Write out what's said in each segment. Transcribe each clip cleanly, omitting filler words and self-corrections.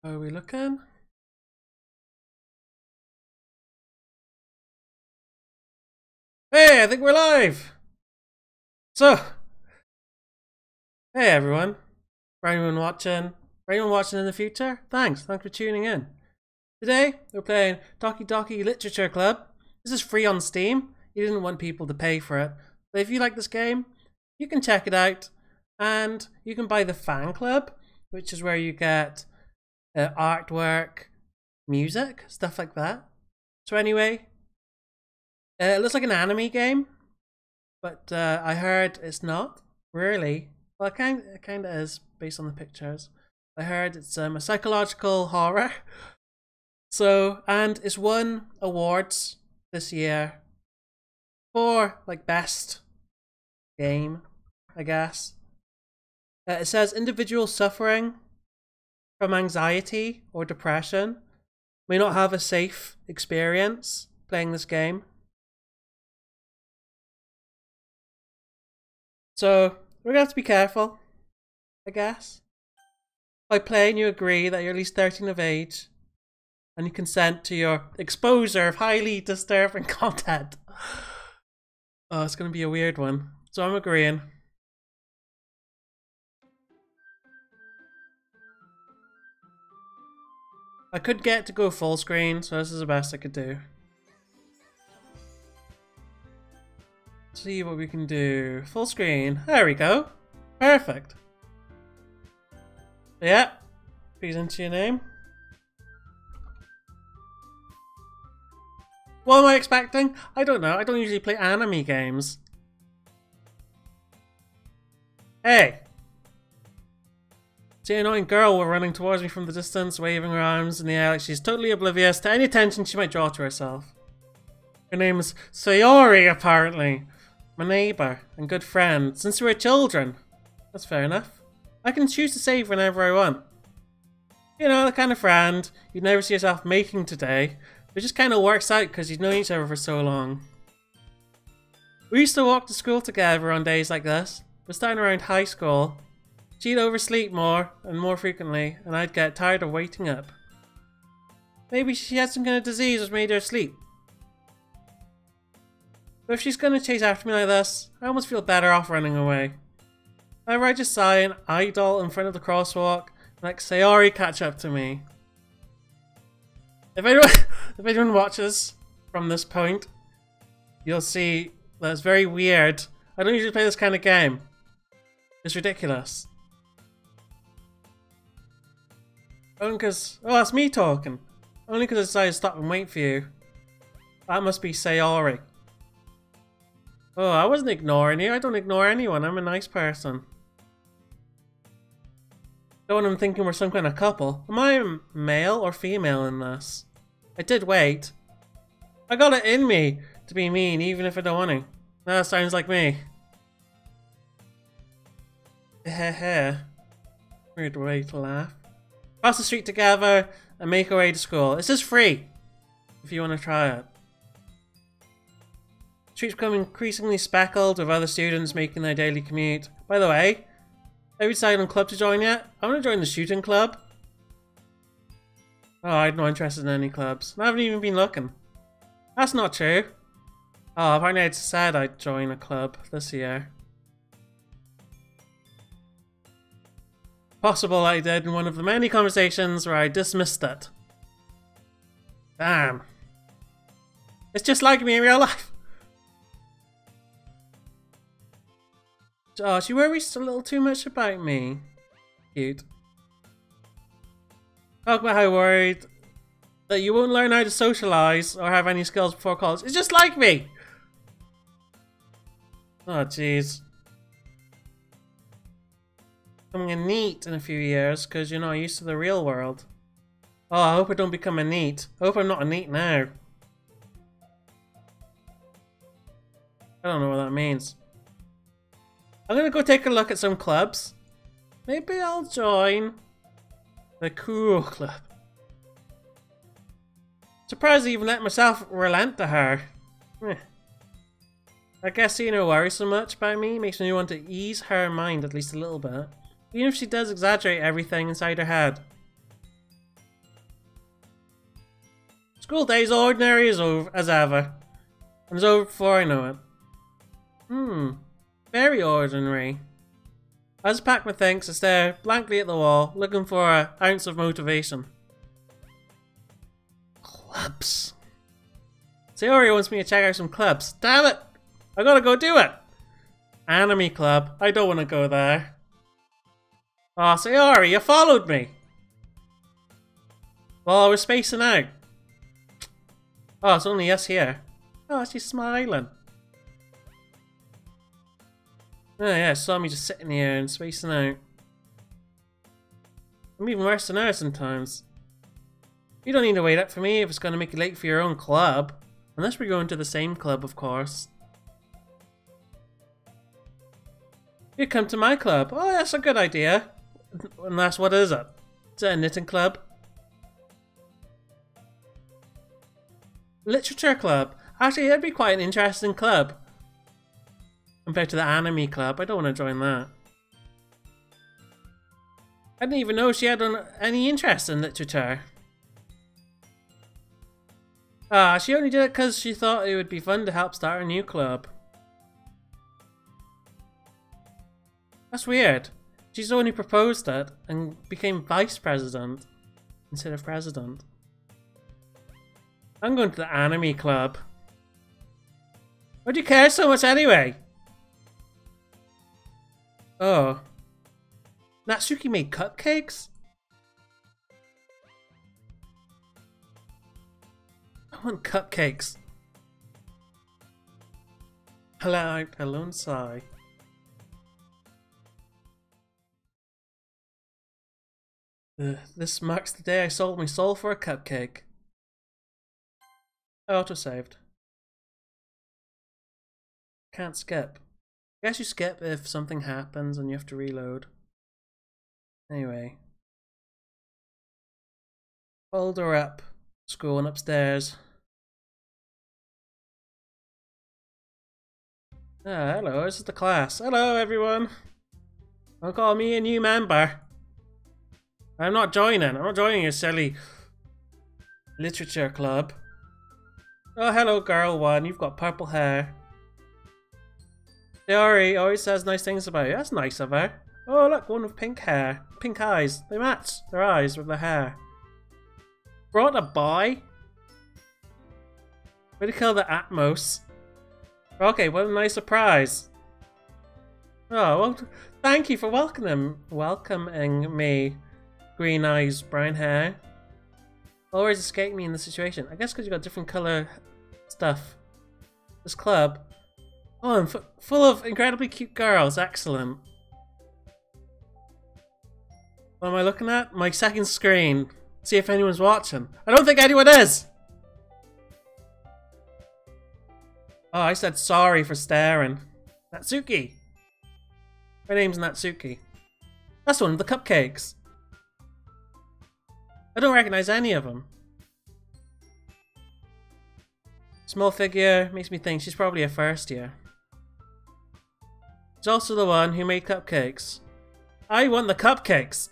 How are we looking? Hey, I think we're live! So, hey everyone. For anyone watching in the future, thanks for tuning in. Today, we're playing Doki Doki Literature Club. This is free on Steam. You didn't want people to pay for it. But if you like this game, you can check it out. And you can buy the fan club, which is where you get artwork, music, stuff like that. So anyway, it looks like an anime game, but I heard it's not really. Well, it kind of is based on the pictures. I heard it's a psychological horror. So, and it's won awards this year for like best game, I guess. It says individuals suffering from anxiety or depression may not have a safe experience playing this game. So we're gonna have to be careful, I guess. By playing, you agree that you're at least 13 of age and you consent to your exposure of highly disturbing content. Oh, it's gonna be a weird one. So I'm agreeing. I could get to go full screen, so this is the best I could do. Let's see what we can do. Full screen. There we go. Perfect. Yeah. Please enter your name. What am I expecting? I don't know. I don't usually play anime games. Hey! See an annoying girl running towards me from the distance, waving her arms in the air like she's totally oblivious to any attention she might draw to herself. Her name's Sayori, apparently. My neighbour and good friend since we were children. That's fair enough. I can choose to save whenever I want. You know, the kind of friend you'd never see yourself making today. It just kind of works out because you've known each other for so long. We used to walk to school together on days like this, but starting around high school, she'd oversleep more and more frequently, and I'd get tired of waiting up. Maybe she had some kind of disease which made her sleep. But if she's gonna chase after me like this, I almost feel better off running away. Whenever I just sigh and idle in front of the crosswalk, like Sayori catch up to me. If anyone watches from this point, you'll see that it's very weird. I don't usually play this kind of game. It's ridiculous. Only because... Oh, that's me talking. Only because I decided to stop and wait for you. That must be Sayori. Oh, I wasn't ignoring you. I don't ignore anyone. I'm a nice person. Don't want them thinking we're some kind of couple. Am I male or female in this? I did wait. I got it in me to be mean even if I don't want to. That sounds like me. Heh. Weird way to laugh. Cross the street together and make our way to school. This is free if you want to try it. Streets become increasingly speckled with other students making their daily commute. By the way, have you decided on club to join yet? I want to join the shooting club. Oh, I'm not interested in any clubs. I haven't even been looking. That's not true. Oh, apparently I said I'd join a club this year. Possible I did in one of the many conversations where I dismissed it. Damn. It's just like me in real life. Oh, she worries a little too much about me. Cute. Talk about how worried that you won't learn how to socialize or have any skills before college. It's just like me! Oh, jeez. Becoming a NEET in a few years because you're not used to the real world. Oh, I hope I don't become a NEET. I hope I'm not a NEET now. I don't know what that means. I'm gonna go take a look at some clubs. Maybe I'll join the cool club. Surprised I even let myself relent to her. I guess seeing her worry so much about me makes me want to ease her mind at least a little bit. Even if she does exaggerate everything inside her head. School day's ordinary as ever. And it's over before I know it. Very ordinary. I just pack my things and stare blankly at the wall, looking for an ounce of motivation. Clubs. Sayori wants me to check out some clubs. Damn it! I gotta go do it! Anime club. I don't want to go there. Oh, Sayori, you followed me! Well, I was spacing out. Oh, it's only us here. Oh, she's smiling. Oh yeah, saw me just sitting here and spacing out. I'm even worse than her sometimes. You don't need to wait up for me if it's going to make you late for your own club. Unless we're going to the same club, of course. You come to my club. Oh, that's a good idea. Unless, what is it? Is it a knitting club? Literature club. Actually, that'd be quite an interesting club. Compared to the anime club. I don't want to join that. I didn't even know she had any interest in literature. She only did it because she thought it would be fun to help start a new club. That's weird. She's the one who proposed it and became vice president instead of president. I'm going to the anime club. Why do you care so much anyway? Oh. Natsuki made cupcakes? I want cupcakes. Hello, alone sigh. This marks the day I sold my soul for a cupcake. I auto-saved. Can't skip. I guess you skip if something happens and you have to reload. Anyway. Fold her up. School and upstairs. Hello, this is the class. Hello, everyone. Don't call me a new member. I'm not joining a silly literature club. Oh, hello, girl one. You've got purple hair. Sayori always says nice things about you. That's nice of her. Oh, look, one with pink hair. Pink eyes. They match their eyes with their hair. Brought a boy? Way to kill the Atmos. Okay, what a nice surprise. Oh, well, thank you for welcoming me. Green eyes, brown hair. Always escape me in this situation. I guess because you got different color stuff. This club. Oh, I'm full of incredibly cute girls. Excellent. What am I looking at? My second screen. See if anyone's watching. I don't think anyone is! Oh, I said sorry for staring. Natsuki! My name's Natsuki. That's one of the cupcakes. I don't recognize any of them. Small figure makes me think she's probably a first year. She's also the one who made cupcakes. I want the cupcakes!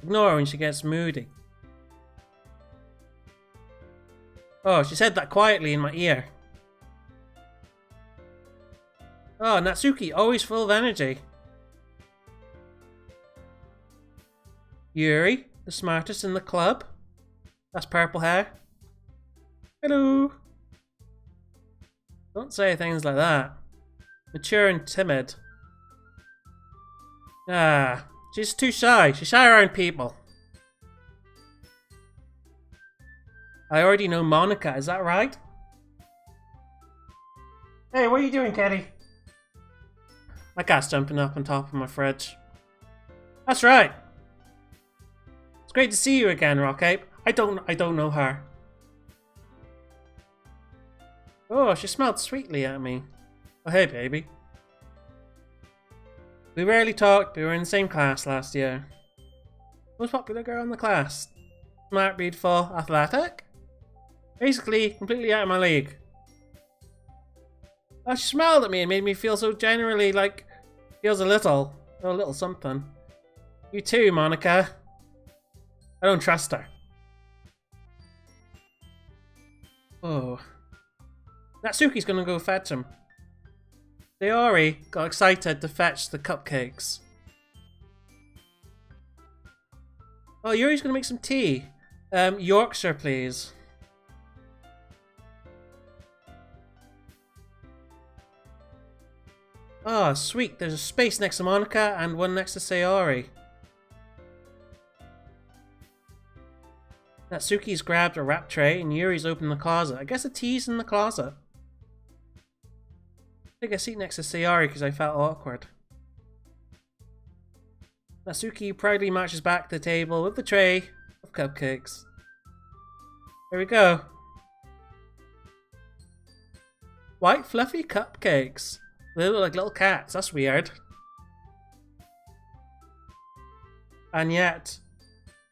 Ignore her when she gets moody. Oh, she said that quietly in my ear. Oh, Natsuki, always full of energy. Yuri, the smartest in the club. That's purple hair. Hello. Don't say things like that. Mature and timid. Ah, she's too shy. She's shy around people. I already know Monica, is that right? Hey, what are you doing, Kitty? My cat's jumping up on top of my fridge. That's right. It's great to see you again, Rockape. I don't know her. Oh, she smelled sweetly at me. Oh, hey, baby. We rarely talked, but we were in the same class last year. Most popular girl in the class. Smart, beautiful, athletic. Basically, completely out of my league. Oh, she smiled at me and made me feel so generally like... feels a little something. You too, Monica. I don't trust her. Oh. Natsuki's gonna go fetch him. Sayori got excited to fetch the cupcakes. Oh, Yuri's gonna make some tea. Yorkshire, please. Oh, sweet. There's a space next to Monica and one next to Sayori. Natsuki's grabbed a wrap tray and Yuri's opened the closet. I guess the tea's in the closet. Take a seat next to Sayori because I felt awkward. Natsuki proudly marches back to the table with the tray of cupcakes. There we go. White fluffy cupcakes. They look like little cats. That's weird. And yet,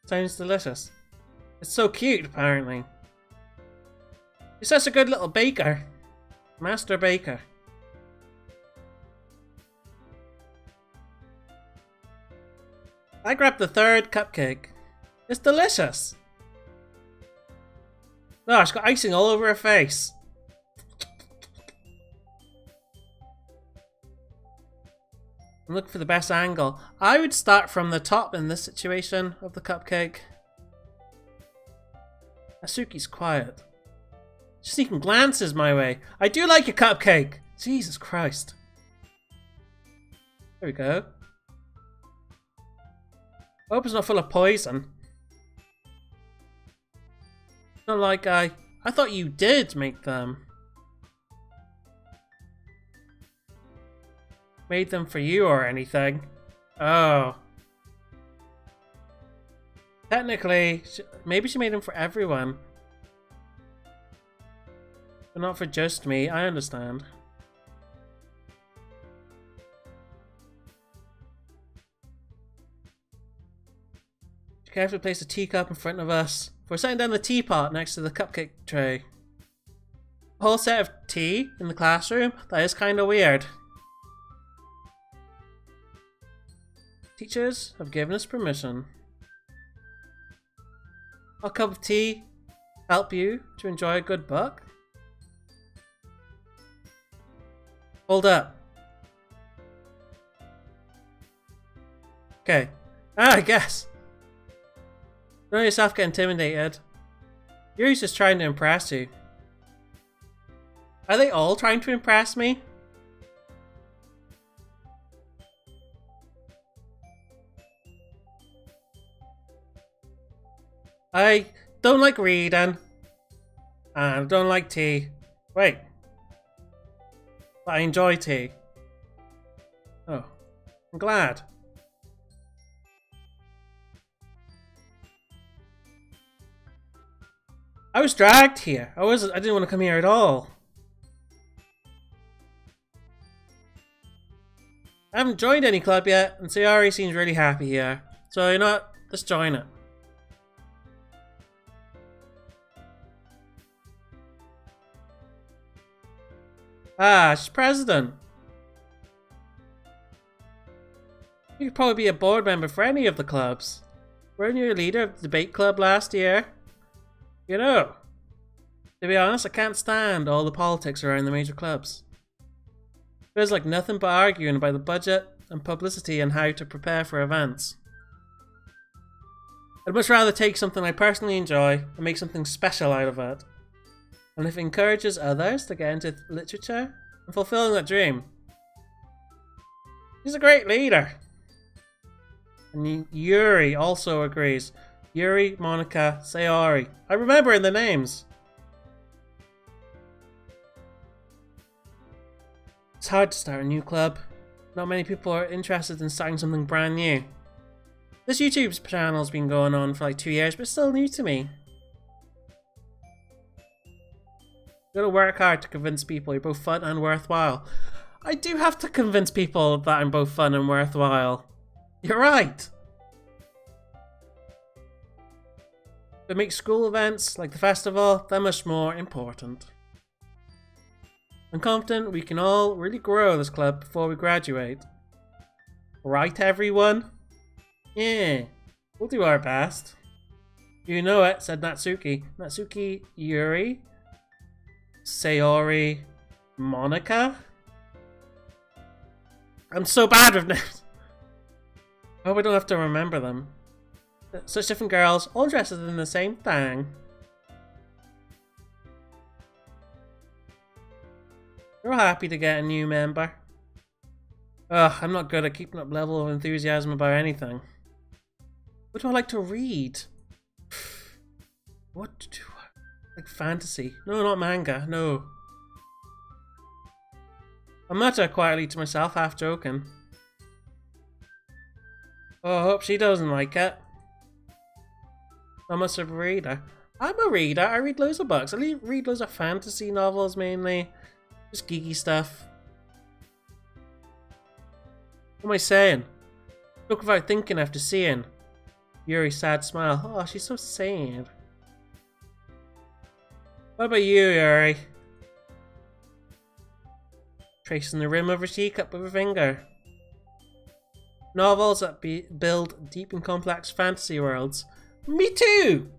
sounds delicious. It's so cute, apparently. He's such a good little baker. Master baker. I grabbed the third cupcake. It's delicious. Oh, it's got icing all over her face. I'm looking for the best angle. I would start from the top in this situation of the cupcake. Natsuki's quiet. Sneaking glances my way. I do like your cupcake! Jesus Christ. There we go. I hope it's not full of poison. Not like I thought you did make them. Made them for you or anything. Oh. Technically, maybe she made them for everyone. But not for just me, I understand. She carefully placed a teacup in front of us. We're setting down the teapot next to the cupcake tray. A whole set of tea in the classroom? That is kind of weird. Teachers have given us permission. A cup of tea help you to enjoy a good book? Hold up. Okay. I guess. Don't let yourself get intimidated. Yuri's just trying to impress you. Are they all trying to impress me? I don't like reading. And I don't like tea. Wait. But I enjoy tea. Oh. I'm glad. I was dragged here. I didn't want to come here at all. I haven't joined any club yet, and Sayori seems really happy here. So you know what? Let's join it. Ah, she's president. You could probably be a board member for any of the clubs. Weren't you a leader of the debate club last year? You know, to be honest, I can't stand all the politics around the major clubs. Feels like nothing but arguing about the budget and publicity and how to prepare for events. I'd much rather take something I personally enjoy and make something special out of it. And if it encourages others to get into literature, I'm fulfilling that dream. He's a great leader. And Yuri also agrees. Yuri, Monica, Sayori. I remember the names. It's hard to start a new club. Not many people are interested in starting something brand new. This YouTube channel's been going on for like 2 years, but it's still new to me. You gotta work hard to convince people you're both fun and worthwhile. I do have to convince people that I'm both fun and worthwhile. You're right. But make school events like the festival that much more important. I'm confident we can all really grow this club before we graduate. Right, everyone? Yeah, we'll do our best. You know it, said Natsuki. Natsuki, Yuri, Sayori, Monica. I'm so bad with names. I hope I don't have to remember them. Such different girls, all interested in the same thing. You're happy to get a new member. Ugh, I'm not good at keeping up level of enthusiasm about anything. What do I like to read? What do I like? Fantasy? No, not manga. No. I mutter quietly to myself, half joking. Oh, I hope she doesn't like it. I'm much of a reader. I'm a reader. I read loads of books. I read loads of fantasy novels mainly. Just geeky stuff. What am I saying? Spoke without thinking after seeing. Yuri's sad smile. Oh, she's so sad. What about you, Yuri? Tracing the rim of her teacup with her finger. Novels that build deep and complex fantasy worlds. Me too!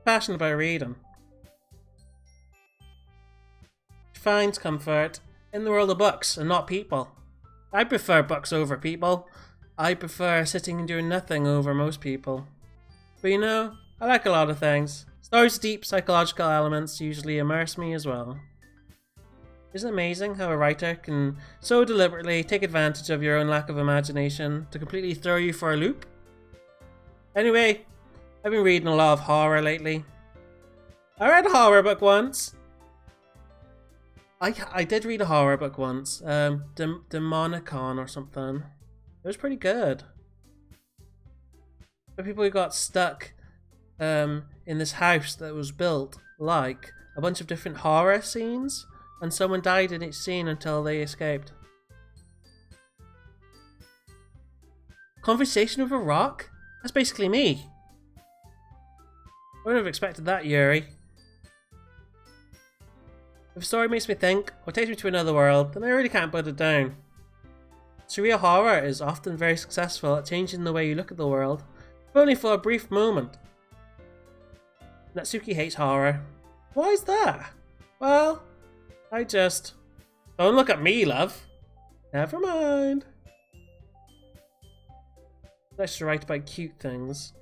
Passionate about reading. She finds comfort in the world of books and not people. I prefer books over people. I prefer sitting and doing nothing over most people. But you know, I like a lot of things. Stories with deep psychological elements usually immerse me as well. Isn't it amazing how a writer can so deliberately take advantage of your own lack of imagination to completely throw you for a loop? Anyway, I've been reading a lot of horror lately. I read a horror book once. I did read a horror book once. Demonicon or something. It was pretty good. For people who got stuck in this house that was built like a bunch of different horror scenes, and someone died in each scene until they escaped. Conversation with a rock? That's basically me. I wouldn't have expected that, Yuri. If a story makes me think, or takes me to another world, then I really can't put it down. Surreal horror is often very successful at changing the way you look at the world, but only for a brief moment. Natsuki hates horror. Why is that? Well, I just... Don't look at me, love. Never mind. Let's write about cute things.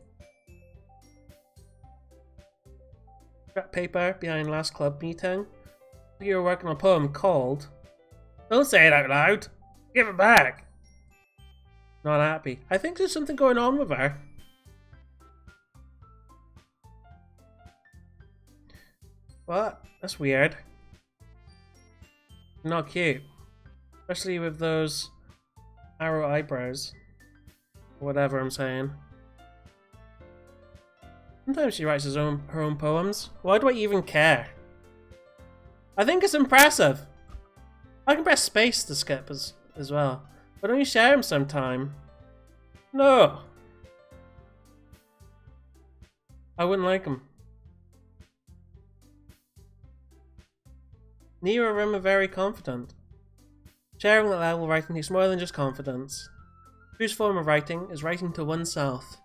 Scrap paper behind last club meeting. You were working on a poem called... Don't say it out loud. Give it back. Not happy. I think there's something going on with her. What? That's weird. Not cute. Especially with those arrow eyebrows. Whatever I'm saying. Sometimes she writes her own poems. Why do I even care? I think it's impressive. I can press space to skip as well. Why don't you share them sometime? No. I wouldn't like them. Neither of them are very confident. Sharing that level of writing takes more than just confidence. The truest form of writing is writing to oneself.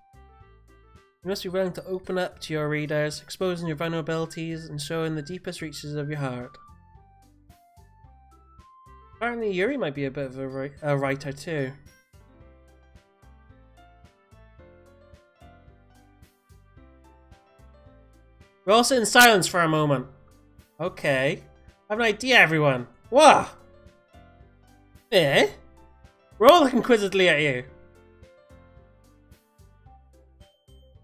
You must be willing to open up to your readers, exposing your vulnerabilities and showing the deepest reaches of your heart. Apparently Yuri might be a bit of a writer too. We'll all sit in silence for a moment. Okay. I have an idea, everyone. What? Eh? We're all looking quizzically at you.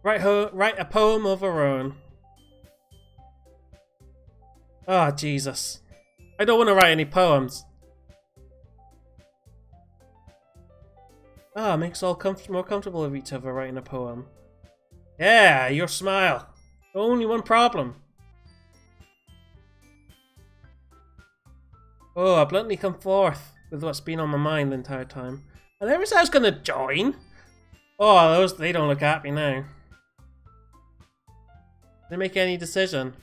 Write a poem of our own. Oh, Jesus. I don't want to write any poems. Ah, makes us all more comfortable with each other writing a poem. Yeah, your smile. Only one problem. Oh, I bluntly come forth with what's been on my mind the entire time. I never said I was gonna join. Oh, they don't look happy now. Didn't make any decision.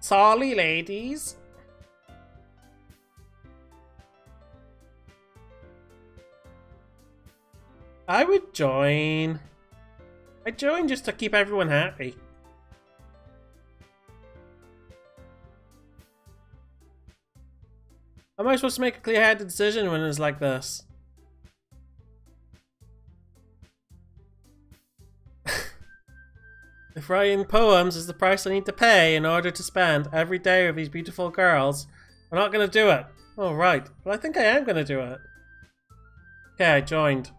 Sorry, ladies. I would join. I joined just to keep everyone happy. How am I supposed to make a clear-headed decision when it's like this? If writing poems is the price I need to pay in order to spend every day with these beautiful girls, I'm not gonna do it. Oh, right. Well, I think I am gonna do it. Okay, I joined.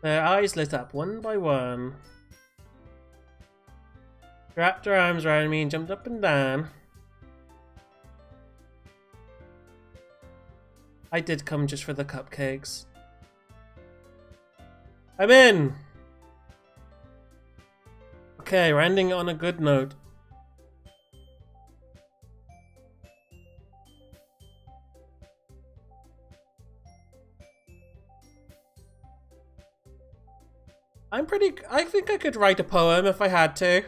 Their eyes lit up one by one. Wrapped her arms around me and jumped up and down. I did come just for the cupcakes. I'm in! Okay, we're ending on a good note. I think I could write a poem if I had to.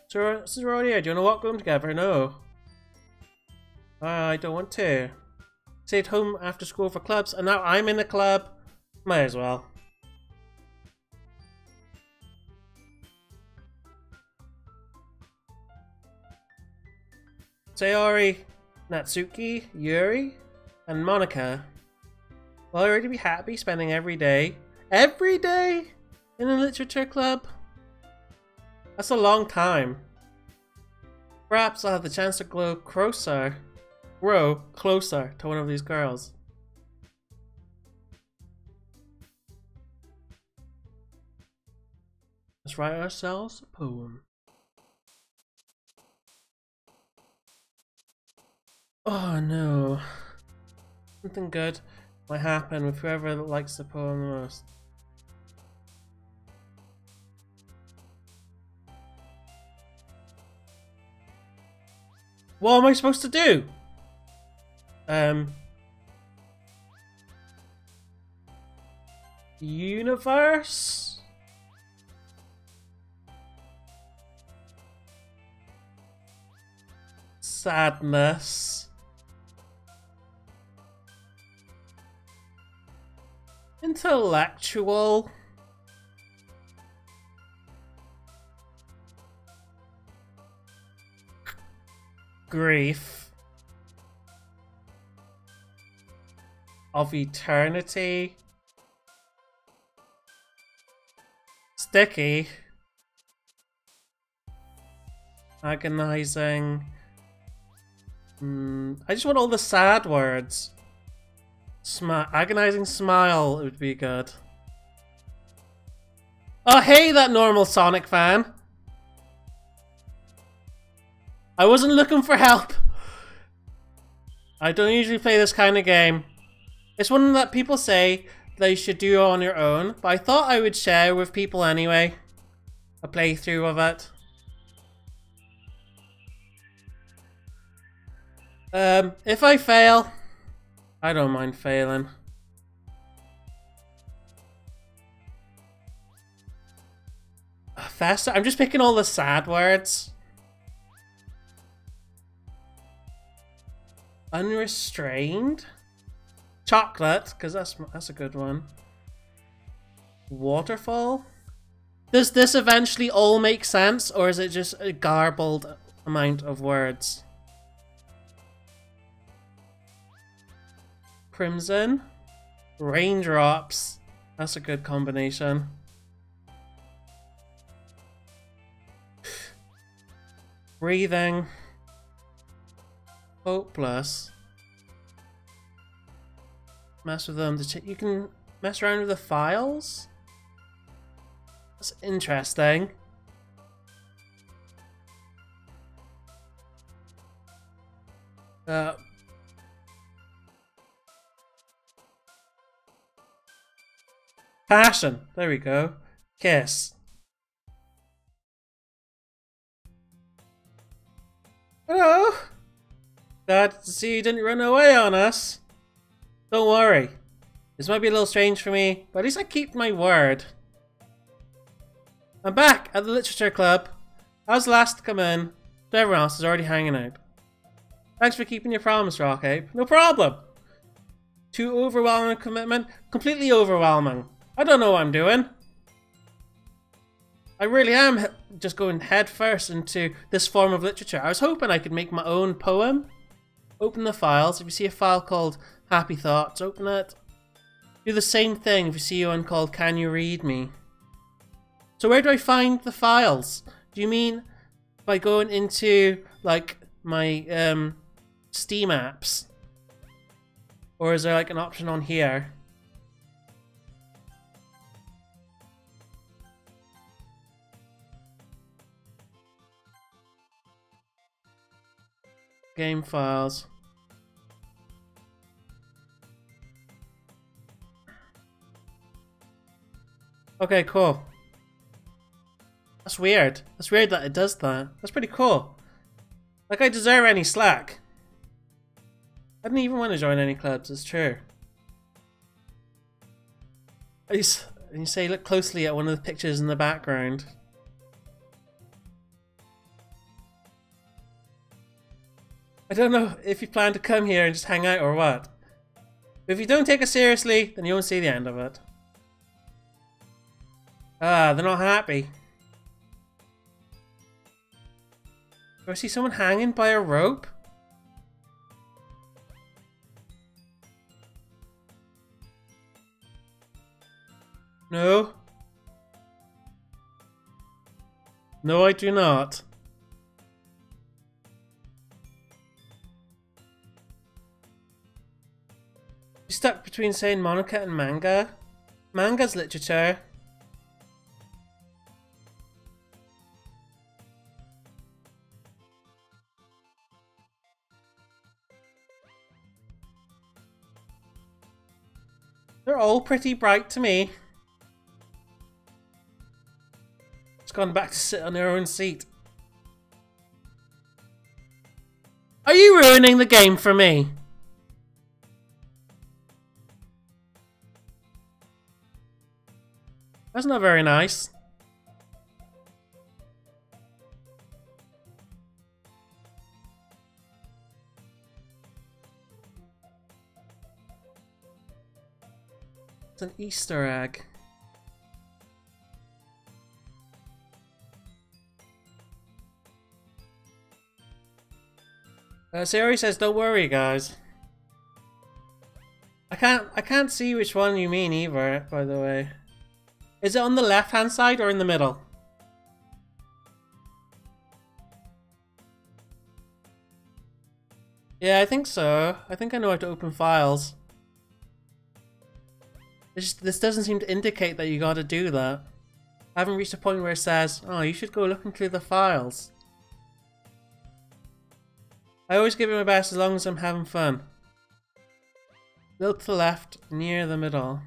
So, this is right here. Do you want to walk home together? No. I don't want to. Stayed home after school for clubs, and now I'm in a club. Might as well. Sayori, Natsuki, Yuri, and Monica will already be happy spending every day in a literature club. That's a long time. Perhaps I'll have the chance to grow closer to one of these girls. Let's write ourselves a poem. Oh no. Something good might happen with whoever likes the poem the most. What am I supposed to do? Universe? Sadness. Intellectual. Grief. Of eternity. Sticky. Agonizing. I just want all the sad words. Agonizing smile would be good. Oh, hey, that normal Sonic fan. I wasn't looking for help. I don't usually play this kind of game. It's one that people say that you should do on your own, but I thought I would share with people anyway. A playthrough of it. If I fail, I don't mind failing. Faster. I'm just picking all the sad words. Unrestrained. Chocolate, because that's a good one. Waterfall. Does this eventually all make sense, or is it just a garbled amount of words? Crimson. Raindrops. That's a good combination. Breathing. Hopeless. Mess with them. You can mess around with the files? That's interesting. Passion. There we go. Kiss. Hello. Glad to see you didn't run away on us. Don't worry. This might be a little strange for me, but at least I keep my word. I'm back at the Literature Club. I was the last to come in, but everyone else is already hanging out. Thanks for keeping your promise, Rock Ape. No problem. Too overwhelming commitment? Completely overwhelming. I don't know what I'm doing. I really am just going head first into this form of literature. I was hoping I could make my own poem. Open the files. If you see a file called Happy Thoughts, open it. Do the same thing if you see one called Can You Read Me? So where do I find the files? Do you mean by going into like my Steam apps? Or is there like an option on here? Game files. Okay, cool. That's weird. That's weird that it does that. That's pretty cool. Like I deserve any slack. I didn't even want to join any clubs, it's true. And you say look closely at one of the pictures in the background. I don't know if you plan to come here and just hang out or what. But if you don't take it seriously, then you won't see the end of it. Ah, they're not happy. Do I see someone hanging by a rope? No. No, I do not. You're stuck between saying Monica and manga. Manga's literature. They're all pretty bright to me. Just gone back to sit on their own seat. Are you ruining the game for me? That's not very nice. It's an Easter egg. Sayori says, "Don't worry, guys." I can't see which one you mean either. By the way, is it on the left-hand side or in the middle? Yeah, I think so. I think I know how to open files. This doesn't seem to indicate that you gotta do that. I haven't reached a point where it says, oh, you should go looking through the files. I always give it my best as long as I'm having fun. Little to the left, near the middle.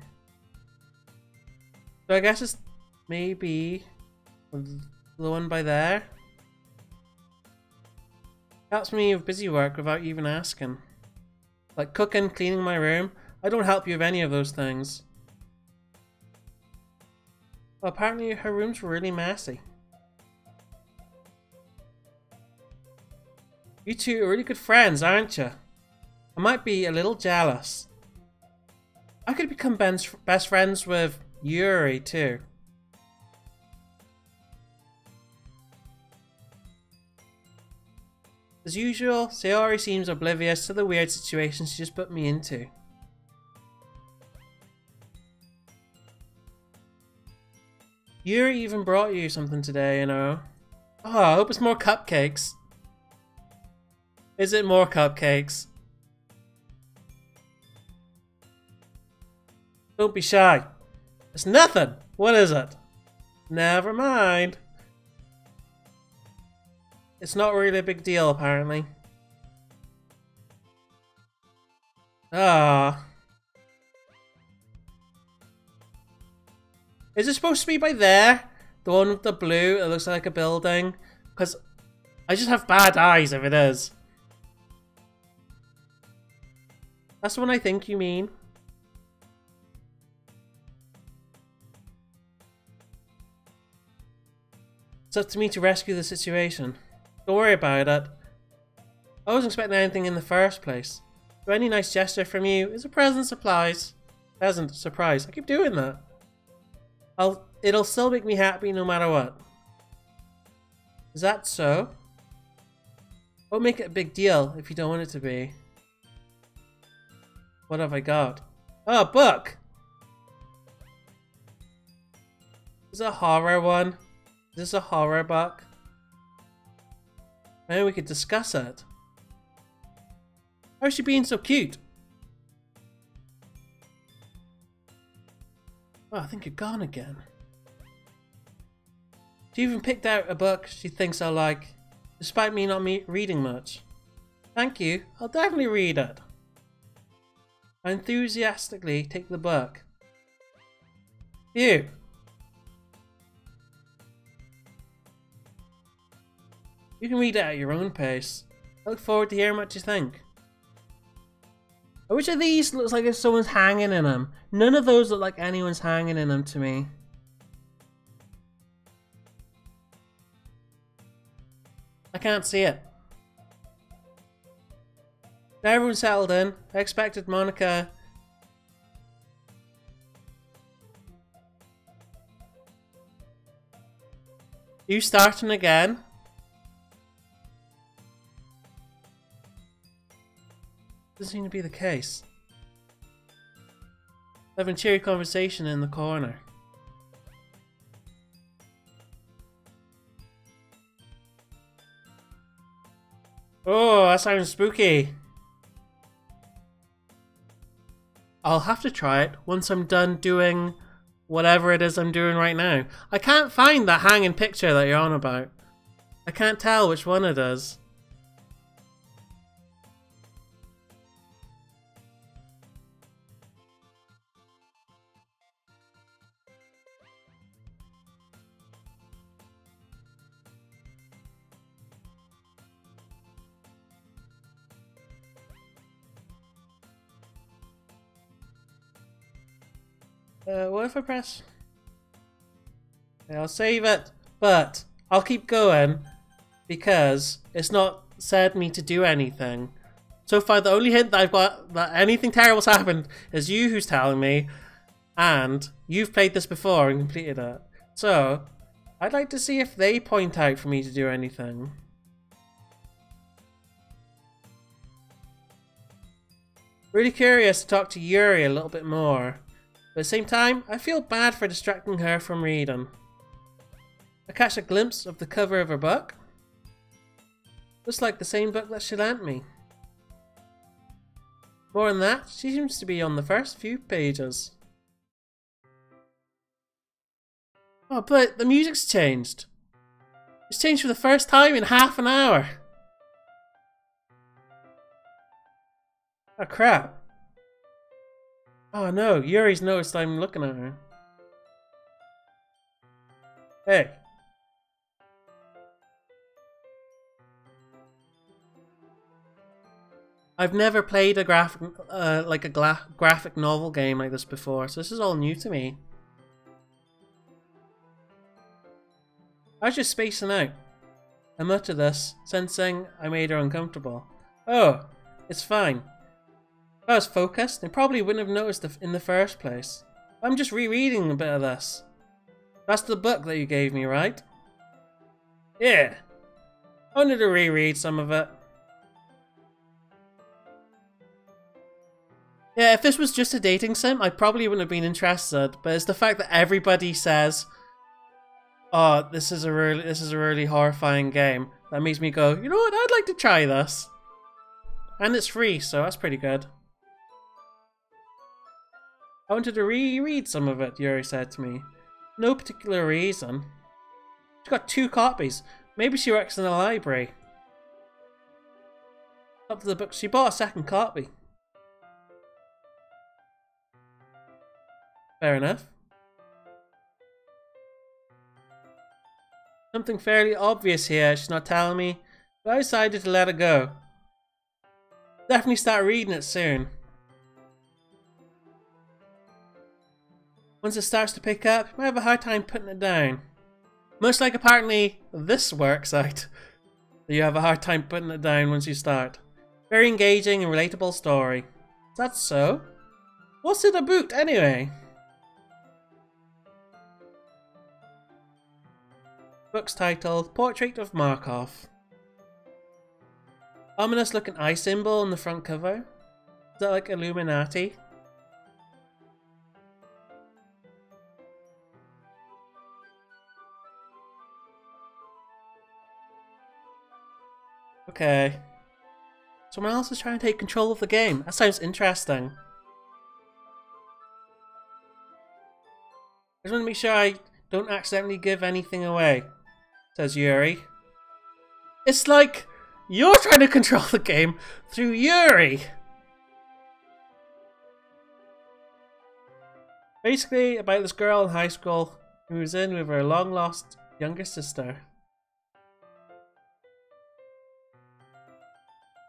So I guess it's maybe the one by there. Helps me with busy work without even asking. Like cooking, cleaning my room. I don't help you with any of those things. Well, apparently her room's really messy. You two are really good friends, aren't you? I might be a little jealous. I could become best friends with Yuri too. As usual, Sayori seems oblivious to the weird situation she just put me into. Yuri even brought you something today, you know. Oh, I hope it's more cupcakes. Is it more cupcakes? Don't be shy. It's nothing. What is it? Never mind. It's not really a big deal, apparently. Ah. Is it supposed to be by there? The one with the blue, it looks like a building? Because I just have bad eyes if it is. That's the one I think you mean. It's up to me to rescue the situation. Don't worry about it. I wasn't expecting anything in the first place. So any nice gesture from you is a pleasant surprise. Pleasant surprise. I keep doing that. It'll still make me happy no matter what. Is that so? Don't make it a big deal if you don't want it to be. What have I got? Oh, a book! Is this a horror one? Is this a horror book? Maybe we could discuss it. How's she being so cute? Oh, I think you're gone again. She even picked out a book she thinks I'll like, despite me not reading much. Thank you, I'll definitely read it. I enthusiastically take the book. Phew. You can read it at your own pace. I look forward to hearing what you think. Which of these looks like if someone's hanging in them? None of those look like anyone's hanging in them to me. I can't see it. Now everyone's settled in. I expected Monica. You starting again? Doesn't seem to be the case. Having cheery conversation in the corner. Oh, that sounds spooky. I'll have to try it once I'm done doing whatever it is I'm doing right now. I can't find that hanging picture that you're on about. I can't tell which one it is. What if I press? Yeah, I'll save it, but I'll keep going because it's not said me to do anything. So far, the only hint that I've got that anything terrible's happened is you who's telling me, and you've played this before and completed it. So, I'd like to see if they point out for me to do anything. Really curious to talk to Yuri a little bit more. But at the same time, I feel bad for distracting her from reading. I catch a glimpse of the cover of her book. Looks like the same book that she lent me. More than that, she seems to be on the first few pages. Oh, but the music's changed. It's changed for the first time in half an hour. Oh crap. Oh no, Yuri's noticed I'm looking at her. Hey. I've never played a graphic novel game like this before, so this is all new to me. I was just spacing out. I mutter this, sensing I made her uncomfortable. Oh, it's fine. If I was focused, I probably wouldn't have noticed in the first place. I'm just rereading a bit of this. That's the book that you gave me, right? Yeah. I wanted to reread some of it. Yeah, if this was just a dating sim, I probably wouldn't have been interested. But it's the fact that everybody says, "Oh, this is a really horrifying game," that makes me go, you know what? I'd like to try this. And it's free, so that's pretty good. I wanted to reread some of it, Yuri said to me. No particular reason. She got 2 copies. Maybe she works in a library. Up to the book, she bought a second copy. Fair enough. Something fairly obvious here she's not telling me, but I decided to let it go. Definitely start reading it soon. Once it starts to pick up, you might have a hard time putting it down. Much like apparently this works out. You have a hard time putting it down once you start. Very engaging and relatable story. Is that so? What's it about anyway? Book's titled Portrait of Markov. Ominous looking eye symbol on the front cover. Is that like Illuminati? Okay. Someone else is trying to take control of the game. That sounds interesting. I just want to make sure I don't accidentally give anything away, says Yuri. It's like you're trying to control the game through Yuri. Basically about this girl in high school who was in with her long lost younger sister.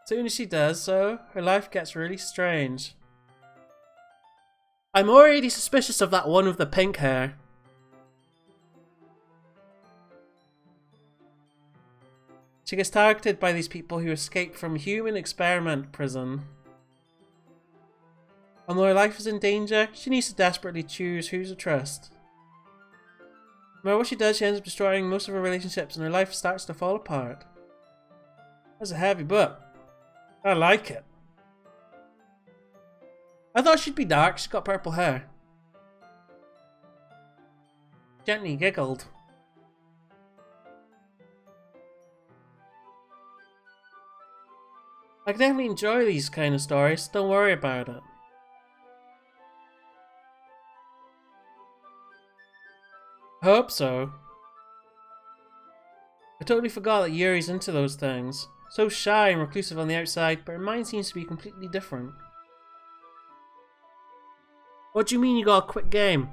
As soon as she does so, her life gets really strange. I'm already suspicious of that one with the pink hair. She gets targeted by these people who escaped from human experiment prison. And when her life is in danger, she needs to desperately choose who to trust. No matter what she does, she ends up destroying most of her relationships and her life starts to fall apart. That's a heavy book. I like it. I thought she'd be dark, she's got purple hair. Gently giggled. I can definitely enjoy these kind of stories, don't worry about it. I hope so. I totally forgot that Yuri's into those things. So shy and reclusive on the outside, but her mind seems to be completely different. What do you mean you got a quick game?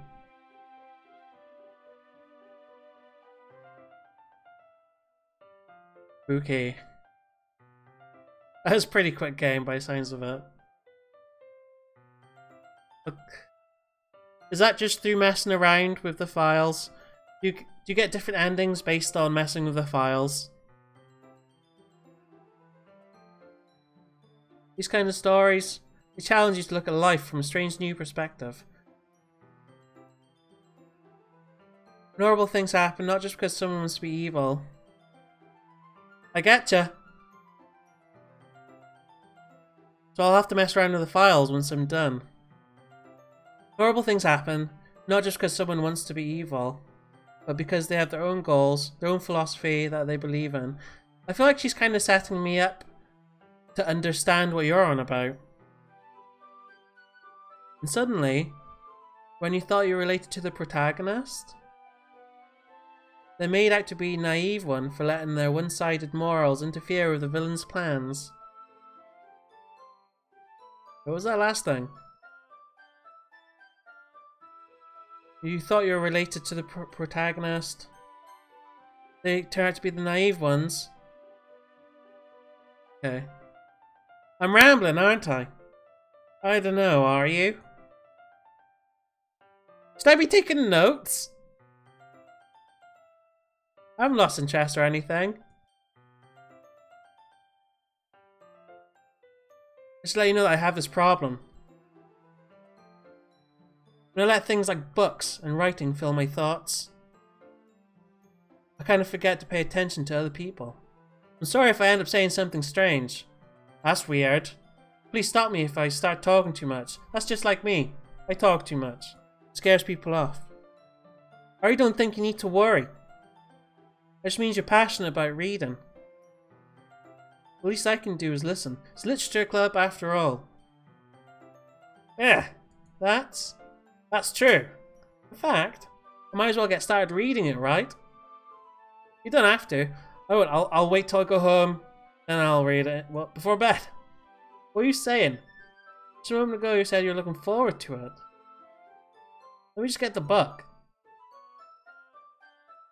Okay. That was a pretty quick game by the signs of it. Look. Is that just through messing around with the files? Do you get different endings based on messing with the files? These kind of stories, they challenge you to look at life from a strange new perspective. When horrible things happen, not just because someone wants to be evil. I getcha. So I'll have to mess around with the files once I'm done. Horrible things happen, not just because someone wants to be evil, but because they have their own goals, their own philosophy that they believe in. I feel like she's kind of setting me up to understand what you're on about. And suddenly, when you thought you related to the protagonist, they're made out to be a naive one for letting their one-sided morals interfere with the villain's plans. What was that last thing? You thought you were related to the protagonist. They turn out to be the naive ones. Okay. I'm rambling, aren't I? I don't know, are you? Should I be taking notes? I haven't lost interest or anything. Just to let you know that I have this problem. When I let things like books and writing fill my thoughts, I kind of forget to pay attention to other people. I'm sorry if I end up saying something strange. That's weird. Please stop me if I start talking too much. That's just like me. I talk too much. It scares people off. I really don't think you need to worry. It just means you're passionate about reading. The least I can do is listen. It's a literature club after all. Yeah, that's true. In fact, I might as well get started reading it, right? You don't have to. I'll wait till I go home, then I'll read it. Well, before bed. What are you saying? Just a moment ago you said you were looking forward to it. Let me just get the book.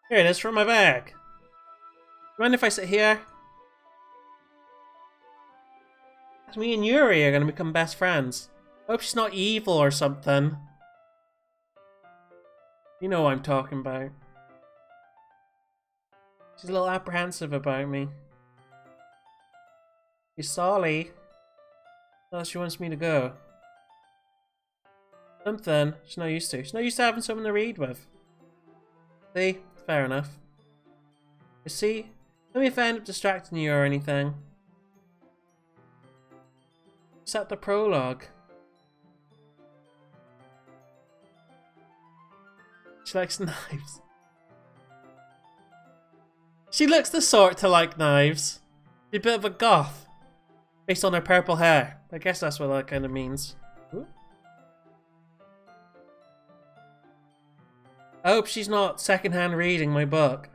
Here it is from my bag. Mind if I sit here? Me and Yuri are gonna become best friends. I hope she's not evil or something. You know what I'm talking about. She's a little apprehensive about me. You sorry. Oh, she wants me to go. Something she's not used to. She's not used to having someone to read with. See? Fair enough. You see? Let me if I end up distracting you or anything. Is that the prologue? She likes knives. She looks the sort to like knives. She's a bit of a goth. Based on her purple hair. I guess that's what that kind of means. Ooh. I hope she's not secondhand reading my book.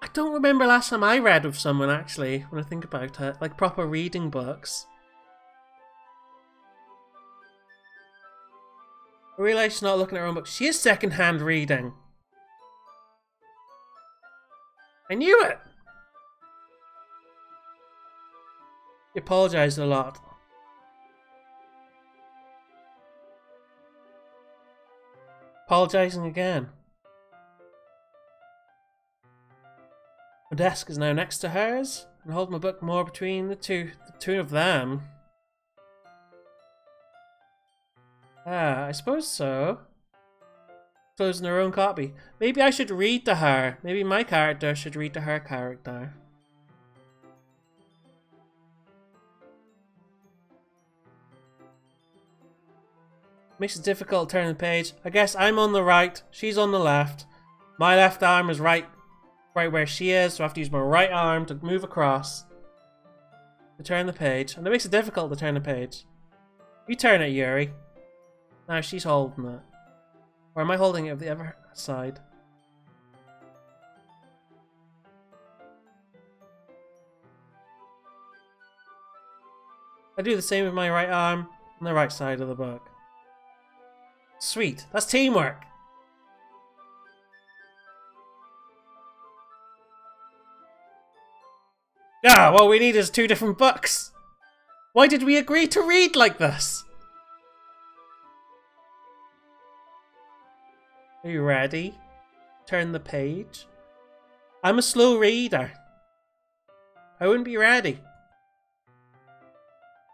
I don't remember last time I read with someone, actually, when I think about it. Like proper reading books. I realise she's not looking at her own book. She is secondhand reading. I knew it! He apologised a lot. Apologising again. My desk is now next to hers, and I hold my book more between the two of them. Ah, I suppose so. Closing her own copy. Maybe I should read to her. Maybe my character should read to her character. Makes it difficult to turn the page. I guess I'm on the right, she's on the left. My left arm is right where she is, so I have to use my right arm to move across to turn the page. And it makes it difficult to turn the page. You turn it, Yuri. Now she's holding it. Or am I holding it with the other side? I do the same with my right arm on the right side of the book. Sweet, that's teamwork! Ah, what we need is 2 different books! Why did we agree to read like this? Are you ready? Turn the page. I'm a slow reader. I wouldn't be ready.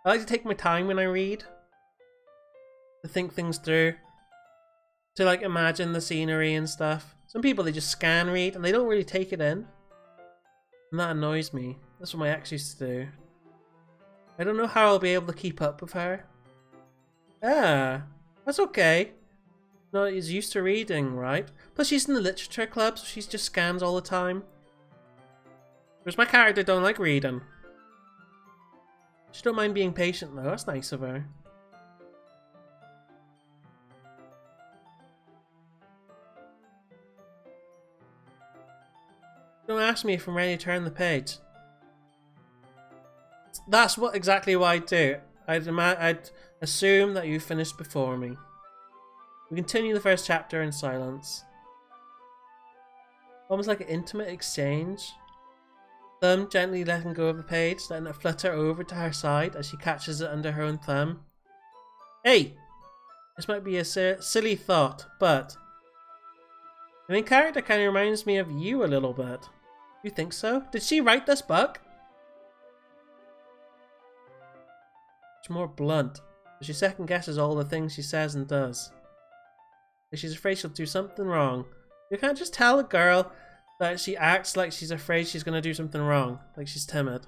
I like to take my time when I read. To think things through. To like imagine the scenery and stuff. Some people, they just scan read and they don't really take it in. And that annoys me. That's what my ex used to do. I don't know how I'll be able to keep up with her. Ah, that's okay. Not as used to reading, right? Plus she's in the literature club, so she just scans all the time. Whereas my character don't like reading. She don't mind being patient though, that's nice of her. Don't ask me if I'm ready to turn the page. That's exactly what I'd do. I'd assume that you finished before me. We continue the first chapter in silence. Almost like an intimate exchange. Thumb gently letting go of the page, letting it flutter over to her side as she catches it under her own thumb. Hey! This might be a silly thought, but the main character kind of reminds me of you a little bit. You think so? Did she write this book? It's more blunt. She second guesses all the things she says and does. She's afraid she'll do something wrong. You can't just tell a girl that she acts like she's afraid she's going to do something wrong. Like she's timid.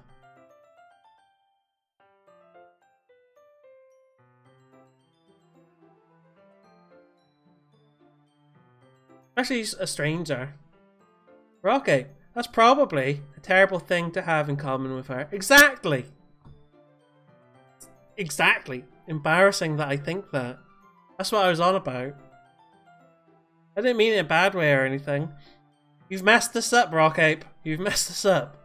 Especially a stranger. Rocky, that's probably a terrible thing to have in common with her. Exactly! Exactly. Embarrassing that I think that. That's what I was on about. I didn't mean it in a bad way or anything. You've messed this up, Rockape. You've messed this up.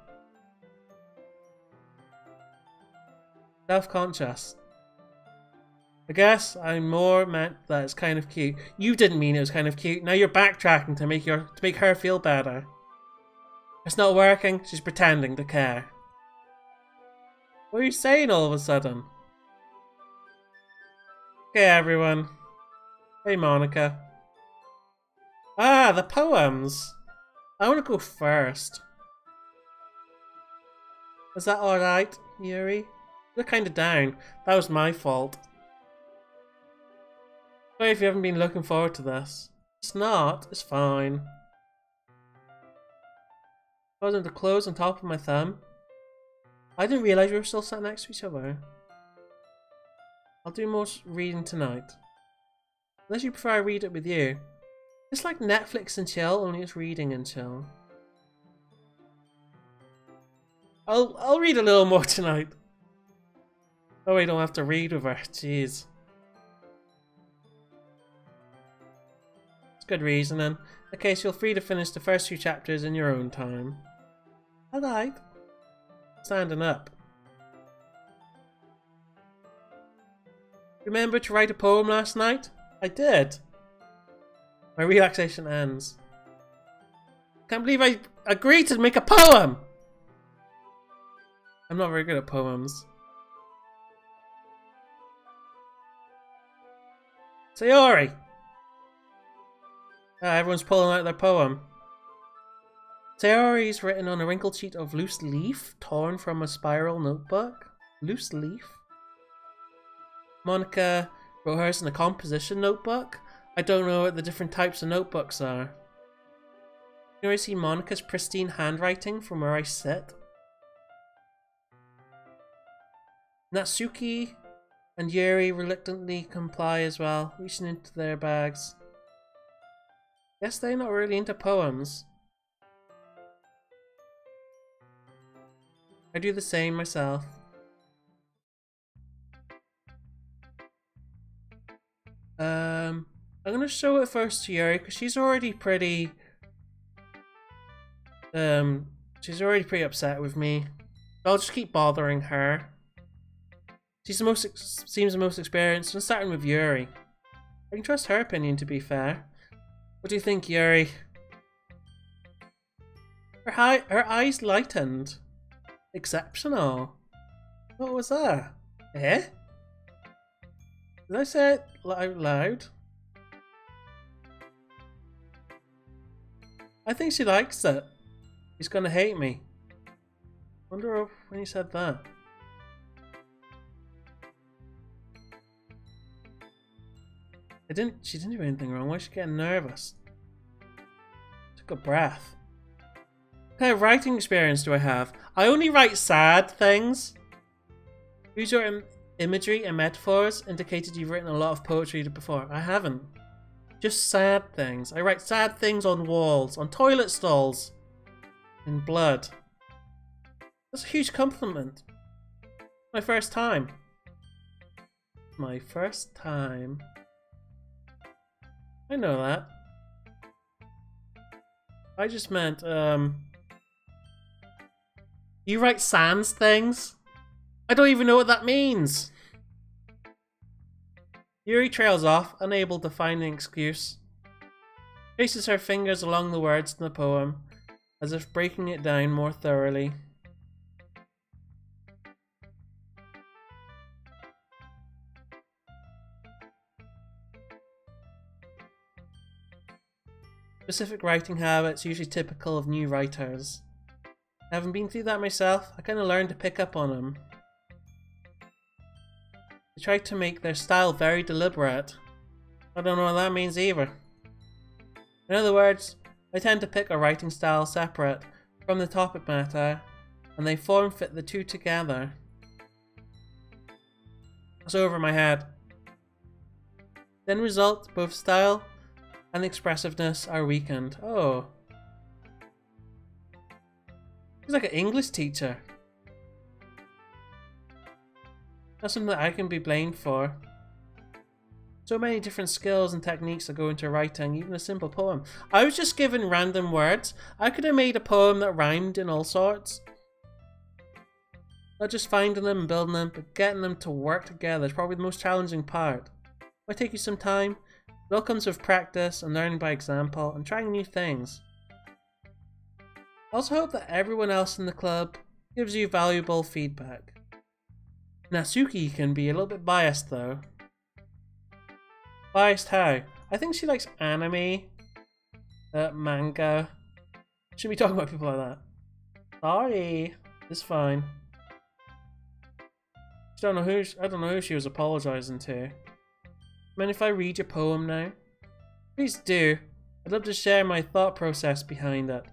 Self-conscious. I guess I more meant that it's kind of cute. You didn't mean it was kind of cute. Now you're backtracking to make her feel better. It's not working. She's pretending to care. What are you saying all of a sudden? Okay, everyone. Hey, Monica. Ah, the poems. I want to go first. Is that alright, Yuri? You look kinda down. That was my fault. Sorry if you haven't been looking forward to this. It's not. It's fine. Wasn't the clothes on top of my thumb? I didn't realise we were still sat next to each other. I'll do most reading tonight. Unless you prefer I read it with you. It's like Netflix and chill, only it's reading and chill. I'll read a little more tonight. Oh, we don't have to read with her. Jeez. It's good reasoning. Okay, so feel free to finish the first few chapters in your own time. Alright. Standing up. Remember to write a poem last night? I did. My relaxation ends. Can't believe I agreed to make a poem! I'm not very good at poems. Sayori! Everyone's pulling out their poem. Sayori's written on a wrinkled sheet of loose leaf torn from a spiral notebook. Loose leaf? Monica wrote hers in a composition notebook. I don't know what the different types of notebooks are. You know, I see Monica's pristine handwriting from where I sit. Natsuki and Yuri reluctantly comply as well, reaching into their bags. Guess they're not really into poems. I do the same myself. I'm gonna show it first to Yuri because she's already pretty upset with me. I'll just keep bothering her. She's the most seems the most experienced, and starting with Yuri. I can trust her opinion, to be fair. What do you think, Yuri? Her eyes lightened. Exceptional. What was that? Eh? Did I say it out loud? I think she likes it. She's gonna hate me. Wonder when he said that. She didn't do anything wrong. Why is she getting nervous? Took a breath. What kind of writing experience do I have? I only write sad things. Use your imagery and metaphors indicated you've written a lot of poetry before. I haven't. Just sad things. I write sad things on walls, on toilet stalls, in blood. That's a huge compliment. My first time. My first time. I know that. I just meant, you write sans things? I don't even know what that means. Yuri trails off, unable to find an excuse. Traces her fingers along the words in the poem, as if breaking it down more thoroughly. Specific writing habits usually typical of new writers. I haven't been through that myself. I kind of learned to pick up on them. They try to make their style very deliberate. I don't know what that means either. In other words, I tend to pick a writing style separate from the topic matter, and they form fit the two together. That's over my head. Then result, both style and expressiveness are weakened. Oh. He's like an English teacher. That's something that I can be blamed for. So many different skills and techniques that go into writing, even a simple poem. I was just given random words. I could have made a poem that rhymed in all sorts. Not just finding them and building them, but getting them to work together is probably the most challenging part. It might take you some time. It all comes with practice and learning by example and trying new things. I also hope that everyone else in the club gives you valuable feedback. Natsuki can be a little bit biased though. Biased how? I think she likes anime, manga. Shouldn't be talking about people like that. Sorry, it's fine. I don't know who she was apologising to. Mind if I read your poem now? Please do. I'd love to share my thought process behind it.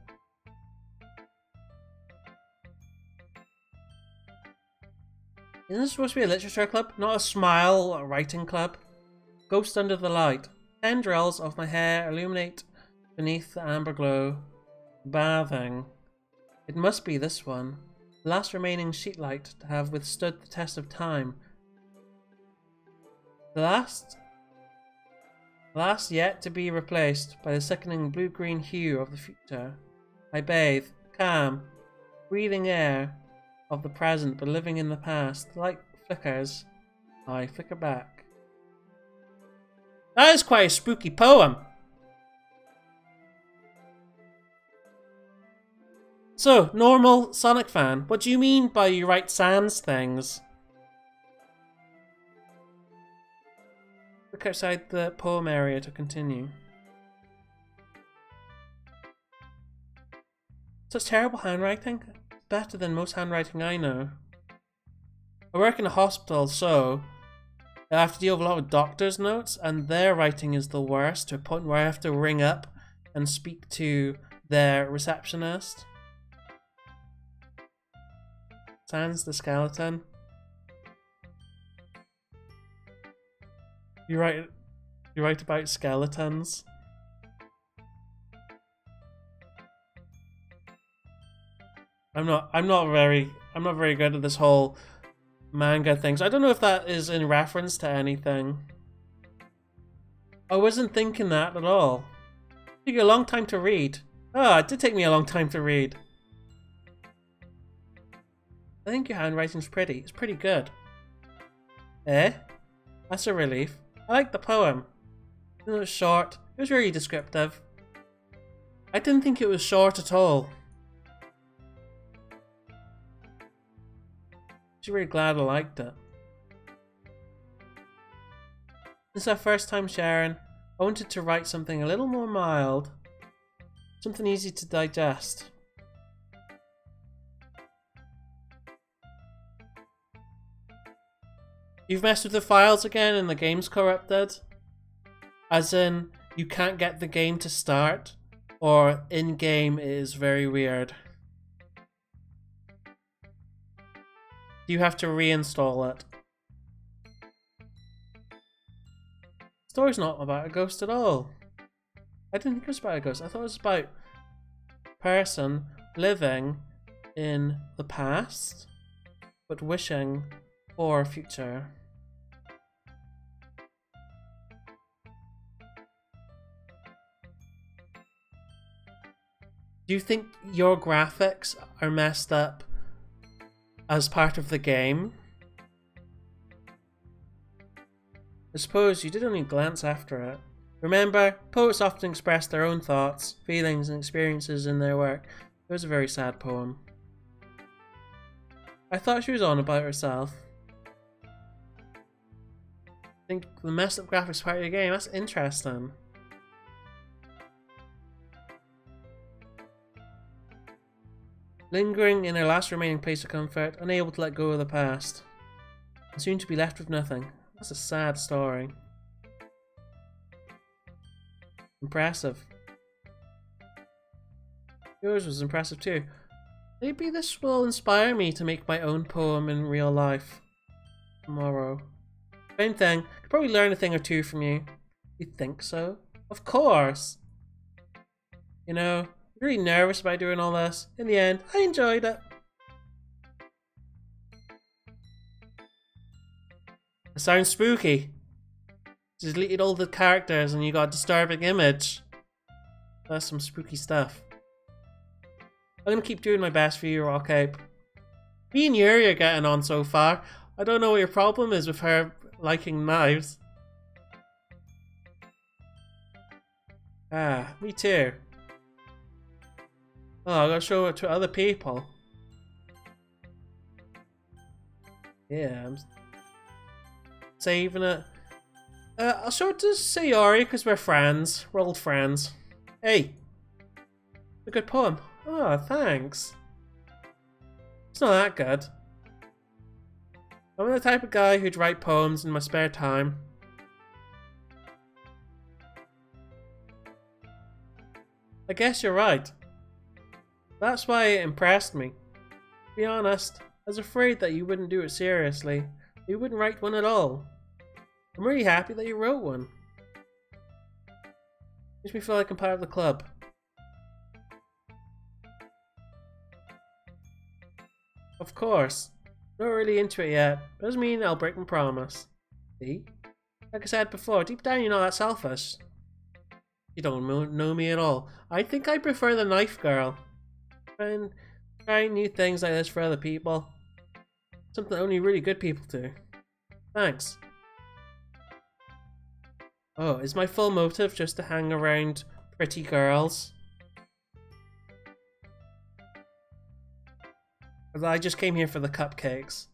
Isn't this supposed to be a literature club? Not a smile writing club? Ghost under the light. Tendrils of my hair illuminate beneath the amber glow. Bathing. It must be this one. The last remaining sheet light to have withstood the test of time. The last yet to be replaced by the sickening blue-green hue of the future. I bathe, calm, breathing air of the present but living in the past. The light flickers. I flicker back. That is quite a spooky poem. So, normal Sonic fan, what do you mean by you write sans things? Look outside the poem area to continue. Such terrible handwriting? Better than most handwriting I know. I work in a hospital, so I have to deal with a lot of doctors' notes, and their writing is the worst, to a point where I have to ring up and speak to their receptionist. Sans the skeleton. You write about skeletons. I'm not very good at this whole manga thing. So I don't know if that is in reference to anything. I wasn't thinking that at all. It took you a long time to read. Oh, it did take me a long time to read. I think your handwriting's pretty. It's pretty good. Eh? That's a relief. I like the poem. Even though it was short, it was really descriptive. I didn't think it was short at all. I'm really glad I liked it. This is our first time sharing. I wanted to write something a little more mild. Something easy to digest. You've messed with the files again and the game's corrupted? As in, you can't get the game to start? Or in-game it is very weird? Do you have to reinstall it? The story's not about a ghost at all. I didn't think it was about a ghost. I thought it was about a person living in the past, but wishing for a future. Do you think your graphics are messed up as part of the game? I suppose you did only glance after it. Remember, poets often express their own thoughts, feelings and experiences in their work. It was a very sad poem. I thought she was on about herself. I think the messed up graphics part of the game, that's interesting. Lingering in her last remaining place of comfort, unable to let go of the past, and soon to be left with nothing. That's a sad story. Impressive. Yours was impressive too. Maybe this will inspire me to make my own poem in real life. Tomorrow. Same thing. Could probably learn a thing or two from you. You think so? Of course! You know, really nervous about doing all this. In the end, I enjoyed it. It sounds spooky. Just deleted all the characters and you got a disturbing image. That's some spooky stuff. I'm gonna keep doing my best for you, Rock Ape. Me and Yuri are getting on so far. I don't know what your problem is with her liking knives. Ah, me too. Oh, I gotta show it to other people. Yeah, I'm saving it. I'll show it to Sayori because we're friends. We're old friends. Hey, a good poem. Oh, thanks. It's not that good. I'm the type of guy who'd write poems in my spare time. I guess you're right. That's why it impressed me. To be honest, I was afraid that you wouldn't do it seriously. You wouldn't write one at all. I'm really happy that you wrote one. Makes me feel like I'm part of the club. Of course. Not really into it yet. Doesn't mean I'll break my promise. See? Like I said before, deep down you're not that selfish. You don't know me at all. I think I prefer the knife girl. And trying new things like this for other people. Something only really good people do. Thanks. Oh, is my full motive just to hang around pretty girls? Or I just came here for the cupcakes.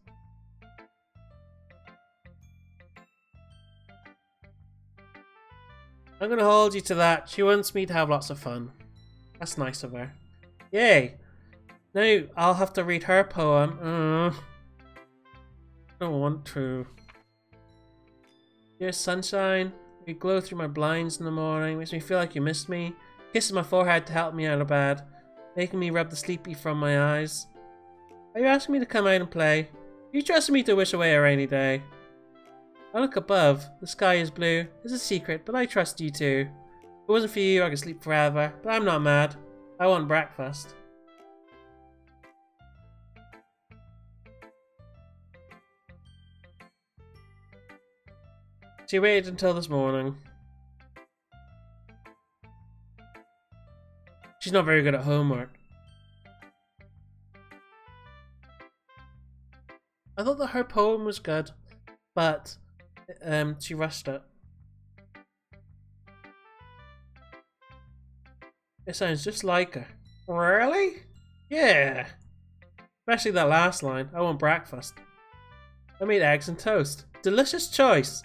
I'm gonna hold you to that. She wants me to have lots of fun. That's nice of her. Yay! Now I'll have to read her poem. I don't want to. Dear sunshine, you glow through my blinds in the morning. Makes me feel like you missed me. Kisses my forehead to help me out of bed. Making me rub the sleepy from my eyes. Are you asking me to come out and play? You trusted me to wish away a rainy day. I look above. The sky is blue. It's a secret, but I trust you too. If it wasn't for you, I could sleep forever. But I'm not mad. I want breakfast. She waited until this morning. She's not very good at homework. I thought that her poem was good, but she rushed it. It sounds just like her. Really? Yeah. Especially that last line. I want breakfast. I made eggs and toast. Delicious choice.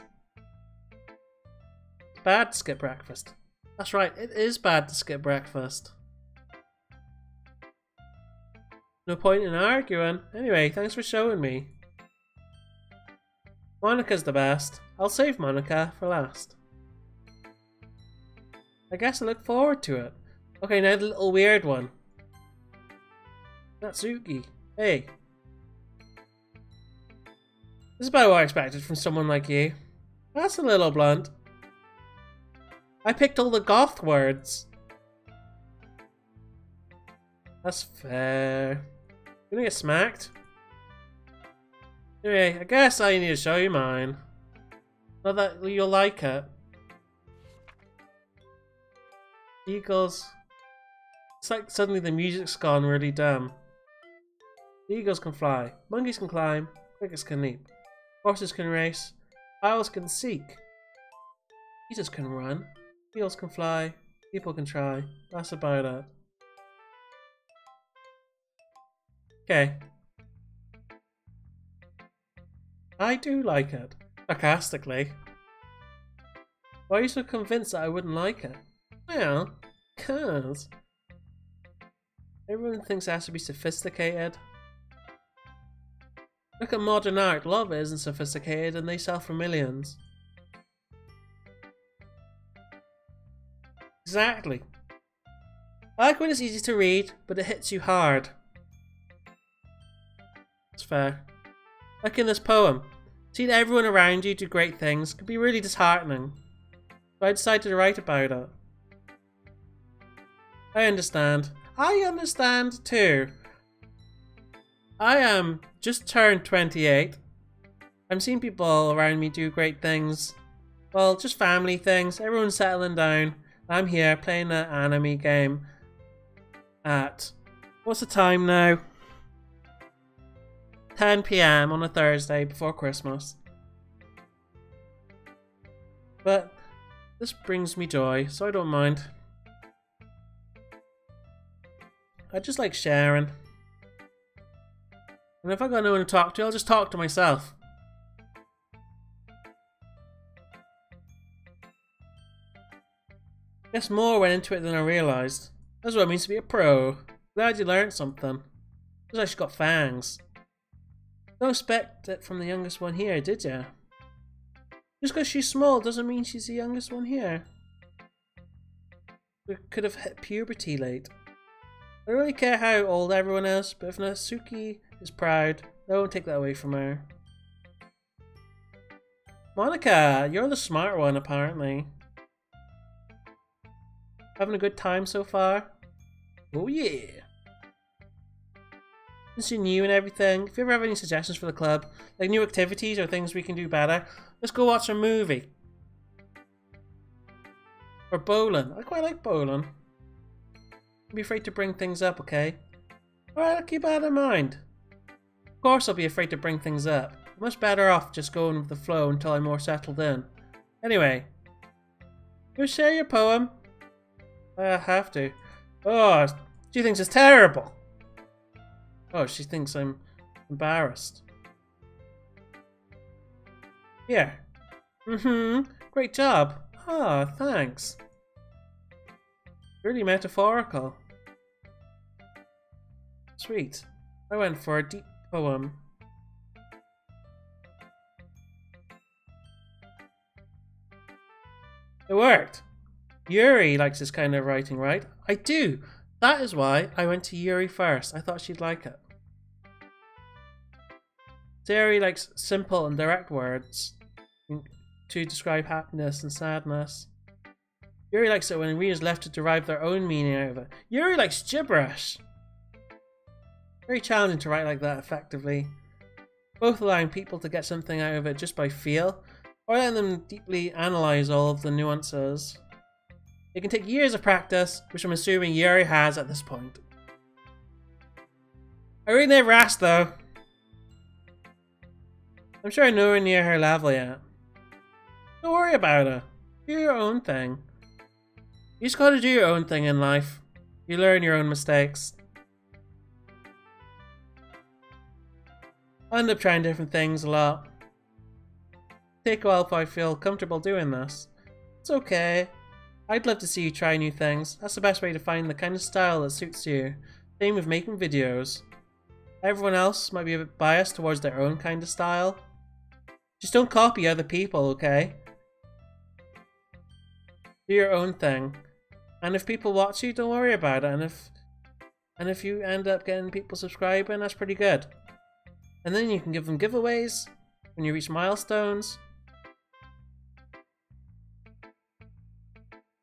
It's bad to skip breakfast. That's right, it is bad to skip breakfast. No point in arguing. Anyway, thanks for showing me. Monica's the best. I'll save Monica for last. I guess I look forward to it. Okay, now the little weird one. Natsuki. Hey. This is about what I expected from someone like you. That's a little blunt. I picked all the goth words. That's fair. You gonna get smacked? Anyway, I guess I need to show you mine. Not that you'll like it. Eagles. It's like suddenly the music's gone really dumb. The eagles can fly, monkeys can climb, crickets can leap, horses can race, owls can seek, cheetahs can run, eels can fly, people can try. That's about it. Okay. I do like it. Sarcastically. Why are you so convinced that I wouldn't like it? Well, 'cause everyone thinks it has to be sophisticated. Look at modern art. A lot of it isn't sophisticated and they sell for millions. Exactly. I like when it's easy to read, but it hits you hard. It's fair. Like in this poem. Seeing everyone around you do great things can be really disheartening. So I decided to write about it. I understand. I understand too. I am just turned 28. I'm seeing people around me do great things. Well, just family things. Everyone's settling down. I'm here playing an anime game at... What's the time now? 10 PM on a Thursday before Christmas. But this brings me joy, so I don't mind. I just like sharing. And if I got no one to talk to, I'll just talk to myself. Guess more went into it than I realised. That's what it means to be a pro. Glad you learned something. Looks like she's got fangs. Don't expect it from the youngest one here, did ya? Just because she's small doesn't mean she's the youngest one here. We could have hit puberty late. I don't really care how old everyone is, but if Natsuki is proud, I won't take that away from her. Monica, you're the smart one apparently. Having a good time so far? Oh yeah! Since you're new and everything, if you ever have any suggestions for the club, like new activities or things we can do better, let's go watch a movie. Or bowling. I quite like bowling. Don't be afraid to bring things up, okay? Alright, I'll keep that in mind. Of course I'll be afraid to bring things up. I'm much better off just going with the flow until I'm more settled in. Anyway. You share your poem? I have to. Oh, she thinks it's terrible. Oh, she thinks I'm embarrassed. Here. Great job. Ah, thanks. Really metaphorical. Sweet. I went for a deep poem. It worked. Yuri likes this kind of writing, right? I do. That is why I went to Yuri first. I thought she'd like it. Yuri likes simple and direct words to describe happiness and sadness. Yuri likes it when readers left to derive their own meaning out of it. Yuri likes gibberish. Very challenging to write like that effectively. Both allowing people to get something out of it just by feel, or letting them deeply analyse all of the nuances. It can take years of practice, which I'm assuming Yuri has at this point. I really never asked though. I'm sure I'm nowhere near her level yet. Don't worry about it. Do your own thing. You just gotta do your own thing in life. You learn your own mistakes. I end up trying different things a lot. Take a while before I feel comfortable doing this. It's okay. I'd love to see you try new things. That's the best way to find the kind of style that suits you. Same with making videos. Everyone else might be a bit biased towards their own kind of style. Just don't copy other people, okay? Do your own thing. And if people watch you, don't worry about it. And if you end up getting people subscribing, that's pretty good. And then you can give them giveaways when you reach milestones.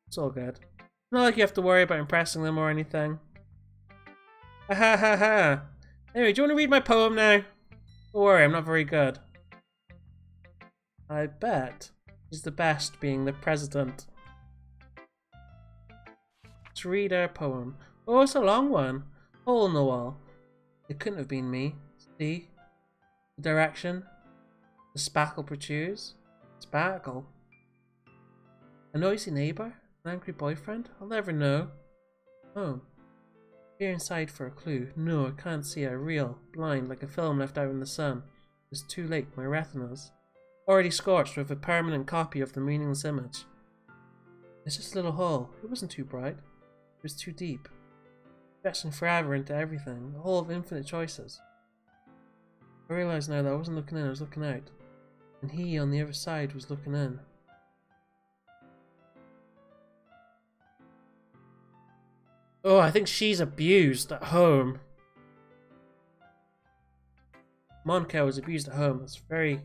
It's all good. Not like you have to worry about impressing them or anything. Ha ha ha ha. Anyway, do you want to read my poem now? Don't worry, I'm not very good. I bet he's the best being the president. Let's read our poem. Oh, it's a long one. Hole in the wall. It couldn't have been me. See? The direction. The spackle protrudes. Spackle? A noisy neighbour? An angry boyfriend? I'll never know. Oh. Peer inside for a clue. No, I can't see. I reel. Blind, like a film left out in the sun. It's too late. My retinas. Already scorched with a permanent copy of the meaningless image. It's just a little hole. It wasn't too bright. It was too deep. Stretching forever into everything. A hole of infinite choices. I realise now that I wasn't looking in, I was looking out. And he on the other side was looking in. Oh, I think she's abused at home. Monica was abused at home. That's very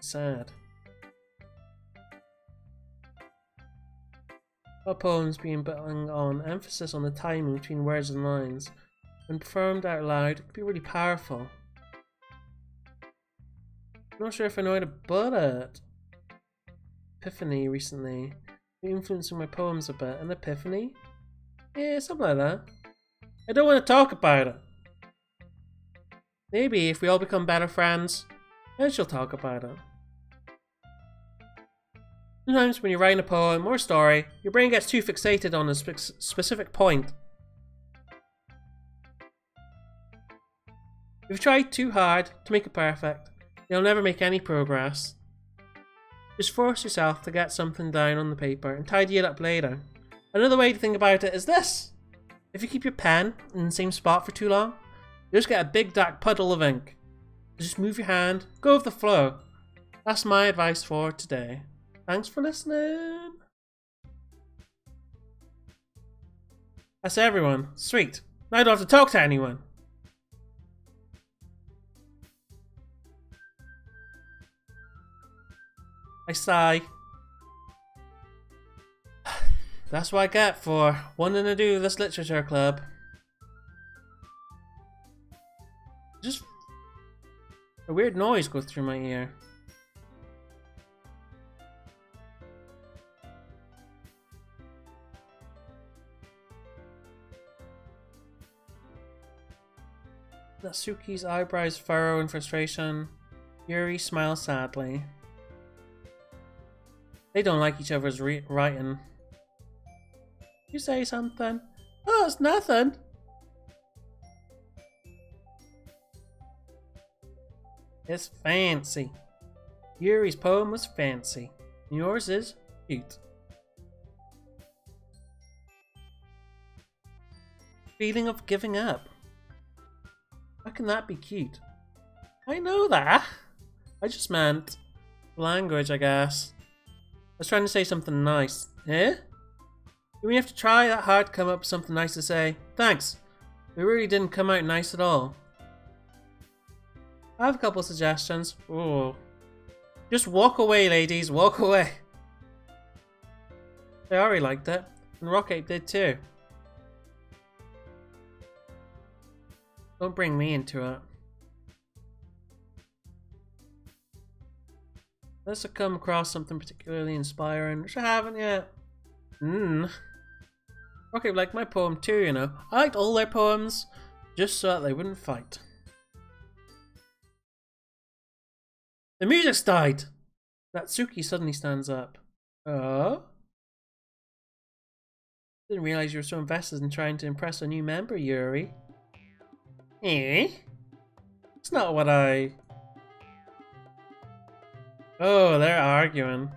sad. Our poems being building on emphasis on the timing between words and lines. When performed out loud, it can be really powerful. I'm not sure if I know how to put it. Epiphany recently. Influencing my poems a bit. An epiphany? Yeah, something like that. I don't want to talk about it. Maybe if we all become better friends, then she'll talk about it. Sometimes when you're writing a poem or a story, your brain gets too fixated on a specific point. If you try too hard to make it perfect, you'll never make any progress. Just force yourself to get something down on the paper and tidy it up later. Another way to think about it is this. If you keep your pen in the same spot for too long, You just get a big dark puddle of ink. Just move your hand, go with the flow. That's my advice for today. Thanks for listening. That's everyone. Sweet. Now I don't have to talk to anyone. I sigh. That's what I get for wanting to do this literature club. Just a weird noise goes through my ear. Natsuki's eyebrows furrow in frustration. Yuri smiles sadly. They don't like each other's writing. You say something? Oh, it's nothing. It's fancy. Yuri's poem was fancy. And yours is cute. Feeling of giving up. How can that be cute? I know that. I just meant language, I guess. I was trying to say something nice. Eh? Do we have to try that hard to come up with something nice to say? Thanks. It really didn't come out nice at all. I have a couple of suggestions. Ooh. Just walk away, ladies. Walk away. They already liked it. And Rocket did too. Don't bring me into it. Unless I come across something particularly inspiring, which I haven't yet. Okay, like my poem too, you know. I liked all their poems, just so that they wouldn't fight. The music's died! Natsuki suddenly stands up. Oh? Didn't realize you were so invested in trying to impress a new member, Yuri. Eh? It's not what I... Oh, they're arguing.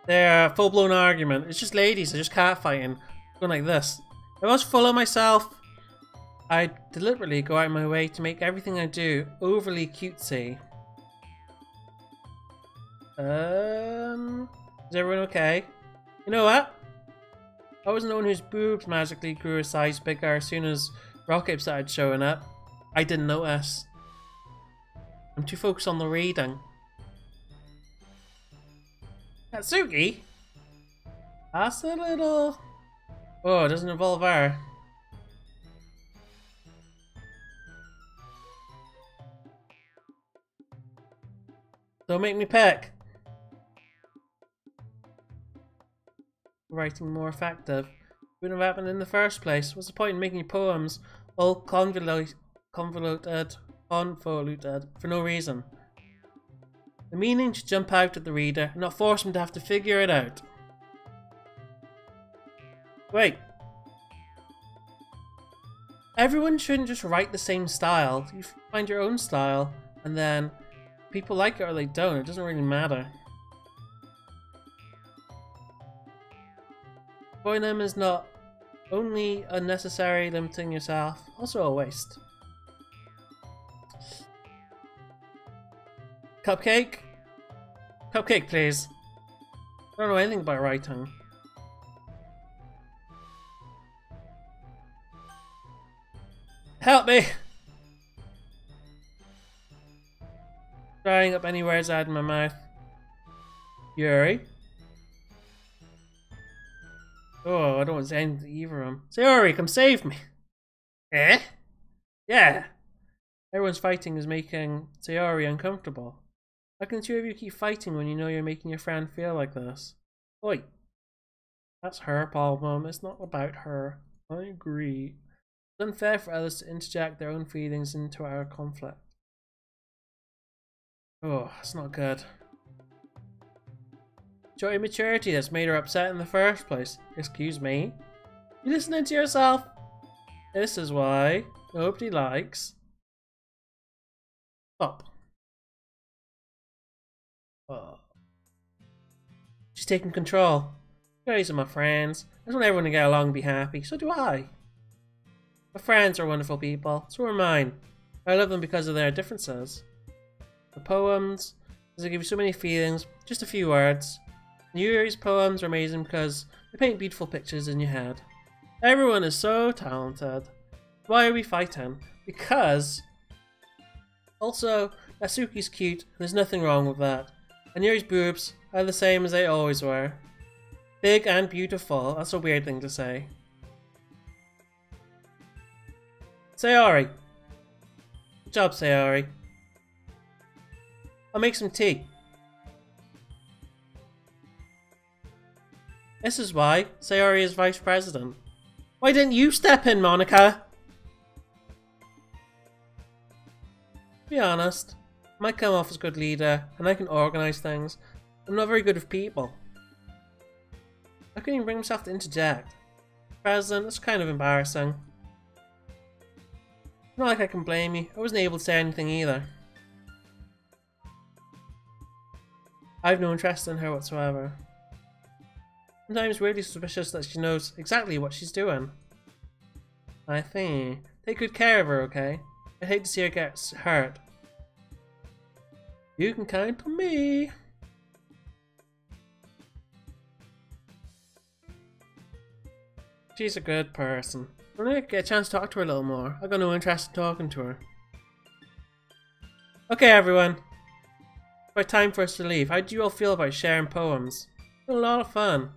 They're a full-blown argument. It's just ladies, they're just catfighting. Going like this. If I was full of myself, I'd deliberately go out of my way to make everything I do overly cutesy. Is everyone okay? You know what? I wasn't the one whose boobs magically grew a size bigger as soon as Rocket started showing up. I didn't notice. I'm too focused on the reading. Natsuki? That's a little... Oh, it doesn't involve her. Don't make me pick. Writing more effective. Wouldn't have happened in the first place. What's the point in making poems all convoluted for no reason? The meaning should jump out at the reader and not force him to have to figure it out. Wait. Everyone shouldn't just write the same style. You find your own style, and then people like it or they don't. It doesn't really matter. Avoiding them is not only unnecessary, limiting yourself, also a waste. Cupcake? Cupcake, please. I don't know anything about writing. Help me! Drying up any words out of my mouth. Yuri? Oh, I don't want to say anything to either of them. Sayori, come save me! Eh? Yeah! Everyone's fighting is making Sayori uncomfortable. How can the two of you keep fighting when you know you're making your friend feel like this? Oi! That's her problem, it's not about her. I agree. It's unfair for others to interject their own feelings into our conflict. Oh, that's not good. Show immaturity that's made her upset in the first place. Excuse me? You listening to yourself? This is why nobody likes... Stop. Oh. She's taking control. These are my friends. I just want everyone to get along and be happy. So do I. My friends are wonderful people. So are mine. I love them because of their differences. The poems, they give you so many feelings, just a few words. Yuri's poems are amazing because they paint beautiful pictures in your head. Everyone is so talented. Why are we fighting? Because also Asuki's cute and there's nothing wrong with that. And Yuri's boobs are the same as they always were. Big and beautiful. That's a weird thing to say. Sayori. Good job, Sayori. I'll make some tea. This is why Sayori is vice president. Why didn't you step in, Monica? To be honest, I might come off as a good leader and I can organise things. I'm not very good with people. I couldn't even bring myself to interject. President, that's kind of embarrassing. Not like I can blame you. I wasn't able to say anything either. I have no interest in her whatsoever. Sometimes weirdly suspicious that she knows exactly what she's doing. I think. Take good care of her, okay? I'd hate to see her get hurt. You can count on me. She's a good person. I'm gonna get a chance to talk to her a little more. I've got no interest in talking to her. Okay, everyone. It's about time for us to leave. How do you all feel about sharing poems? It's been a lot of fun.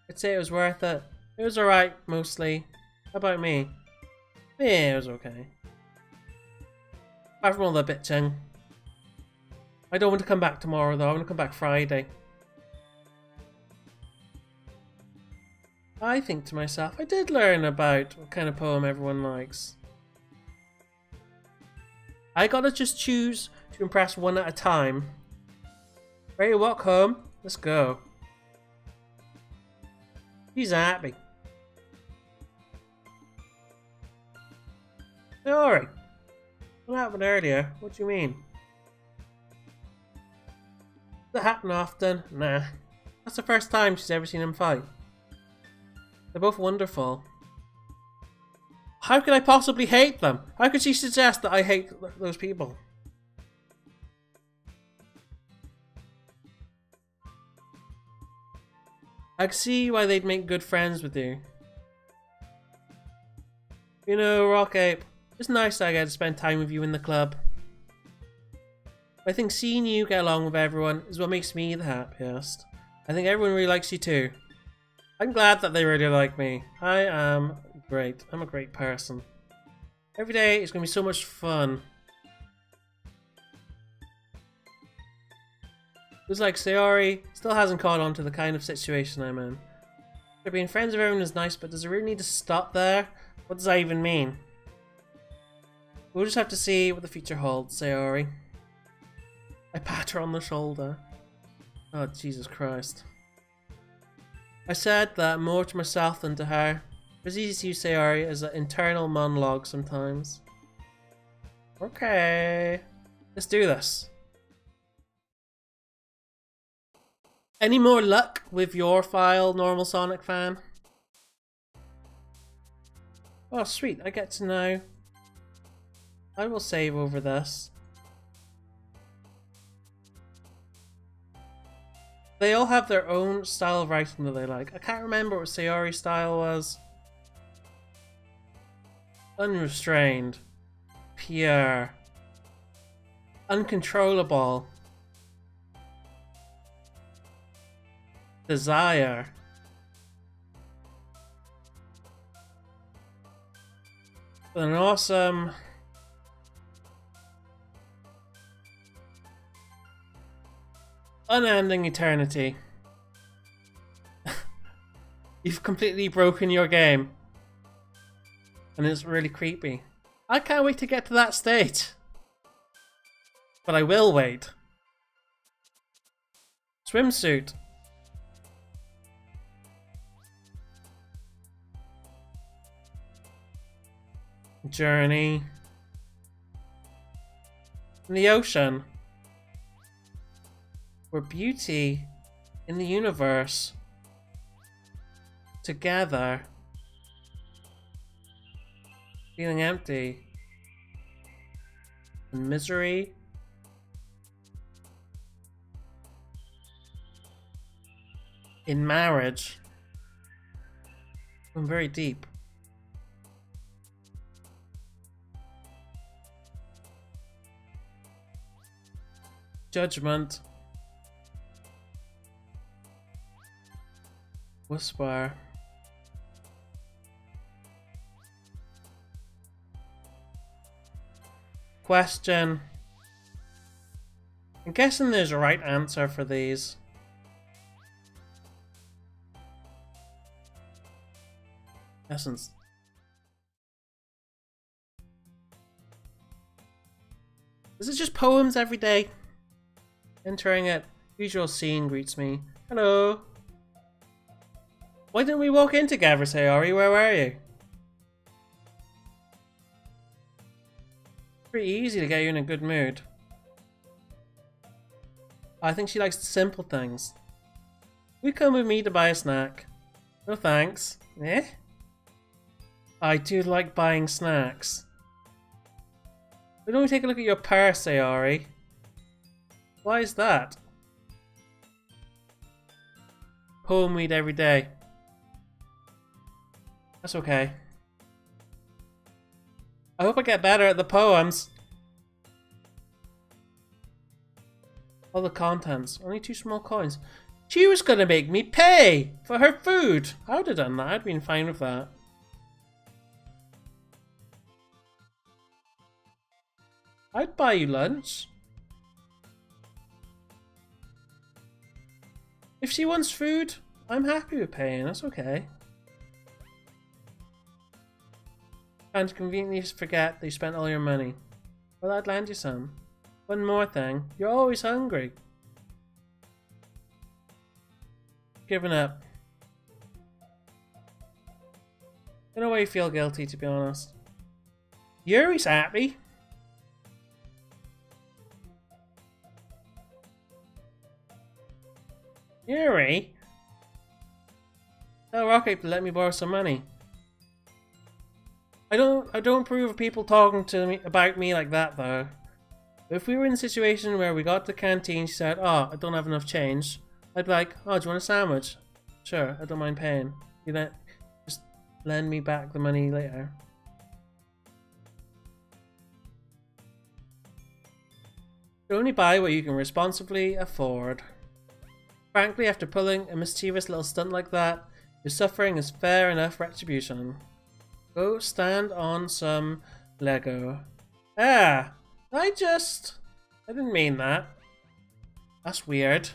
I'd say it was worth it. It was alright, mostly. How about me? Yeah, it was okay. Apart from all the bitching. I don't want to come back tomorrow though, I want to come back Friday. I think to myself, I did learn about what kind of poem everyone likes. I gotta just choose to impress one at a time. Ready to walk home? Let's go. He's happy. Sorry. What happened earlier? What do you mean? Does that happen often? Nah. That's the first time she's ever seen him fight. They're both wonderful. How could I possibly hate them? How could she suggest that I hate those people? I can see why they'd make good friends with you. You know, Rock Ape, it's nice that I get to spend time with you in the club. I think seeing you get along with everyone is what makes me the happiest. I think everyone really likes you too. I'm glad that they really like me. I am great. I'm a great person. Every day is going to be so much fun. Looks like Sayori still hasn't caught on to the kind of situation I'm in. Being friends with everyone is nice, but does it really need to stop there? What does that even mean? We'll just have to see what the future holds, Sayori. I pat her on the shoulder. Oh, Jesus Christ. I said that more to myself than to her. It was easy to use Sayori as an internal monologue sometimes. Okay. Let's do this. Any more luck with your file, normal Sonic fan? Oh, sweet. I get to know. I will save over this. They all have their own style of writing that they like. I can't remember what Sayori's style was. Unrestrained. Pure. Uncontrollable. Desire. An awesome. Unending eternity. You've completely broken your game. And it's really creepy. I can't wait to get to that state. But I will wait. Swimsuit. Journey. In the ocean. Where beauty in the universe together, feeling empty and misery. In marriage. I'm very deep. Judgment. Whisper. Question. I'm guessing there's a right answer for these. Essence. This is just poems every day. Entering it, usual scene greets me. Hello. Why didn't we walk in together, Sayori? Where were you? Pretty easy to get you in a good mood. I think she likes the simple things. You come with me to buy a snack. No thanks. Eh? I do like buying snacks. But don't we take a look at your purse, Sayori? Why is that? Poem read every day. That's okay. I hope I get better at the poems. All the contents. Only 2 small coins. She was gonna make me pay for her food. I would have done that. I'd been fine with that. I'd buy you lunch. If she wants food, I'm happy with paying. That's okay. Can't conveniently forget that you spent all your money. Well, I'd lend you some. One more thing. You're always hungry. Giving up. In a way, you feel guilty, to be honest. Yuri's happy. Yuri? Tell Rocket to let me borrow some money. I don't approve of people talking to me about me like that though. If we were in a situation where we got to the canteen, she said, "Oh, I don't have enough change," I'd be like, "Oh, do you want a sandwich?" "Sure, I don't mind paying. You know, just lend me back the money later." You only buy what you can responsibly afford. Frankly, after pulling a mischievous little stunt like that, your suffering is fair enough retribution. Go stand on some Lego. Ah! I didn't mean that. That's weird.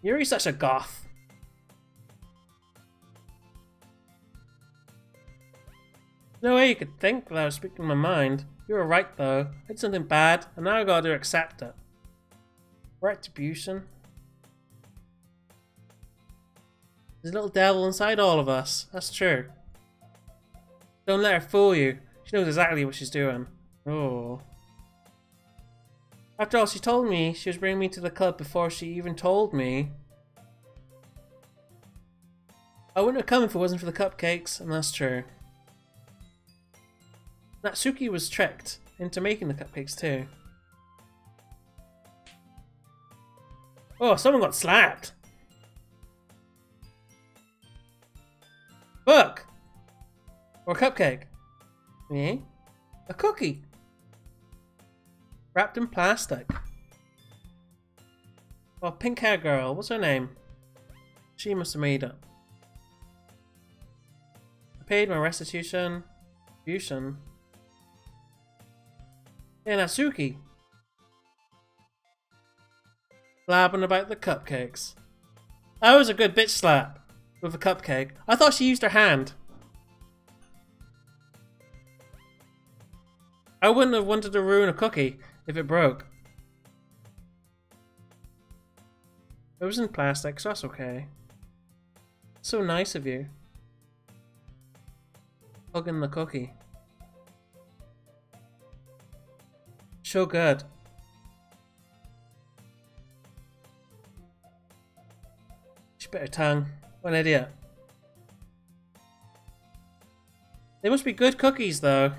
Yuri's such a goth. No way you could think that I was speaking my mind. You were right though. I did something bad, and now I gotta accept it. Retribution. There's a little devil inside all of us. That's true. Don't let her fool you. She knows exactly what she's doing. Oh. After all, she told me she was bringing me to the club before she even told me. I wouldn't have come if it wasn't for the cupcakes, and that's true. Natsuki was tricked into making the cupcakes too. Oh, someone got slapped. Book! Or a cupcake. Eh? A cookie. Wrapped in plastic. Oh, pink hair girl. What's her name? She must have made it. I paid my restitution. Hey, Natsuki. Blabbing about the cupcakes. That was a good bitch slap. With a cupcake. I thought she used her hand. I wouldn't have wanted to ruin a cookie if it broke. It was in plastic, so that's okay. So nice of you. Hugging the cookie. So good. She bit her tongue. What an idiot. They must be good cookies, though.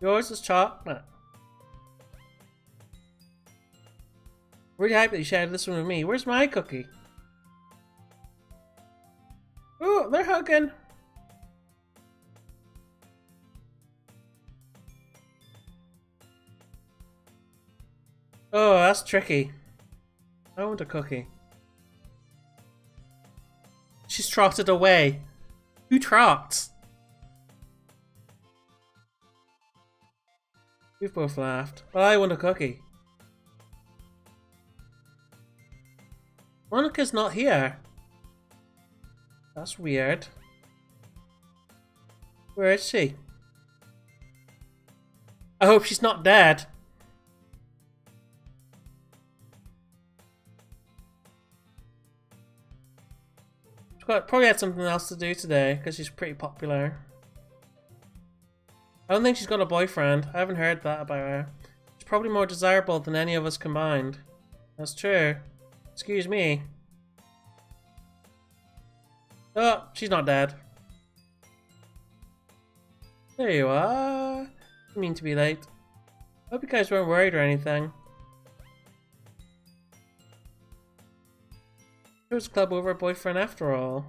Yours is chocolate. Really happy that you shared this one with me. Where's my cookie? Oh, they're hugging. Oh, that's tricky. I want a cookie. She's trotted away. Who trots? We've both laughed. Well, I want a cookie. Monica's not here. That's weird. Where is she? I hope she's not dead. She's probably had something else to do today because she's pretty popular. I don't think she's got a boyfriend. I haven't heard that about her. She's probably more desirable than any of us combined. That's true. Excuse me. Oh, she's not dead. There you are. Didn't mean to be late. Hope you guys weren't worried or anything. It was a club over a boyfriend after all.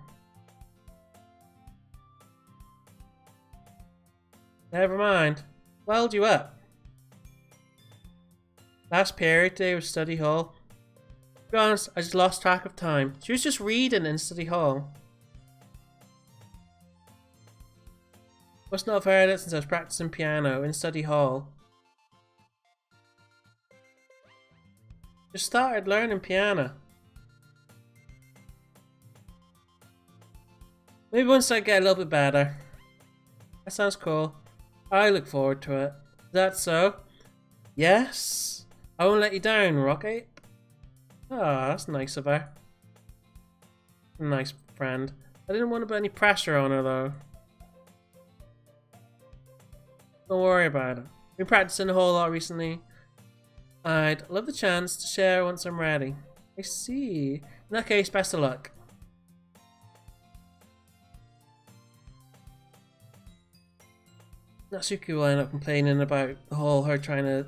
Never mind. Welled you up. Last period today was study hall. To be honest, I just lost track of time. She was just reading in study hall. Must not have heard it since I was practicing piano in study hall. Just started learning piano. Maybe once I get a little bit better. That sounds cool. I look forward to it. Is that so? Yes. I won't let you down, Rocky. Ah, that's nice of her. Nice friend. I didn't want to put any pressure on her though. Don't worry about it. Been practicing a whole lot recently. I'd love the chance to share once I'm ready. I see. In that case, best of luck. Natsuki will end up complaining about the whole her trying to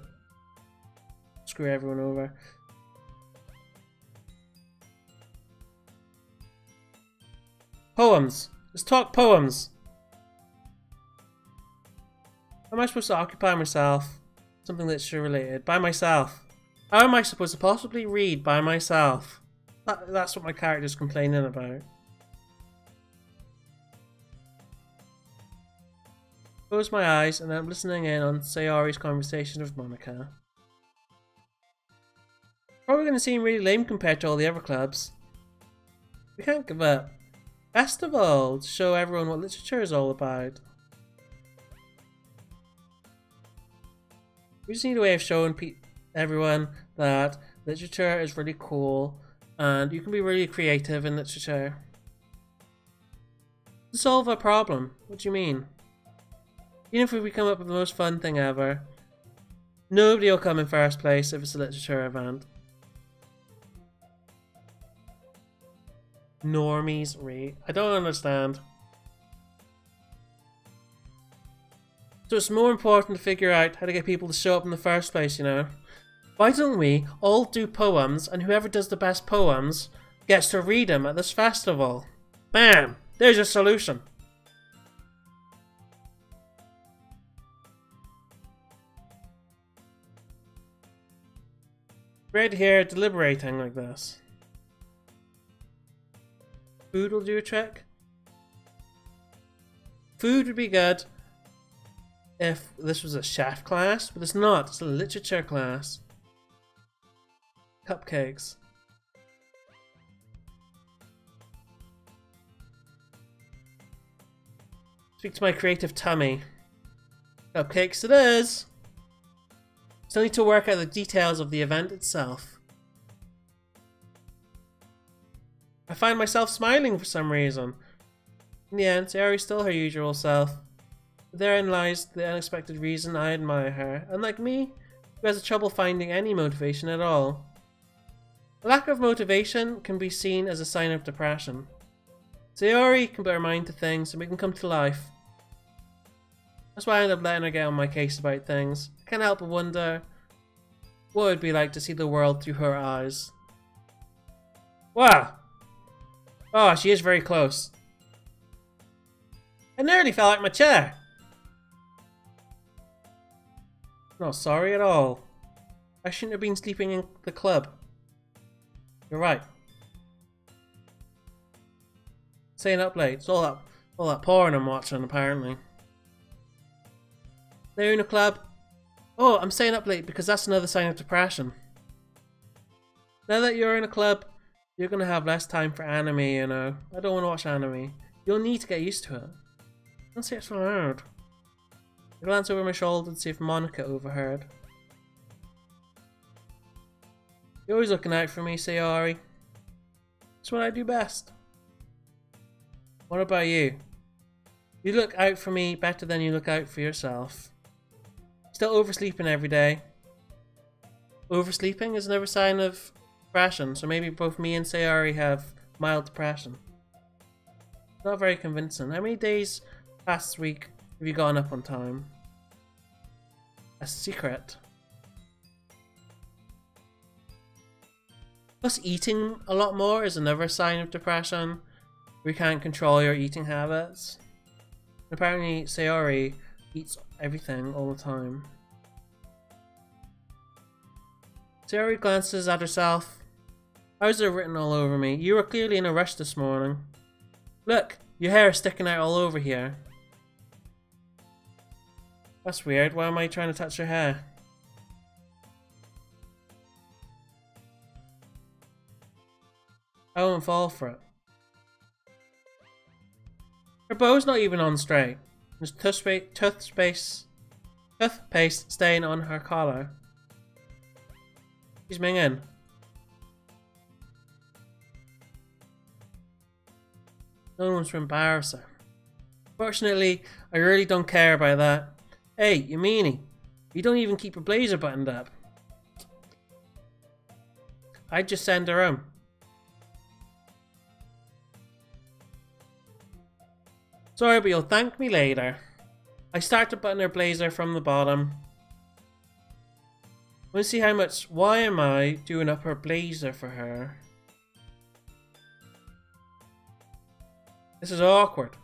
screw everyone over. Poems. Let's talk poems. How am I supposed to occupy myself? Something literature related. By myself. How am I supposed to possibly read by myself? That's what my character's complaining about. Close my eyes and I'm listening in on Sayori's conversation with Monica. Probably going to seem really lame compared to all the other clubs. We can't give up. Festival to show everyone what literature is all about. We just need a way of showing everyone that literature is really cool and you can be really creative in literature. To solve a problem. What do you mean? Even if we come up with the most fun thing ever, nobody will come in first place if it's a literature event. Normies rate. I don't understand. So it's more important to figure out how to get people to show up in the first place, you know. Why don't we all do poems and whoever does the best poems gets to read them at this festival? Bam! There's your solution. Right here, deliberating like this. Food will do a trick. Food would be good if this was a chef class, but it's not. It's a literature class. Cupcakes. Speak to my creative tummy. Cupcakes it is! Still need to work out the details of the event itself. I find myself smiling for some reason. In the end, Sayori's still her usual self. But therein lies the unexpected reason I admire her, unlike me, who has trouble finding any motivation at all. A lack of motivation can be seen as a sign of depression. Sayori can put her mind to things and make them come to life. That's why I end up letting her get on my case about things. I can't help but wonder what it would be like to see the world through her eyes. Wow! Oh, she is very close. I nearly fell out of my chair. Not sorry at all. I shouldn't have been sleeping in the club. You're right. Staying up late. It's all that porn I'm watching, apparently. They're in a club. Oh, I'm staying up late because that's another sign of depression. Now that you're in a club, you're gonna have less time for anime, you know. I don't want to watch anime. You'll need to get used to it. Don't say it so loud. I glance over my shoulder to see if Monica overheard. You're always looking out for me, Sayori. That's what I do best. What about you? You look out for me better than you look out for yourself. Still oversleeping every day. Oversleeping is another sign of depression, so maybe both me and Sayori have mild depression. Not very convincing. How many days past week have you gone up on time? A secret. Plus, eating a lot more is another sign of depression. We can't control your eating habits. Apparently, Sayori eats everything all the time. Sayori glances at herself. How's it written all over me? You were clearly in a rush this morning. Look, your hair is sticking out all over here. That's weird. Why am I trying to touch her hair? I won't fall for it. Her bow's not even on straight. There's toothpaste stain on her collar. She's minging. No one wants to embarrass her. Fortunately, I really don't care about that. Hey, you meanie. You don't even keep your blazer buttoned up. I'd just send her home. Sorry, but you'll thank me later. I start to button her blazer from the bottom. I want to see how much. Why am I doing up her blazer for her? This is awkward.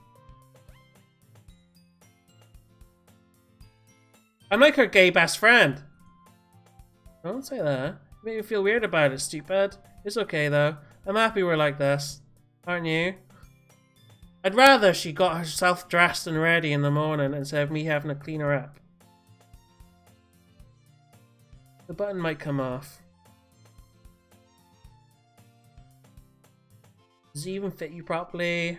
I'm like her gay best friend. Don't say that. You make me feel weird about it, stupid. It's okay though. I'm happy we're like this. Aren't you? I'd rather she got herself dressed and ready in the morning instead of me having to clean her up. The button might come off. Does it even fit you properly?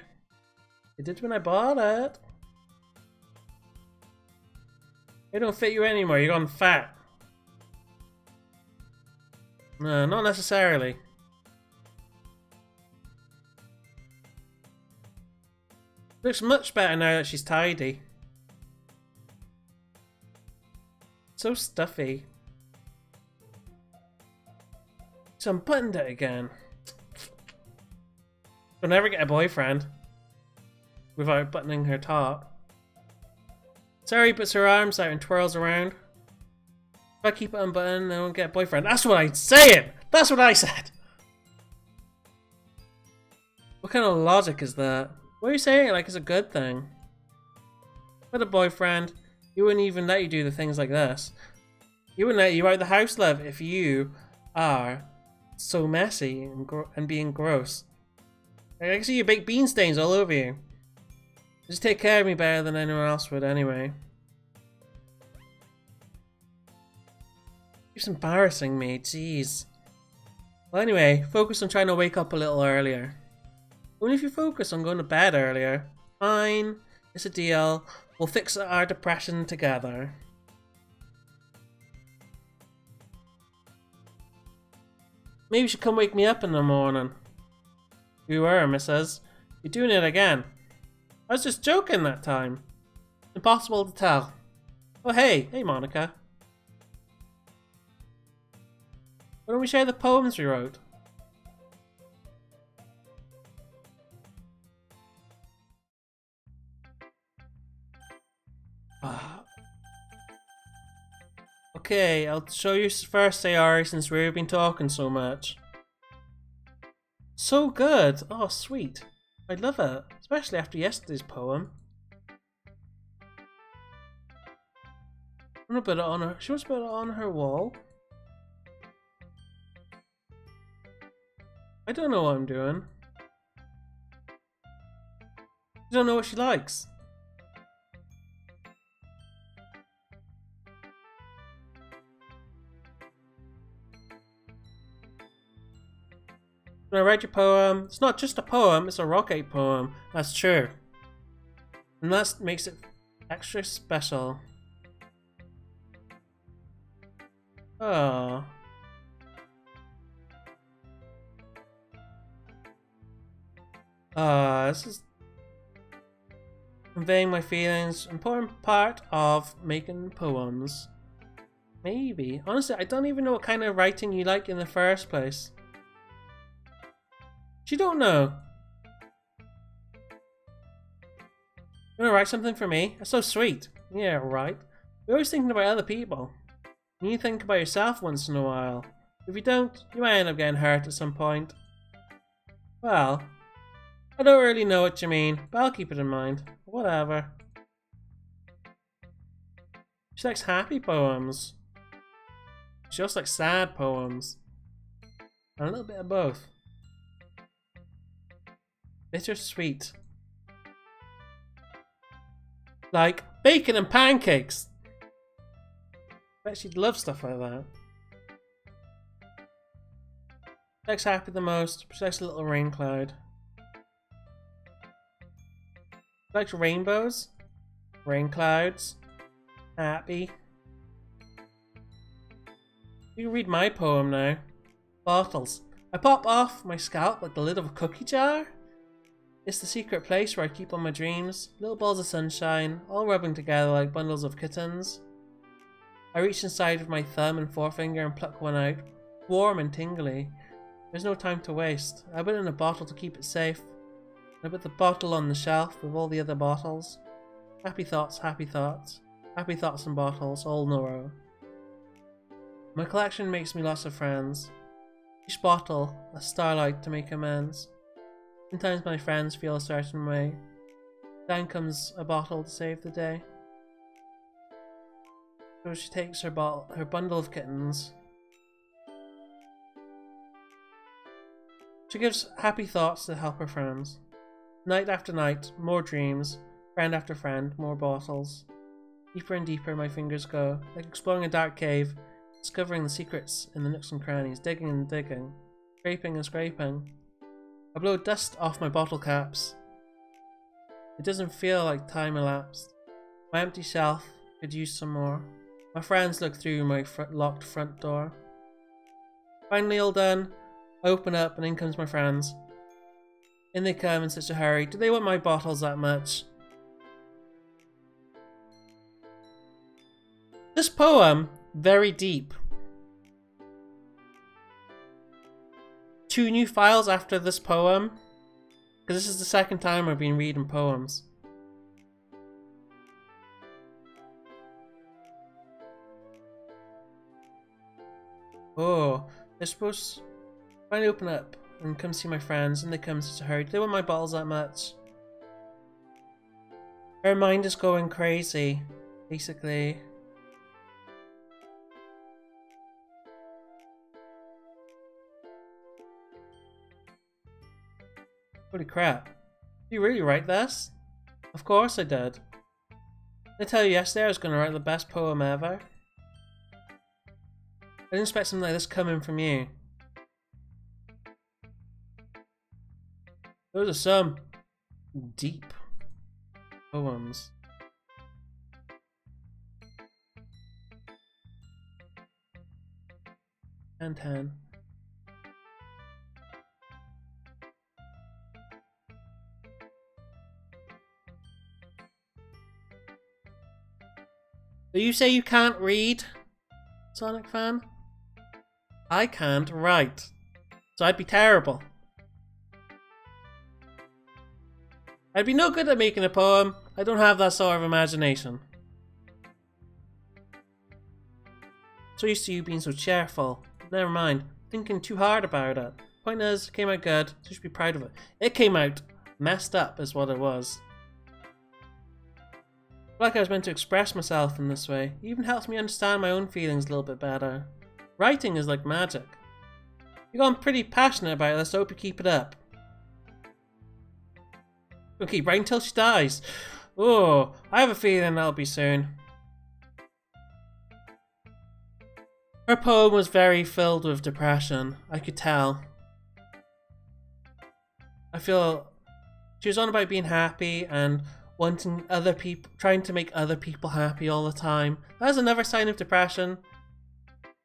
It did when I bought it. It don't fit you anymore, you're gone fat. No, not necessarily. Looks much better now that she's tidy. So stuffy. So unbuttoned it again. She'll never get a boyfriend without buttoning her top. Sari puts her arms out and twirls around. If I keep it unbuttoned, I won't get a boyfriend. That's what I'm saying! That's what I said! What kind of logic is that? What are you saying? Like it's a good thing. With a boyfriend, he wouldn't even let you do the things like this. He wouldn't let you out of the house, love, if you are so messy and being gross. I can see your baked bean stains all over you. Just take care of me better than anyone else would anyway. You're embarrassing me, jeez. Well anyway, focus on trying to wake up a little earlier. Only if you focus on going to bed earlier. Fine, it's a deal. We'll fix our depression together. Maybe you should come wake me up in the morning. You were, missus. You're doing it again. I was just joking that time. Impossible to tell. Oh hey Monica. Why don't we share the poems we wrote? Ah. Okay, I'll show you first, Sayari, since we've been talking so much. So good! Oh, sweet. I love it, especially after yesterday's poem. I'm gonna put it on her. She wants to put it on her wall. I don't know what I'm doing. I don't know what she likes. When I read your poem, it's not just a poem, it's a rocket poem. That's true. And that makes it extra special. Oh. This is conveying my feelings. Important part of making poems. Maybe. Honestly, I don't even know what kind of writing you like in the first place. You don't know. You wanna write something for me? That's so sweet. Yeah, right. You're always thinking about other people. You need to think about yourself once in a while. If you don't, you might end up getting hurt at some point. Well, I don't really know what you mean, but I'll keep it in mind. Whatever. She likes happy poems. She also likes sad poems. And a little bit of both. Bittersweet. Like bacon and pancakes. I bet she'd love stuff like that. She likes happy the most. She likes a little rain cloud. She likes rainbows, rain clouds, happy. You can read my poem now. Bottles. I pop off my scalp like the lid of a cookie jar. It's the secret place where I keep all my dreams. Little balls of sunshine, all rubbing together like bundles of kittens. I reach inside with my thumb and forefinger and pluck one out. Warm and tingly. There's no time to waste. I put it in a bottle to keep it safe. I put the bottle on the shelf with all the other bottles. Happy thoughts, happy thoughts. Happy thoughts and bottles, all in a row. My collection makes me lots of friends. Each bottle, a starlight to make amends. Sometimes my friends feel a certain way. Then comes a bottle to save the day. So she takes her bundle of kittens. She gives happy thoughts to help her friends. Night after night, more dreams. Friend after friend, more bottles. Deeper and deeper my fingers go, like exploring a dark cave, discovering the secrets in the nooks and crannies, digging and digging, scraping and scraping. I blow dust off my bottle caps. It doesn't feel like time elapsed. My empty shelf could use some more. My friends look through my locked front door. Finally all done, I open up and in comes my friends. In they come in such a hurry. Do they want my bottles that much? This poem, very deep. 2 new files after this poem, because this is the second time I've been reading poems. Oh, they're supposed to finally open up and come see my friends, and they come in such a hurry. Do they want my bottles that much? Her mind is going crazy, basically. Holy crap. Did you really write this? Of course I did. Did I tell you yesterday I was going to write the best poem ever? I didn't expect something like this coming from you. Those are some deep poems. And 10. So you say you can't read, Sonic fan? I can't write. So I'd be terrible. I'd be no good at making a poem. I don't have that sort of imagination. So used to you being so cheerful. Never mind. Thinking too hard about it. Point is, it came out good, so you should be proud of it. It came out messed up is what it was. Like I was meant to express myself in this way. It even helps me understand my own feelings a little bit better. Writing is like magic. You've gone pretty passionate about this, so I hope you keep it up. We'll keep writing till she dies. Oh, I have a feeling that'll be soon. Her poem was very filled with depression. I could tell. I feel she was on about being happy and wanting other people, trying to make other people happy all the time. That's another sign of depression.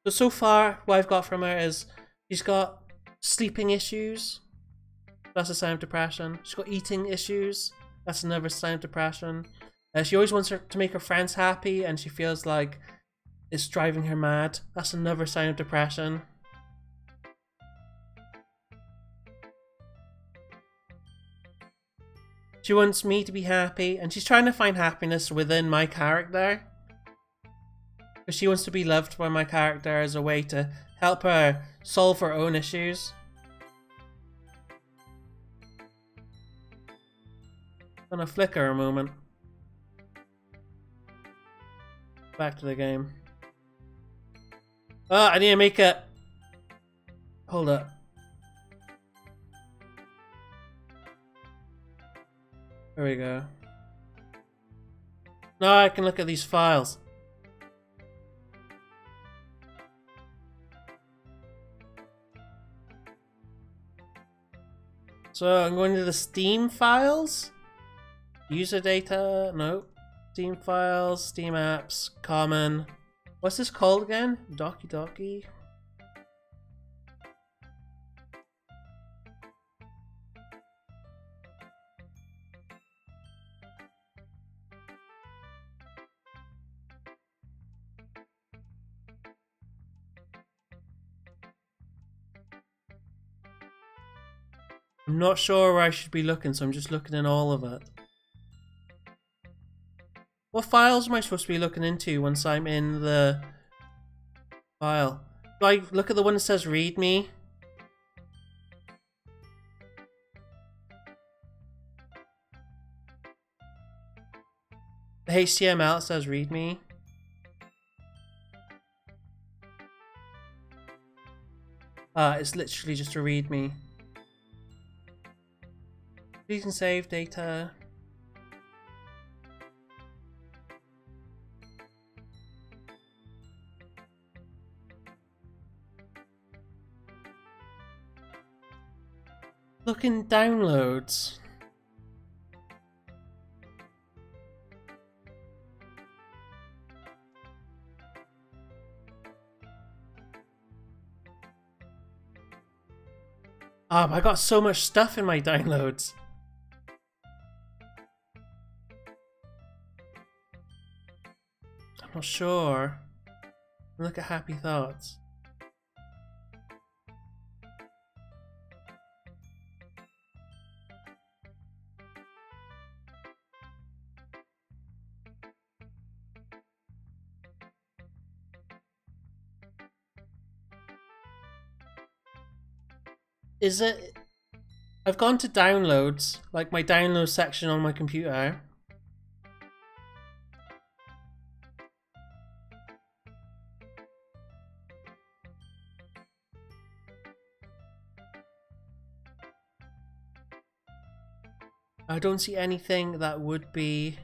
So far, what I've got from her is she's got sleeping issues. That's a sign of depression. She's got eating issues. That's another sign of depression. She always wants to make her friends happy, and she feels like it's driving her mad. That's another sign of depression. She wants me to be happy, and she's trying to find happiness within my character. Because she wants to be loved by my character as a way to help her solve her own issues. Gonna flicker a moment. Back to the game. Oh, I need to make it. Hold up. There we go. Now I can look at these files. So I'm going to the Steam files. User data, no. Steam files, Steam apps, common. What's this called again? Doki Doki? I'm not sure where I should be looking, so I'm just looking in all of it. What files am I supposed to be looking into once I'm in the file? Do I look at the one that says readme? The HTML says readme. It's literally just a readme. You can save data. Look in downloads. I got so much stuff in my downloads. I'm not sure. Look at Happy Thoughts. Is it... I've gone to downloads, like my download section on my computer. I don't see anything that would be...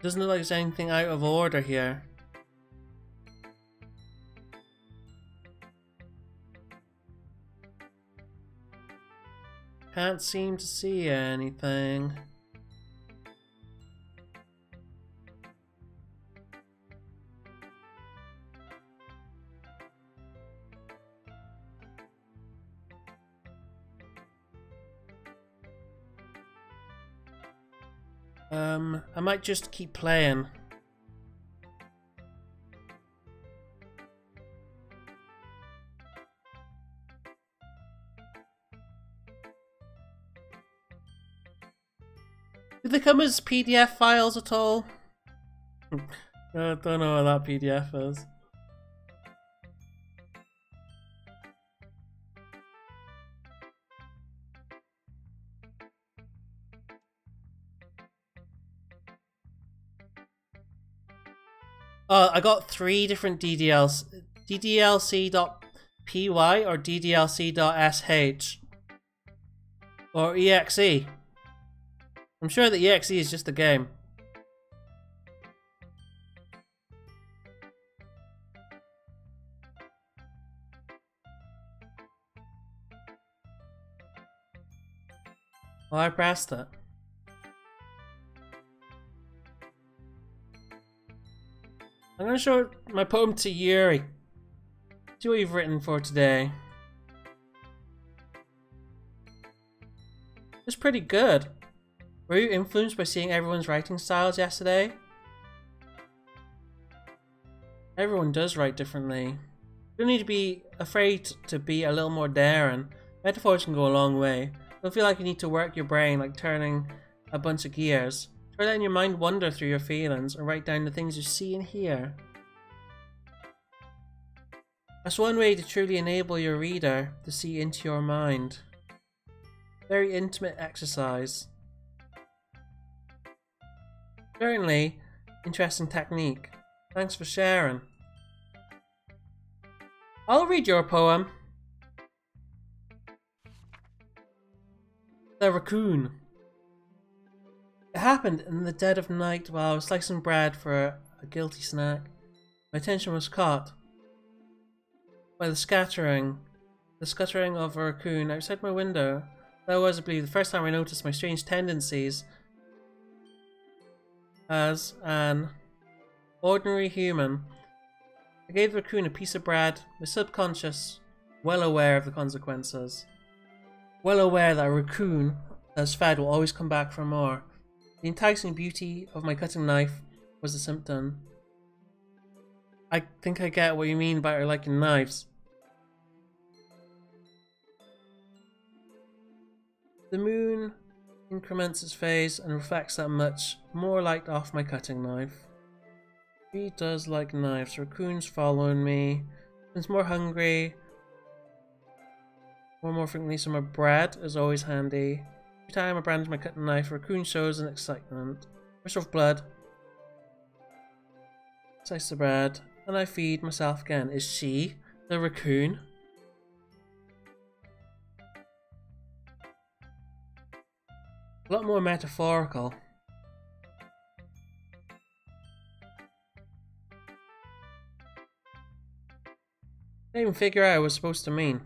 Doesn't look like there's anything out of order here. Can't seem to see anything. I might just keep playing. Do they come as PDF files at all? I don't know what that PDF is. I got 3 different DDLs. DDLC.py or DDLC.sh or EXE. I'm sure that EXE is just a game. Oh, I pressed it. I'm going to show my poem to Yuri. See what you've written for today. It's pretty good. Were you influenced by seeing everyone's writing styles yesterday? Everyone does write differently. You don't need to be afraid to be a little more daring. Metaphors can go a long way. Don't feel like you need to work your brain like turning a bunch of gears. Try letting your mind wander through your feelings and write down the things you see and hear. That's one way to truly enable your reader to see into your mind. Very intimate exercise. Certainly, interesting technique. Thanks for sharing. I'll read your poem. The Raccoon. It happened in the dead of night while I was slicing bread for a guilty snack. My attention was caught by the scattering of a raccoon outside my window. That was, I believe, the first time I noticed my strange tendencies as an ordinary human. I gave the raccoon a piece of bread, my subconscious well aware of the consequences. Well aware that a raccoon that's fed will always come back for more. The enticing beauty of my cutting knife was a symptom. I think I get what you mean by her liking knives. The moon increments its phase and reflects that much more light off my cutting knife. She does like knives. Raccoons following me. Since more hungry. More frequently, so my bread is always handy. Every time I brandish my cutting knife, a raccoon shows an excitement. Rush of blood. Slice the bread. And I feed myself again. Is she the raccoon? A lot more metaphorical. I didn't even figure out what it was supposed to mean.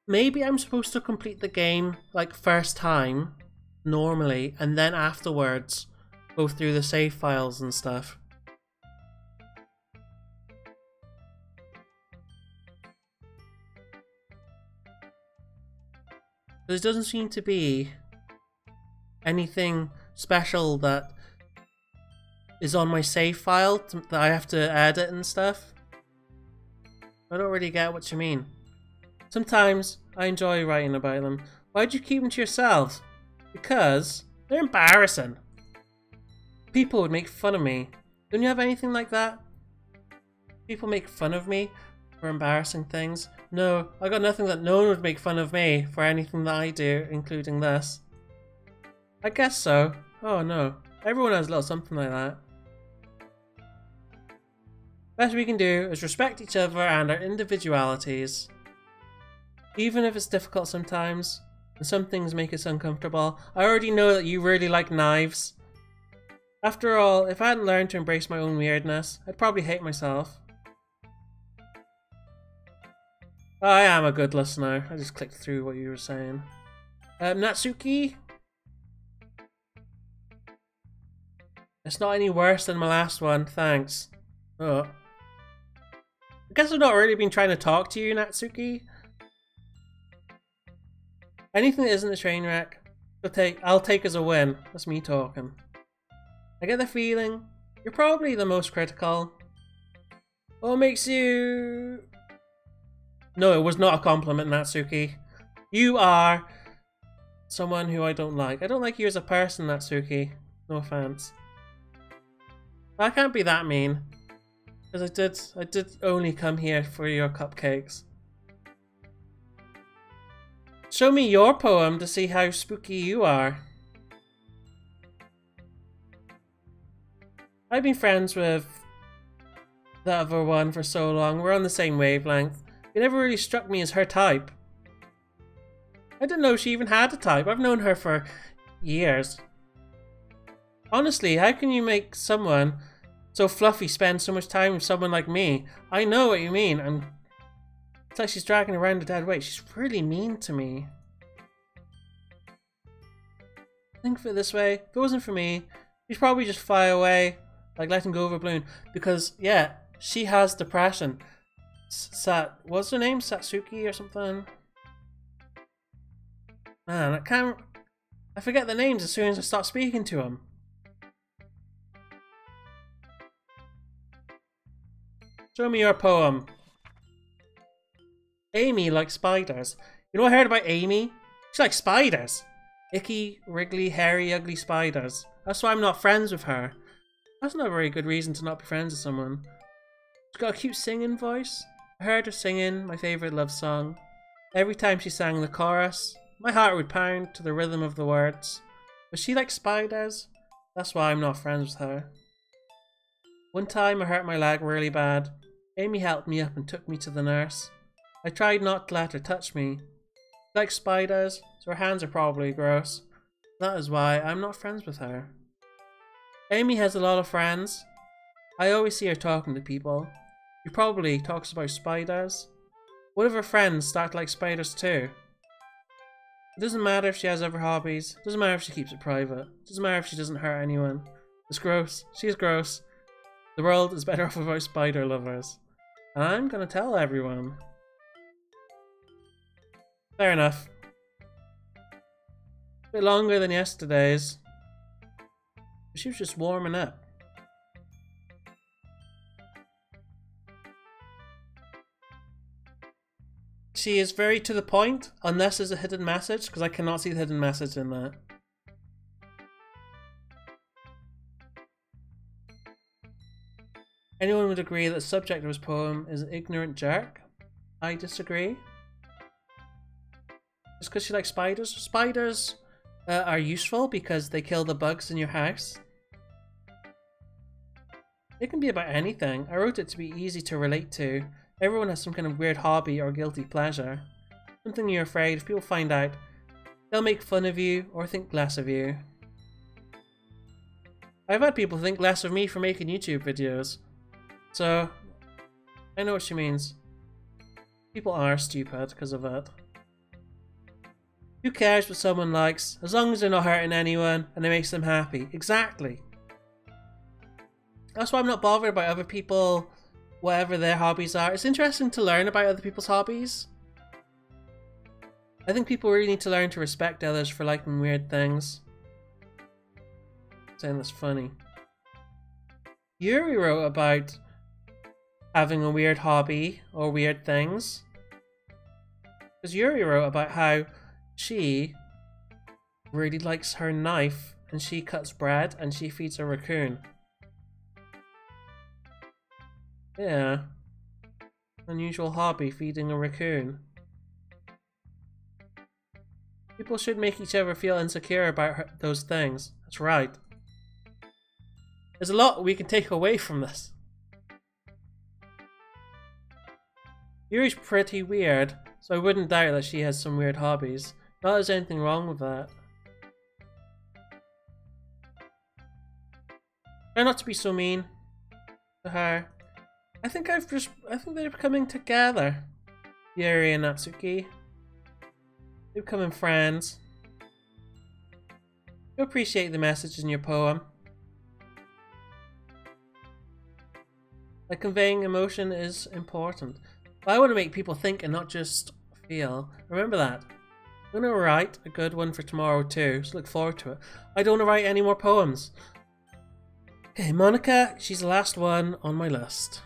Maybe I'm supposed to complete the game like first time, normally, and then afterwards go through the save files and stuff. There doesn't seem to be anything special that is on my save file that I have to edit and stuff. I don't really get what you mean. Sometimes I enjoy writing about them. Why'd you keep them to yourselves? Because they're embarrassing. People would make fun of me. Don't you have anything like that? People make fun of me for embarrassing things. No, I got nothing that no one would make fun of me for anything that I do, including this. I guess so. Oh no. Everyone has a little something like that. Best we can do is respect each other and our individualities. Even if it's difficult sometimes, and some things make us uncomfortable. I already know that you really like knives. After all, if I hadn't learned to embrace my own weirdness, I'd probably hate myself. I am a good listener. I just clicked through what you were saying. Natsuki? It's not any worse than my last one, thanks. Oh. I guess I've not really been trying to talk to you, Natsuki. Anything that isn't a train wreck, I'll take as a win. That's me talking. I get the feeling you're probably the most critical. What makes you... No, it was not a compliment, Natsuki. You are someone who I don't like. I don't like you as a person, Natsuki. No offense. I can't be that mean. Because I did only come here for your cupcakes. Show me your poem to see how spooky you are. I've been friends with the other one for so long. We're on the same wavelength. It never really struck me as her type. I didn't know she even had a type. I've known her for years. Honestly, how can you make someone so fluffy spend so much time with someone like me? I know what you mean. It's like she's dragging around a dead weight. She's really mean to me. Think of it this way. If it wasn't for me, she'd probably just fly away, like letting go of a balloon. Because, yeah, she has depression. What's her name? Satsuki or something? Man, I forget the names as soon as I start speaking to them. Show me your poem. Amy likes spiders. You know what I heard about Amy? She likes spiders. Icky, wriggly, hairy, ugly spiders. That's why I'm not friends with her. That's not a very good reason to not be friends with someone. She's got a cute singing voice. I heard her singing my favourite love song. Every time she sang the chorus, my heart would pound to the rhythm of the words. But she likes spiders. That's why I'm not friends with her. One time I hurt my leg really bad. Amy helped me up and took me to the nurse. I tried not to let her touch me. She likes spiders, so her hands are probably gross. That is why I'm not friends with her. Amy has a lot of friends. I always see her talking to people. She probably talks about spiders. What if her friends start to like spiders too? It doesn't matter if she has other hobbies. It doesn't matter if she keeps it private. It doesn't matter if she doesn't hurt anyone. It's gross. She is gross. The world is better off without spider lovers. And I'm gonna tell everyone. Fair enough. A bit longer than yesterday's. But she was just warming up. She is very to the point, unless there's a hidden message, because I cannot see the hidden message in that. Anyone would agree that the subject of his poem is an ignorant jerk? I disagree. Just because she likes spiders? Spiders are useful because they kill the bugs in your house. It can be about anything. I wrote it to be easy to relate to. Everyone has some kind of weird hobby or guilty pleasure. Something you're afraid if people find out, they'll make fun of you or think less of you. I've had people think less of me for making YouTube videos. So, I know what she means. People are stupid because of it. Who cares what someone likes, as long as they're not hurting anyone and it makes them happy. Exactly. That's why I'm not bothered about other people, whatever their hobbies are. It's interesting to learn about other people's hobbies. I think people really need to learn to respect others for liking weird things. I'm saying that's funny. Yuri wrote about having a weird hobby or weird things. Because Yuri wrote about how she really likes her knife and she cuts bread and she feeds a raccoon. Yeah. Unusual hobby, feeding a raccoon. People should make each other feel insecure about those things. That's right. There's a lot we can take away from this. Yuri's pretty weird, so I wouldn't doubt that she has some weird hobbies. Not that there's anything wrong with that. Try not to be so mean to her. I think they're coming together. Yuri and Natsuki. They're becoming friends. You appreciate the message in your poem. Like conveying emotion is important. But I want to make people think and not just feel. Remember that. I'm going to write a good one for tomorrow too, so look forward to it. I don't want to write any more poems. Okay, Monica, she's the last one on my list.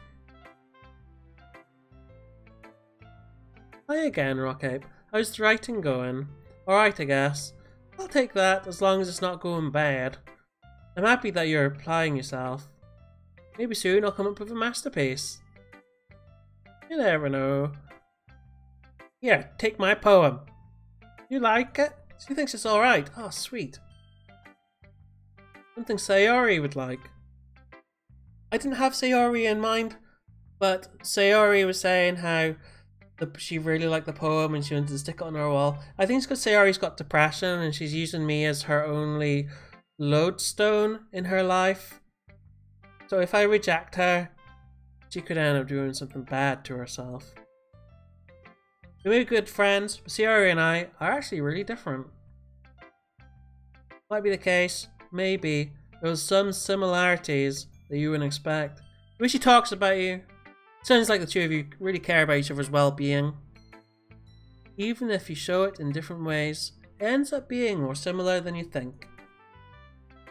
Hi again, Rockape. How's the writing going? Alright, I guess. I'll take that as long as it's not going bad. I'm happy that you're applying yourself. Maybe soon I'll come up with a masterpiece. You never know. Here, take my poem. You like it? She thinks it's alright. Oh, sweet. Something Sayori would like. I didn't have Sayori in mind, but Sayori was saying how she really liked the poem and she wanted to stick it on her wall. I think it's because Sayori's got depression and she's using me as her only lodestone in her life. So if I reject her, she could end up doing something bad to herself. We're good friends, but Sayori and I are actually really different. Might be the case, maybe. There's some similarities that you wouldn't expect. The way she talks about you, sounds like the two of you really care about each other's well-being. Even if you show it in different ways, it ends up being more similar than you think.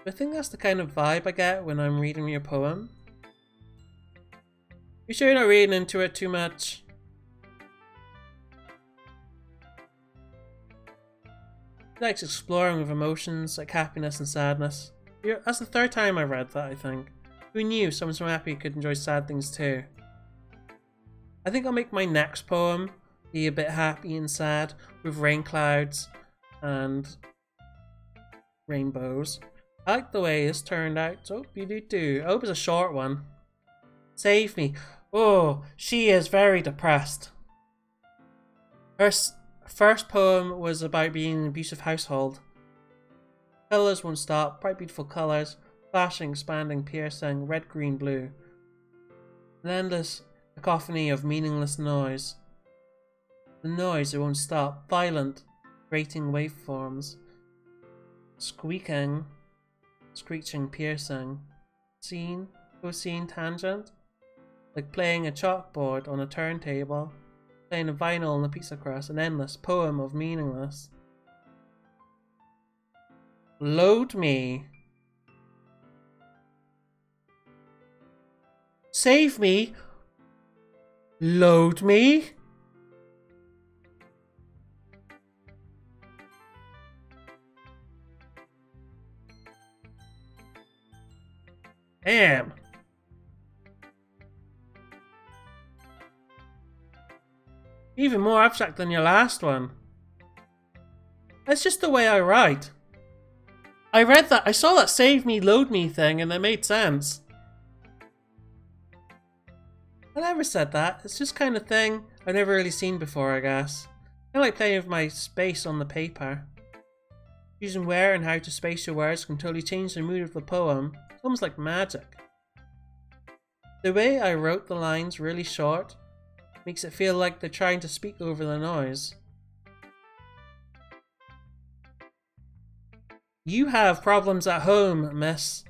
I think that's the kind of vibe I get when I'm reading your poem. You sure you're not reading into it too much? She likes exploring with emotions like happiness and sadness. That's the third time I read that, I think. Who knew someone so happy could enjoy sad things too? I think I'll make my next poem be a bit happy and sad with rain clouds and rainbows. I like the way this turned out. Oh, you do too. I hope it's a short one. Save me. Oh, she is very depressed. Her first poem was about being in an abusive household. Colours won't stop, bright beautiful colours, flashing, expanding, piercing, red, green, blue. An endless cacophony of meaningless noise. The noise, it won't stop, violent, grating waveforms. Squeaking, screeching, piercing. Scene, cosine, tangent. Like playing a chalkboard on a turntable. Playing a vinyl on a pizza crust, an endless poem of meaningless. Load me. Save me. Load me. Damn. Even more abstract than your last one. That's just the way I write. I read that, I saw that save me, load me thing and it made sense. I never said that. It's just kind of thing I've never really seen before, I guess. I like playing with my space on the paper. Using where and how to space your words can totally change the mood of the poem. It's almost like magic. The way I wrote the lines really short makes it feel like they're trying to speak over the noise. You have problems at home, miss.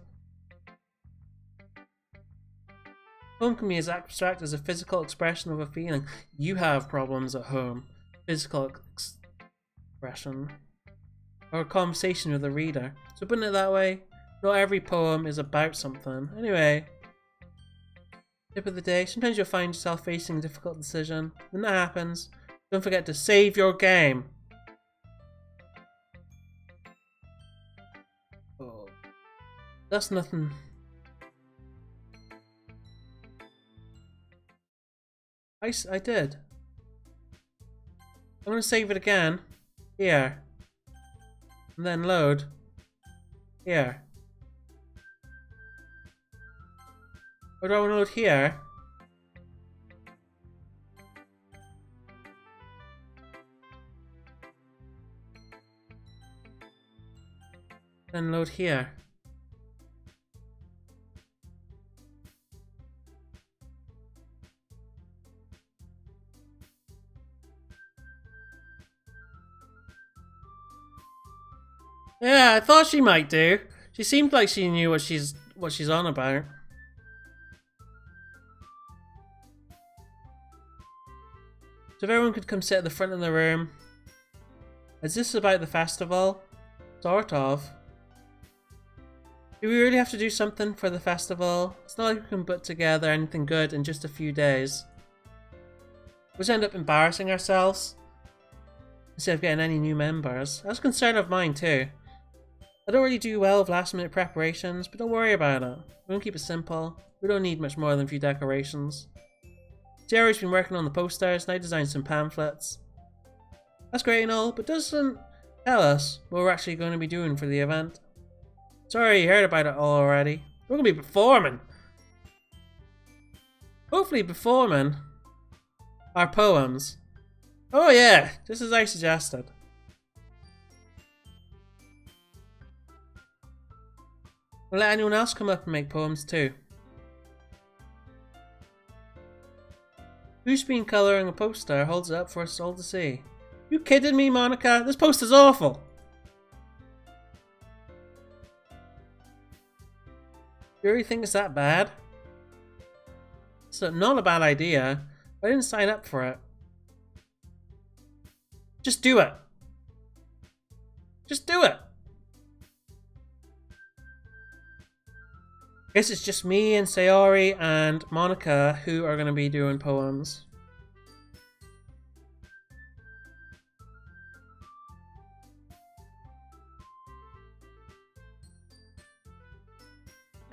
Home can be as abstract as a physical expression of a feeling. You have problems at home. Physical expression. Or a conversation with a reader. So putting it that way, not every poem is about something. Anyway, tip of the day, sometimes you'll find yourself facing a difficult decision. When that happens, don't forget to save your game. Oh, that's nothing. I did. I'm gonna save it again. Here. And then load. Here. Or do I want to load here? Then load here. Yeah, I thought she might do. She seemed like she knew what she's on about. So if everyone could come sit at the front of the room. Is this about the festival? Sort of. Do we really have to do something for the festival? It's not like we can put together anything good in just a few days. We'll just end up embarrassing ourselves. instead of getting any new members. That's a concern of mine too. I don't really do well with last minute preparations, but don't worry about it. We're gonna keep it simple. We don't need much more than a few decorations. Jerry's been working on the posters, and I designed some pamphlets. That's great and all, but doesn't tell us what we're actually going to be doing for the event. Sorry you heard about it all already. We're going to be performing. Hopefully performing our poems. Oh yeah, just as I suggested. We'll let anyone else come up and make poems too. Who's been colouring a poster holds it up for us all to see. You kidding me, Monica? This poster's awful! You really think it's that bad? It's not a bad idea. I didn't sign up for it. Just do it. Just do it. I guess it's just me and Sayori and Monica who are going to be doing poems.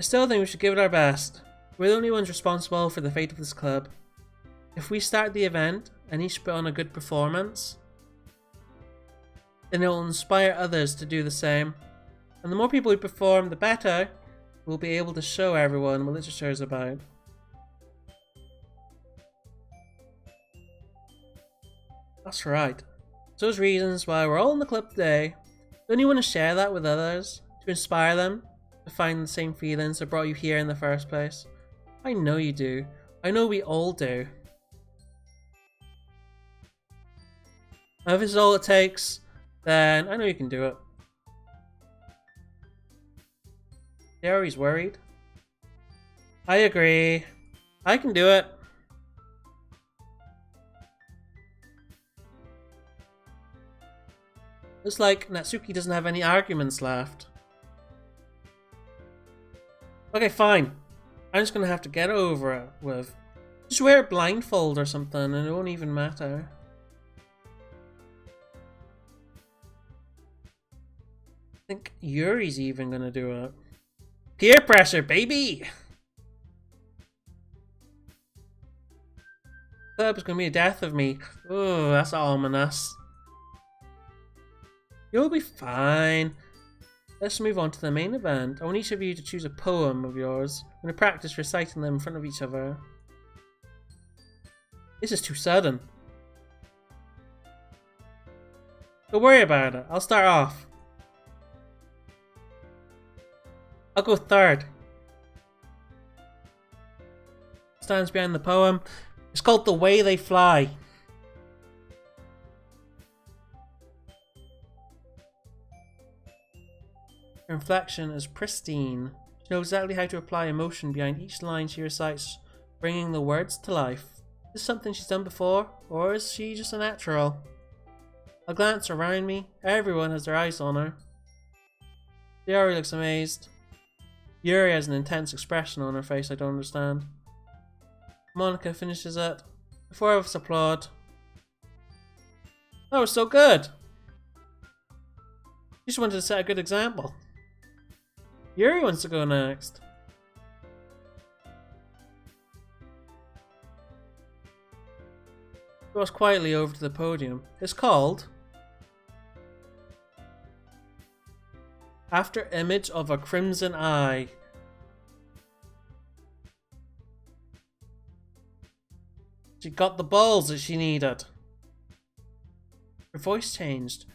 I still think we should give it our best. We're the only ones responsible for the fate of this club. If we start the event and each put on a good performance, then it will inspire others to do the same. And the more people who perform, the better we'll be able to show everyone what literature is about. That's right. Those reasons why we're all in the club today. Don't you want to share that with others? To inspire them to find the same feelings that brought you here in the first place? I know you do. I know we all do. And if this is all it takes, then I know you can do it. Jerry's worried. I agree. I can do it. Looks like Natsuki doesn't have any arguments left. Okay, fine. I'm just gonna have to get over it with... Just wear a blindfold or something and it won't even matter. I think Yuri's even gonna do it. Peer pressure, baby! Club is gonna be a death of me. Oh, that's ominous. You'll be fine. Let's move on to the main event. I want each of you to choose a poem of yours. I'm going to practice reciting them in front of each other. This is too sudden. Don't worry about it. I'll start off. I'll go third. Stands behind the poem. It's called The Way They Fly. Her inflection is pristine. She knows exactly how to apply emotion behind each line she recites, bringing the words to life. Is this something she's done before, or is she just a natural? I glance around me. Everyone has their eyes on her. Sayori looks amazed. Yuri has an intense expression on her face I don't understand. Monica finishes it. The four of us applaud. That was so good! You just wanted to set a good example. Yuri wants to go next. Goes quietly over to the podium. It's called After Image of a Crimson Eye. She got the balls that she needed. Her voice changed.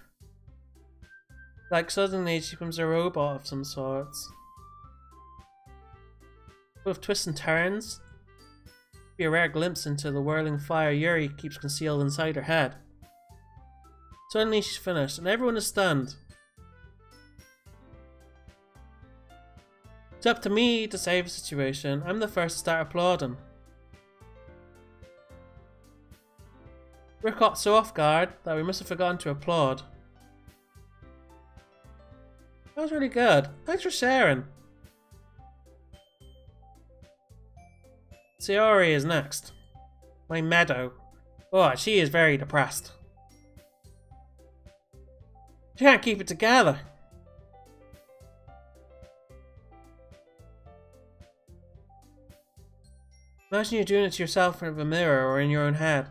Like suddenly she becomes a robot of some sorts. With twists and turns. Be a rare glimpse into the whirling fire Yuri keeps concealed inside her head. Suddenly she's finished and everyone is stunned. It's up to me to save the situation. I'm the first to start applauding. We're caught so off guard that we must have forgotten to applaud. That was really good. Thanks for sharing. Sayori is next. My Meadow. Oh, she is very depressed. She can't keep it together. Imagine you're doing it to yourself in front of a mirror or in your own head.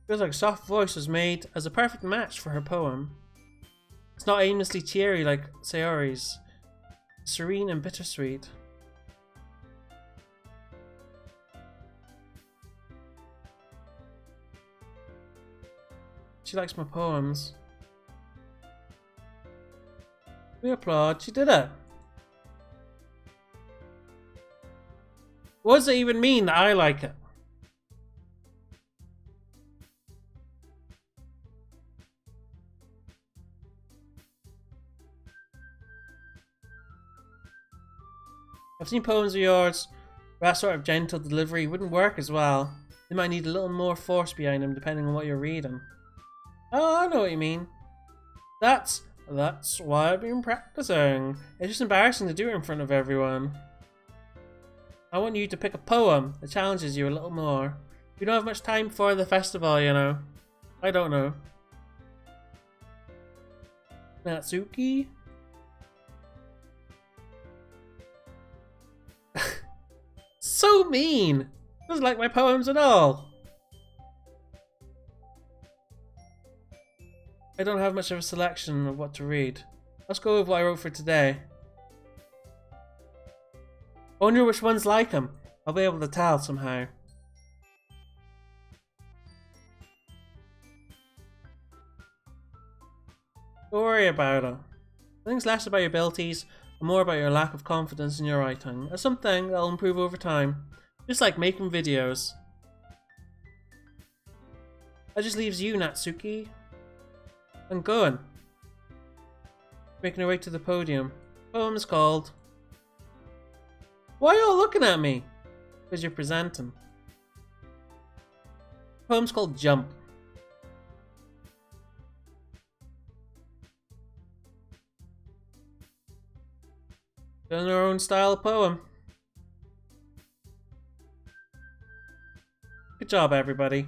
Feels like Soft Voice was made as a perfect match for her poem. It's not aimlessly cheery like Sayori's. Serene and bittersweet. She likes my poems. We applaud. She did it. What does it even mean that I like it? I've seen poems of yours where that sort of gentle delivery wouldn't work as well. They might need a little more force behind them depending on what you're reading. Oh, I know what you mean. That's why I've been practicing. It's just embarrassing to do it in front of everyone. I want you to pick a poem that challenges you a little more. We don't have much time for the festival, you know. I don't know. Natsuki? So mean! Doesn't like my poems at all. I don't have much of a selection of what to read. Let's go with what I wrote for today. I wonder which ones like him. I'll be able to tell somehow. Don't worry about it. I think it's less about your abilities and more about your lack of confidence in your writing. It's something that'll improve over time. Just like making videos. That just leaves you, Natsuki. I'm going. Making her way to the podium. The poem is called... Why are you all looking at me? Because you're presenting. The poem's called Jump. Doing her own style of poem. Good job, everybody.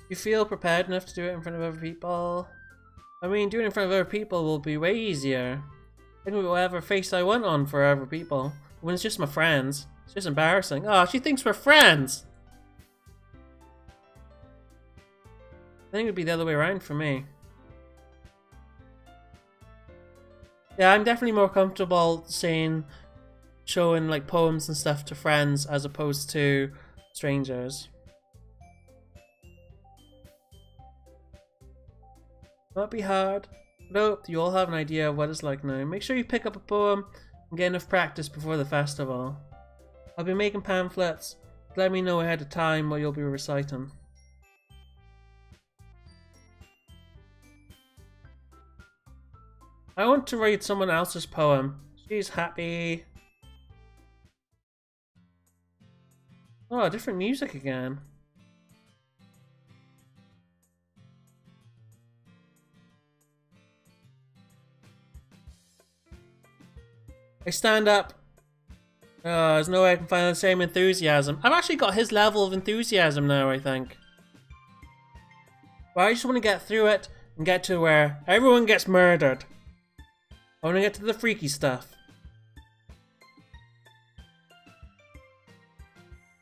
You feel prepared enough to do it in front of other people? I mean, doing it in front of other people will be way easier. I can put whatever face I want on for other people. When it's just my friends, it's just embarrassing. Oh, she thinks we're friends! I think it would be the other way around for me. Yeah, I'm definitely more comfortable showing like poems and stuff to friends as opposed to strangers. Might be hard, but I hope you all have an idea of what it's like now. Make sure you pick up a poem and get enough practice before the festival. I'll be making pamphlets. Let me know ahead of time what you'll be reciting. I want to read someone else's poem. She's happy. Oh, different music again. I stand up. There's no way I can find the same enthusiasm. I've actually got his level of enthusiasm now, I think. But I just want to get through it and get to where everyone gets murdered. I want to get to the freaky stuff.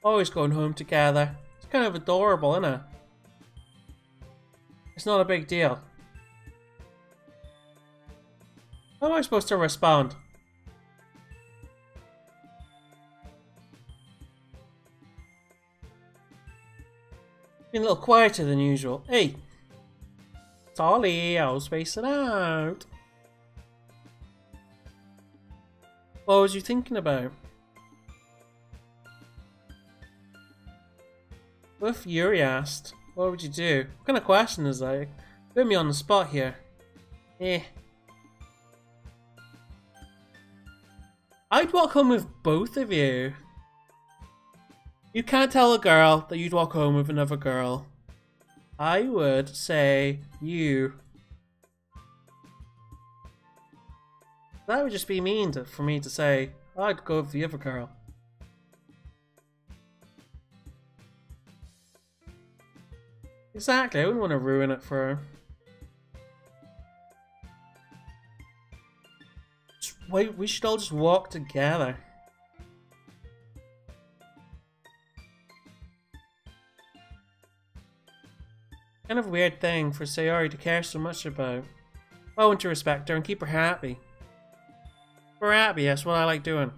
Always going home together. It's kind of adorable, isn't it? It's not a big deal. How am I supposed to respond? Being a little quieter than usual. Hey! Sorry, I'll space it out. What was you thinking about? What if Yuri asked? What would you do? What kind of question is that? Put me on the spot here. I'd walk home with both of you. You can't tell a girl that you'd walk home with another girl. I would say you. That would just be mean for me to say, I'd go with the other girl. Exactly, I wouldn't want to ruin it for her. Wait, we should all just walk together. Kind of a weird thing for Sayori to care so much about. I want to respect her and keep her happy. Keep her happy, that's what I like doing.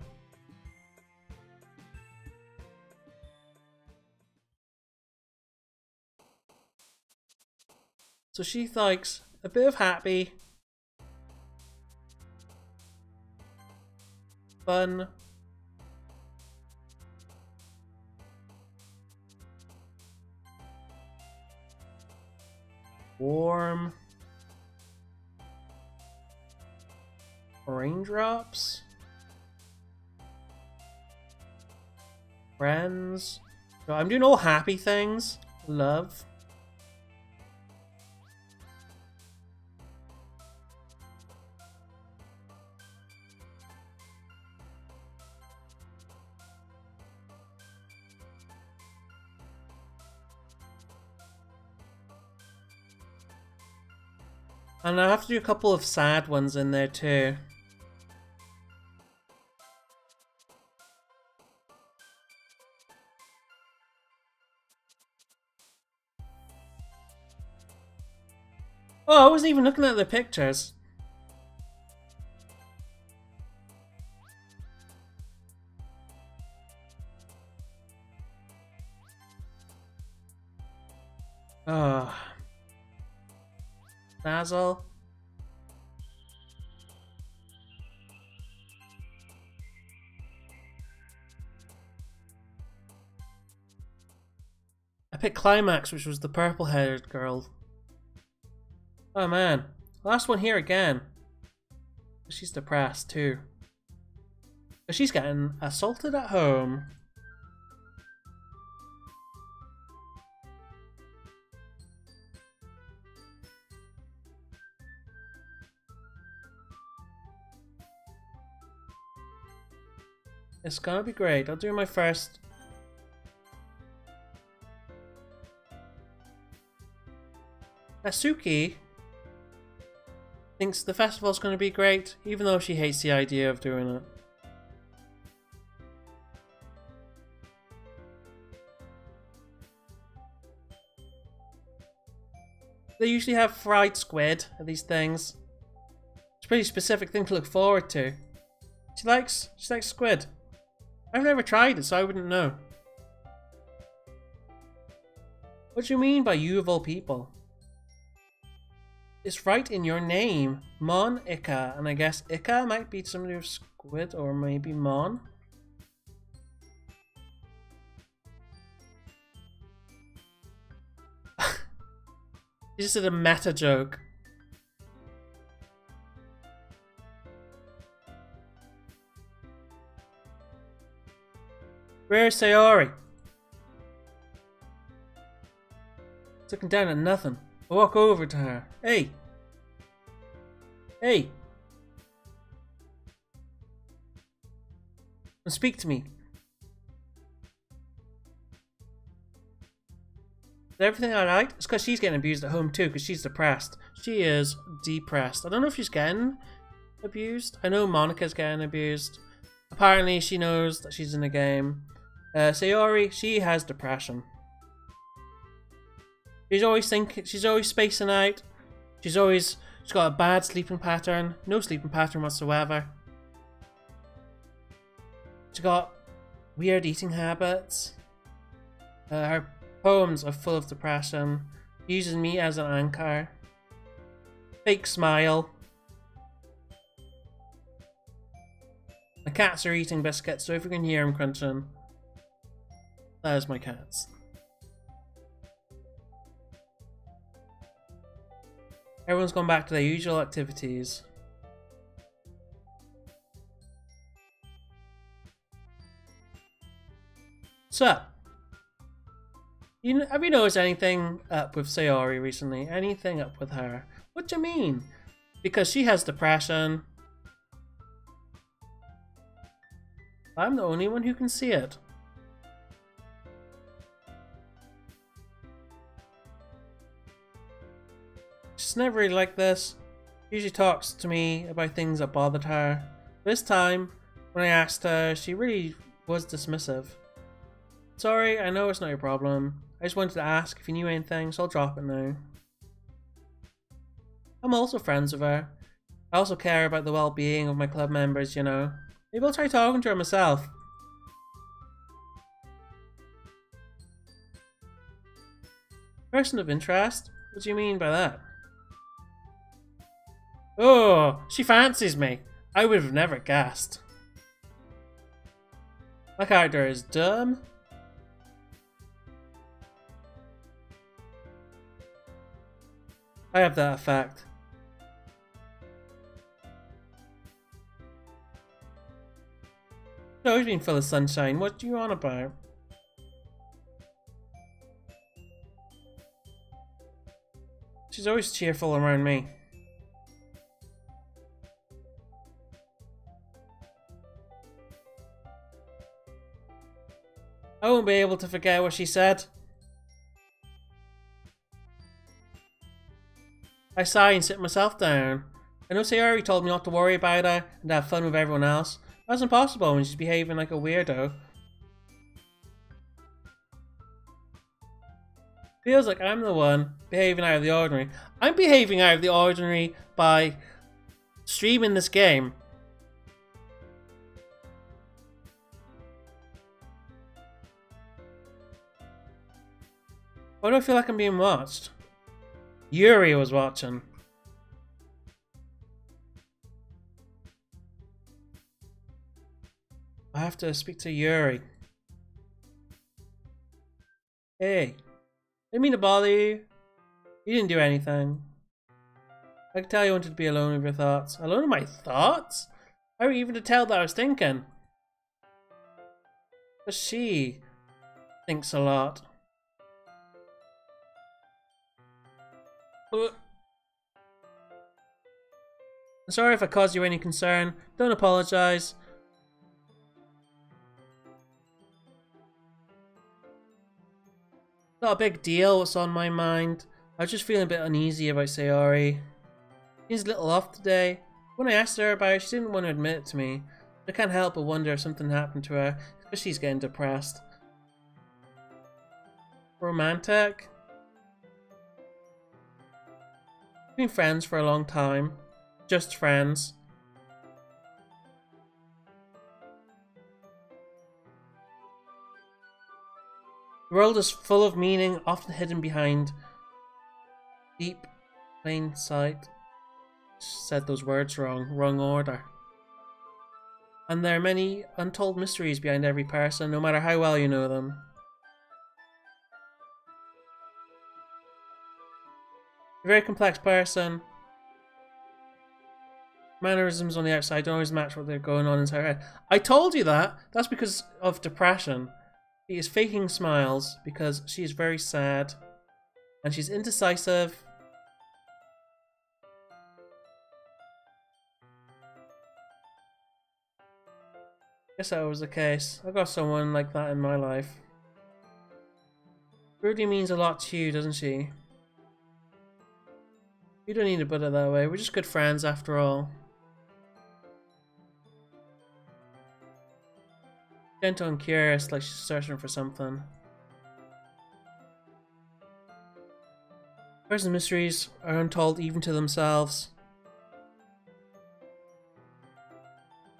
So she likes a bit of happy, fun, warm, raindrops, friends. So I'm doing all happy things. Love. And I have to do a couple of sad ones in there too. Oh, I wasn't even looking at the pictures. Oh. Basil. I picked Climax, which was the purple-haired girl. Oh man. Last one here again. She's depressed too. But she's getting assaulted at home. It's gonna be great. I'll do my first. Asuki thinks the festival's gonna be great, even though she hates the idea of doing it. They usually have fried squid at these things. It's a pretty specific thing to look forward to. She likes squid. I've never tried it, so I wouldn't know. What do you mean by you of all people? It's right in your name. Mon Ika. And I guess Ika might be somebody with squid, or maybe Mon. He just did a meta joke. Where's Sayori? It's looking down at nothing. I walk over to her. Hey! Hey! Come speak to me. Is everything alright? It's because she's getting abused at home too, because she's depressed. She is depressed. I don't know if she's getting abused. I know Monica's getting abused. Apparently she knows that she's in a game. Sayori, she has depression. She's always thinking, she's always spacing out. She's got a bad sleeping pattern. No sleeping pattern whatsoever. She's got weird eating habits. Her poems are full of depression. Uses me as an anchor. Fake smile. My cats are eating biscuits, so if you can hear them crunching, that is my cats. Everyone's gone back to their usual activities. So, have you noticed anything up with Sayori recently? Anything up with her? What do you mean? Because she has depression. I'm the only one who can see it. She's never really like this. She usually talks to me about things that bothered her. This time, when I asked her, she really was dismissive. Sorry, I know it's not your problem. I just wanted to ask if you knew anything, so I'll drop it now. I'm also friends with her. I also care about the well-being of my club members, you know. Maybe I'll try talking to her myself. Person of interest? What do you mean by that? Oh, she fancies me. I would have never guessed. My character is dumb. I have that effect. It's always been full of sunshine. What do you on about? She's always cheerful around me. I won't be able to forget what she said. I sigh and sit myself down. I know Sayori told me not to worry about her and to have fun with everyone else. That's impossible when she's behaving like a weirdo. Feels like I'm the one behaving out of the ordinary. I'm behaving out of the ordinary by streaming this game. Why do I feel like I'm being watched? Yuri was watching. I have to speak to Yuri. Hey, didn't mean to bother you. You didn't do anything. I could tell you wanted to be alone with your thoughts. Alone with my thoughts? How are you even to tell that I was thinking? But she thinks a lot. I'm sorry if I caused you any concern. Don't apologize. Not a big deal what's on my mind. I was just feeling a bit uneasy about Sayori. She's a little off today. When I asked her about it, she didn't want to admit it to me. I can't help but wonder if something happened to her, because she's getting depressed. Romantic? We've been friends for a long time. Just friends. The world is full of meaning, often hidden behind deep, plain sight. Said those words wrong. Wrong order. And there are many untold mysteries behind every person, no matter how well you know them. A very complex person. Mannerisms on the outside don't always match what they're going on inside her head. I told you that! That's because of depression. She is faking smiles because she is very sad. And she's indecisive. Guess that was the case. I got someone like that in my life. Rudy means a lot to you, doesn't she? You don't need to put it that way. We're just good friends after all. Gentle and curious, like she's searching for something. Person's mysteries are untold even to themselves.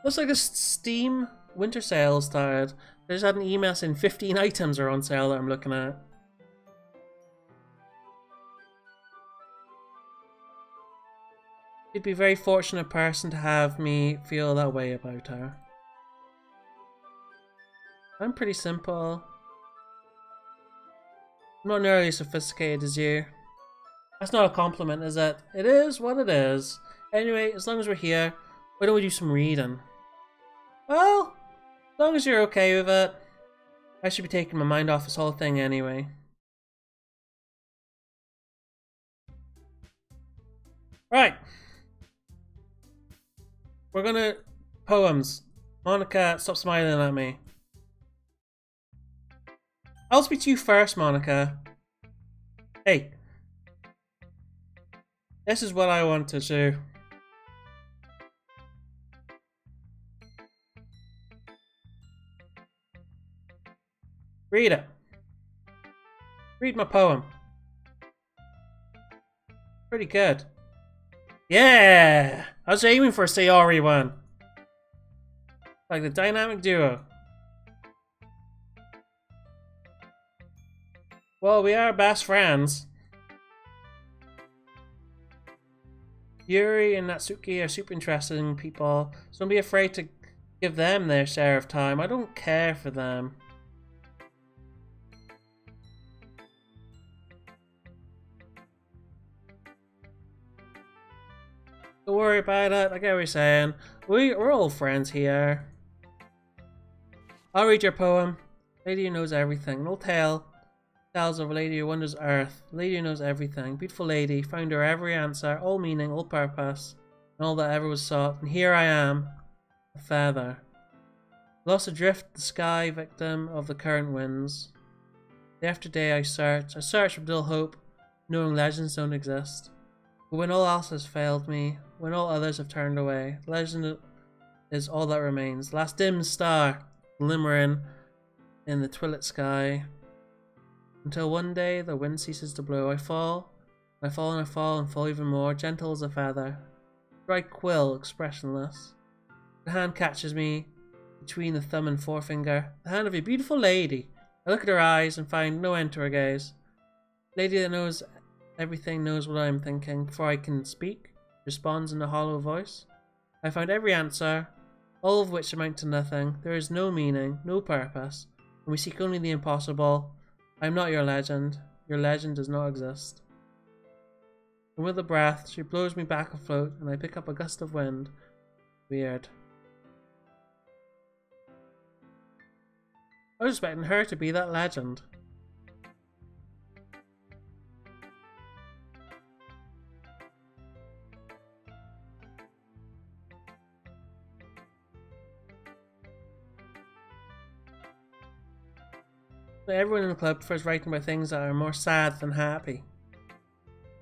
Looks like a Steam winter sale started. I just had an email saying 15 items are on sale that I'm looking at. You'd be a very fortunate person to have me feel that way about her. I'm pretty simple. I'm not nearly as sophisticated as you. That's not a compliment, is it? It is what it is. Anyway, as long as we're here, why don't we do some reading? Well, as long as you're okay with it. I should be taking my mind off this whole thing anyway. Right. We're gonna... Poems. Monica, stop smiling at me. I'll speak to you first, Monica. Hey. This is what I want to do. Read it. Read my poem. Pretty good. Yeah! I was aiming for a Sayori one. Like the dynamic duo. Well, we are best friends. Yuri and Natsuki are super interesting people, so don't be afraid to give them their share of time. I don't care for them. Don't worry about it, I get what you're saying. We're all friends here. I'll read your poem. Lady who knows everything. An old tale. Tells of a lady who wanders earth. A lady who knows everything. Beautiful lady, found her every answer, all meaning, all purpose, and all that ever was sought. And here I am, a feather. Lost adrift the sky, victim of the current winds. Day after day I search with dull hope, knowing legends don't exist. But when all else has failed me, when all others have turned away, legend is all that remains. Last dim star, glimmering in the twilit sky. Until one day the wind ceases to blow. I fall, and I fall, and I fall, and fall even more, gentle as a feather. Dry quill, expressionless. The hand catches me between the thumb and forefinger. The hand of a beautiful lady. I look at her eyes and find no end to her gaze. Lady that knows everything knows what I am thinking. Before I can speak, responds in a hollow voice. I found every answer, all of which amount to nothing. There is no meaning, no purpose, and we seek only the impossible. I am not your legend. Your legend does not exist. And with a breath, she blows me back afloat, and I pick up a gust of wind. Weird. I was expecting her to be that legend. But everyone in the club prefers writing about things that are more sad than happy.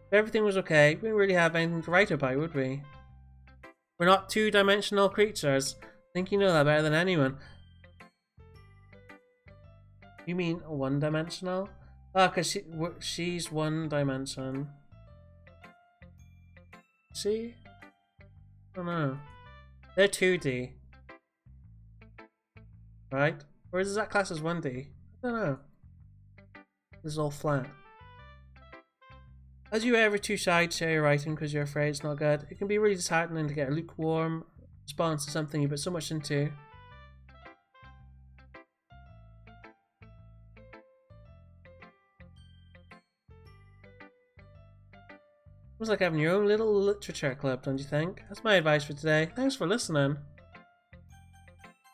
If everything was okay, we wouldn't really have anything to write about, would we? We're not two-dimensional creatures. I think you know that better than anyone. You mean one-dimensional? Ah, because she's one dimension. See? I don't know. They're 2D. Right? Or is that class as 1D? I don't know. This is all flat. As you ever too shy to share your writing because you're afraid it's not good, it can be really disheartening to get a lukewarm response to something you put so much into. It was like having your own little literature club, don't you think? That's my advice for today. Thanks for listening.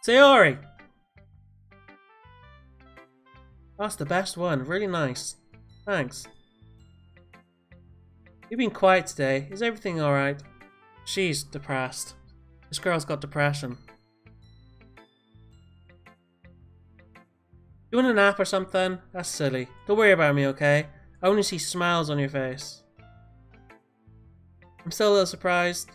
Sayori! That's the best one. Really nice. Thanks. You've been quiet today. Is everything alright? She's depressed. This girl's got depression. You want a nap or something? That's silly. Don't worry about me, okay? I only see smiles on your face. I'm still a little surprised.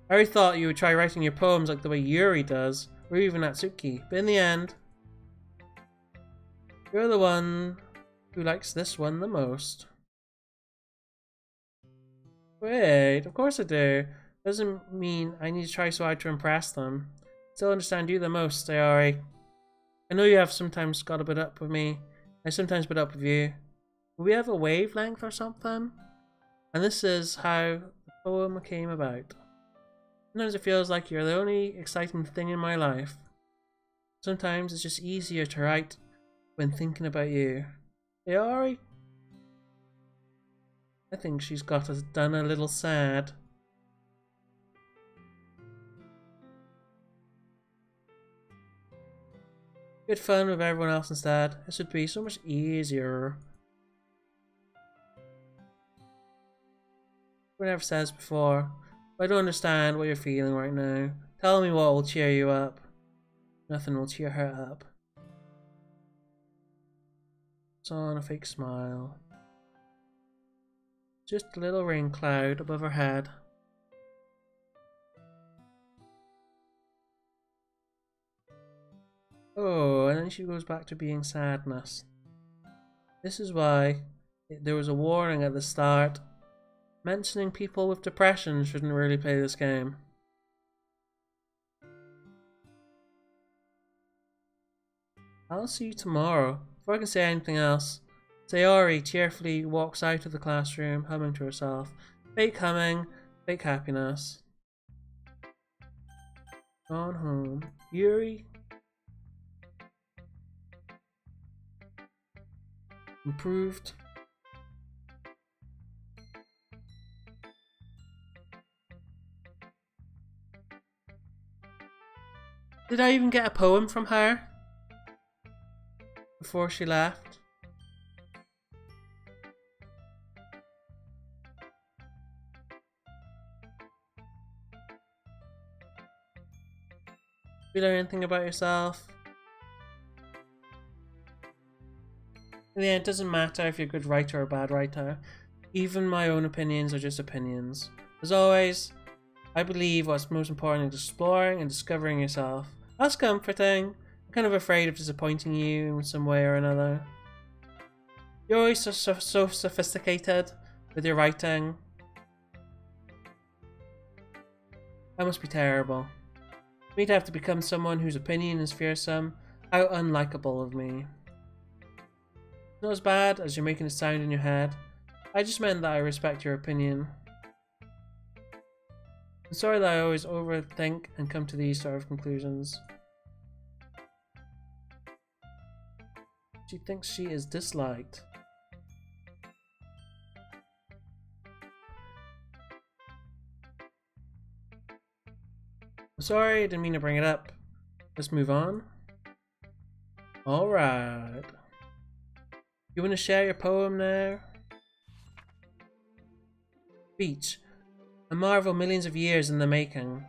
I already thought you would try writing your poems like the way Yuri does, or even Natsuki, but in the end, you're the one who likes this one the most. Wait, of course I do. Doesn't mean I need to try so hard to impress them. Still understand you the most, Sayori. I know you have sometimes got a bit up with me. I sometimes put up with you. Will we have a wavelength or something? And this is how the poem came about. Sometimes it feels like you're the only exciting thing in my life. Sometimes it's just easier to write when thinking about you. Sayori? I think she's got us done a little sad. Good fun with everyone else instead. This would be so much easier. Whoever says before, I don't understand what you're feeling right now. Tell me what will cheer you up. Nothing will cheer her up. It's on a fake smile. Just a little rain cloud above her head. Oh, and then she goes back to being sadness. This is why there was a warning at the start. Mentioning people with depression shouldn't really play this game. I'll see you tomorrow. Before I can say anything else, Sayori cheerfully walks out of the classroom, humming to herself. Fake humming, fake happiness. Gone home. Yuri. Improved. Did I even get a poem from her before she left? You learn anything about yourself? In the end, it doesn't matter if you're a good writer or a bad writer. Even my own opinions are just opinions. As always, I believe what's most important is exploring and discovering yourself. That's comforting. I'm kind of afraid of disappointing you in some way or another. You're always so sophisticated with your writing. That must be terrible. For me to have to become someone whose opinion is fearsome. How unlikable of me. Not as bad as you're making it sound in your head. I just meant that I respect your opinion. I'm sorry that I always overthink and come to these sort of conclusions. She thinks she is disliked. I'm sorry, I didn't mean to bring it up. Let's move on. Alright. You want to share your poem now? Beach. A marvel millions of years in the making,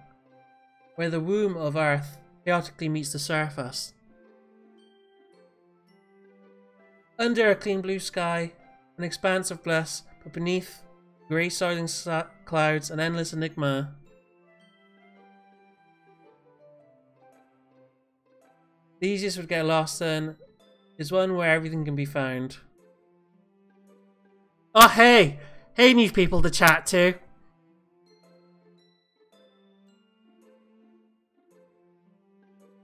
where the womb of Earth chaotically meets the surface. Under a clean blue sky, an expanse of bliss, but beneath grey soiling clouds, an endless enigma. The easiest would get lost in is one where everything can be found. Oh hey! Hey, new people to chat to!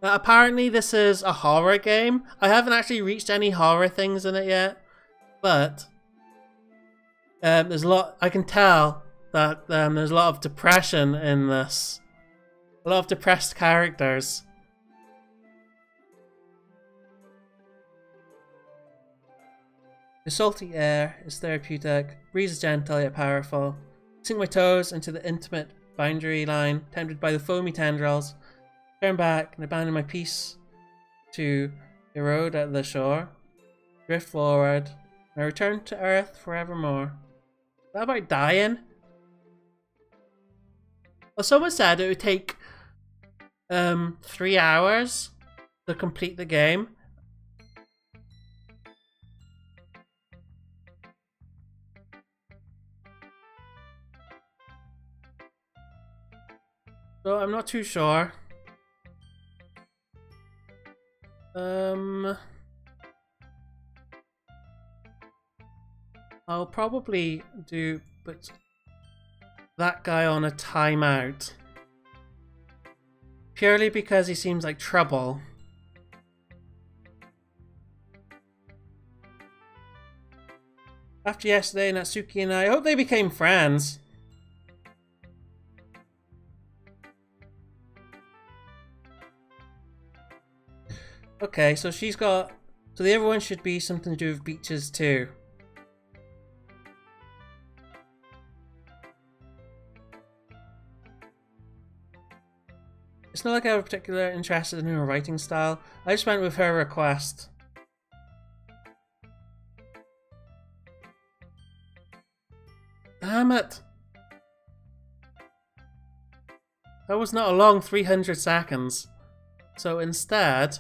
Apparently this is a horror game. I haven't actually reached any horror things in it yet, but there's a lot. I can tell that there's a lot of depression in this. A lot of depressed characters. The salty air is therapeutic, breeze is gentle yet powerful. Sink my toes into the intimate boundary line, tempted by the foamy tendrils. Turn back and abandon my peace to erode at the shore. Drift forward, and I return to Earth forevermore. Is that about dying? Well, someone said it would take 3 hours to complete the game. So I'm not too sure. I'll probably put that guy on a timeout. Purely because he seems like trouble. After yesterday, Natsuki and I hope they became friends. Okay, so she's got... So the other one should be something to do with beaches too. It's not like I was particularly interested in her writing style. I just went with her request. Damn it! That was not a long 300 seconds. So instead,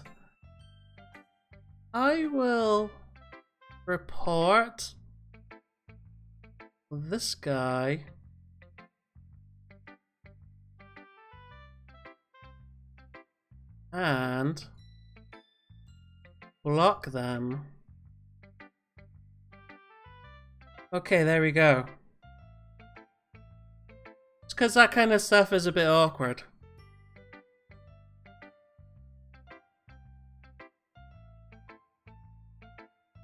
I will report this guy. And block them. Okay, there we go. It's because that kind of stuff is a bit awkward.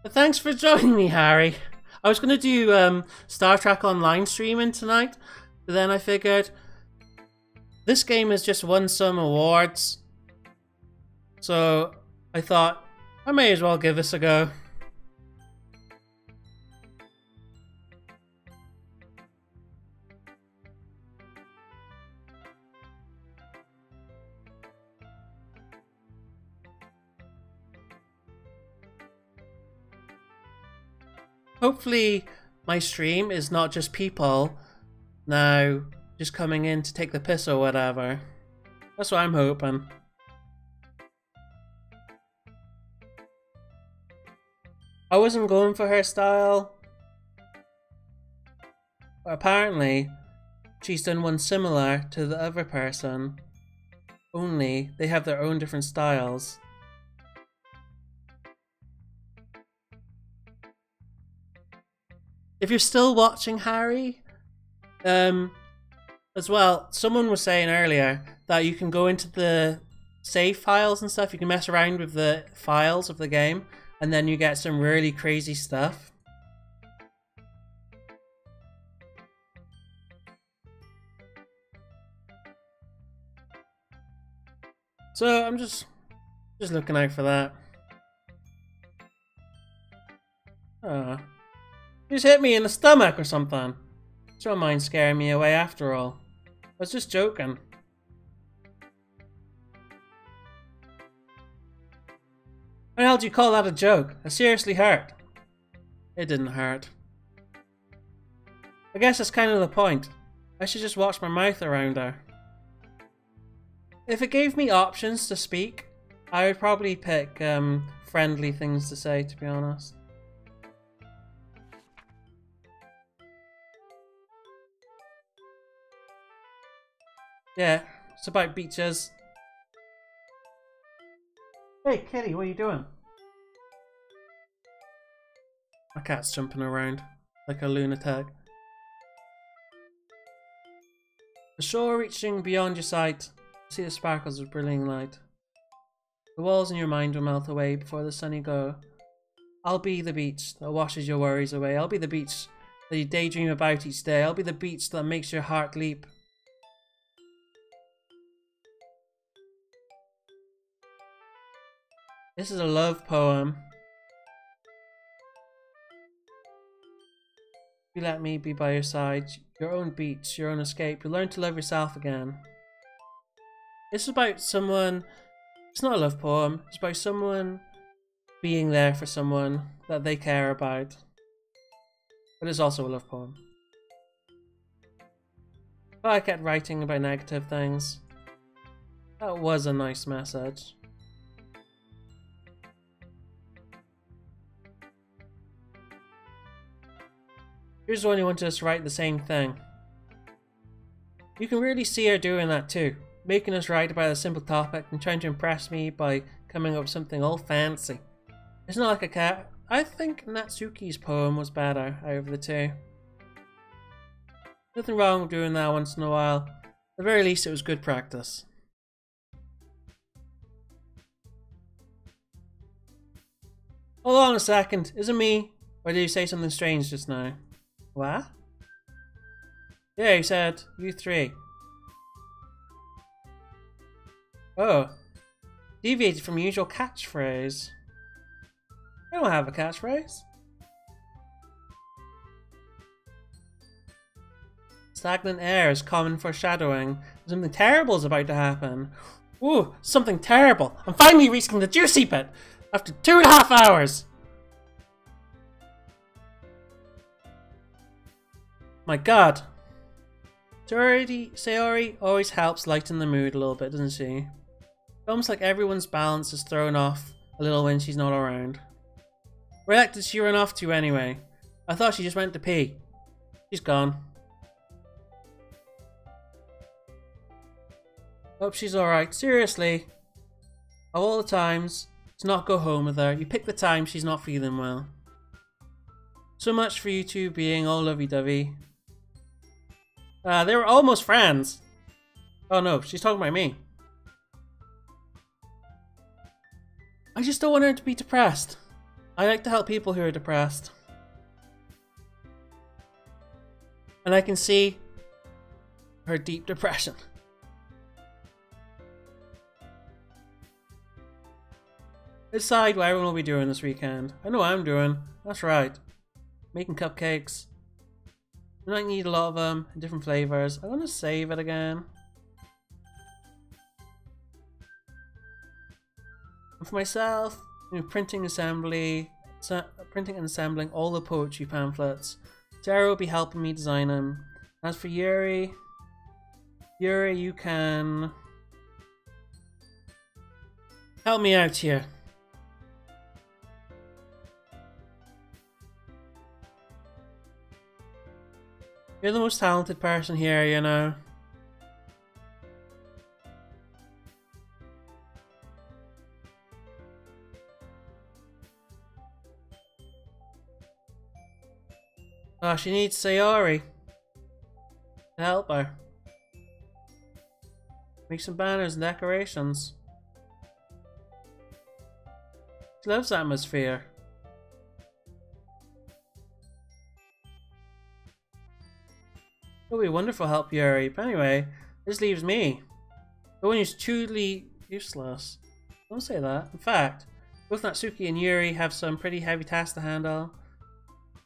But thanks for joining me, Harry. I was going to do Star Trek Online streaming tonight, but then I figured this game has just won some awards, so I thought I may as well give this a go. Hopefully my stream is not just people now just coming in to take the piss or whatever. That's what I'm hoping. I wasn't going for her style, but apparently she's done one similar to the other person, only they have their own different styles. If you're still watching, Harry, as well, someone was saying earlier that you can go into the save files and stuff, you can mess around with the files of the game, and then you get some really crazy stuff. So I'm just looking out for that. You just hit me in the stomach or something. Don't mind scaring me away after all. I was just joking. How the hell do you call that a joke? I seriously hurt. It didn't hurt. I guess that's kind of the point. I should just watch my mouth around her. If it gave me options to speak, I would probably pick friendly things to say, to be honest. Yeah, it's about beaches. Hey kitty, what are you doing? My cat's jumping around like a lunatic. The shore reaching beyond your sight, see the sparkles of brilliant light. The walls in your mind will melt away before the sunny go. I'll be the beach that washes your worries away. I'll be the beach that you daydream about each day. I'll be the beach that makes your heart leap. This is a love poem. You let me be by your side, your own beach, your own escape. You learn to love yourself again. This is about someone, it's not a love poem, it's about someone being there for someone that they care about. But it's also a love poem. But I kept writing about negative things. That was a nice message. Here's one who wanted us to write the same thing. You can really see her doing that too, making us write about a simple topic and trying to impress me by coming up with something all fancy. It's not like a cat. I think Natsuki's poem was better out of the two. Nothing wrong with doing that once in a while. At the very least, it was good practice. Hold on a second, is it me? Or did you say something strange just now? What? Yeah, you said you three. Oh. Deviated from usual catchphrase. I don't have a catchphrase. Stagnant air is common foreshadowing. Something terrible is about to happen. Ooh, something terrible. I'm finally reaching the juicy bit after 2.5 hours. My god. Sayori always helps lighten the mood a little bit, doesn't she? It's almost like everyone's balance is thrown off a little when she's not around. Where the heck did she run off to anyway? I thought she just went to pee. She's gone. Hope she's alright. Seriously. Of all the times to not go home with her, you pick the time she's not feeling well. So much for you two being all lovey-dovey. They were almost friends. Oh no, she's talking about me. I just don't want her to be depressed. I like to help people who are depressed. And I can see her deep depression. Decide what everyone will be doing this weekend. I know what I'm doing. That's right. Making cupcakes. We might need a lot of them in different flavors. I'm gonna save it again. And for myself, printing and assembling all the poetry pamphlets. Sarah will be helping me design them. As for Yuri, you can help me out here. You're the most talented person here, you know. Oh, she needs Sayori to help her. Make some banners and decorations. She loves atmosphere. It would be wonderful help, Yuri. But anyway, this leaves me. The one who's truly useless. Don't say that. In fact, both Natsuki and Yuri have some pretty heavy tasks to handle.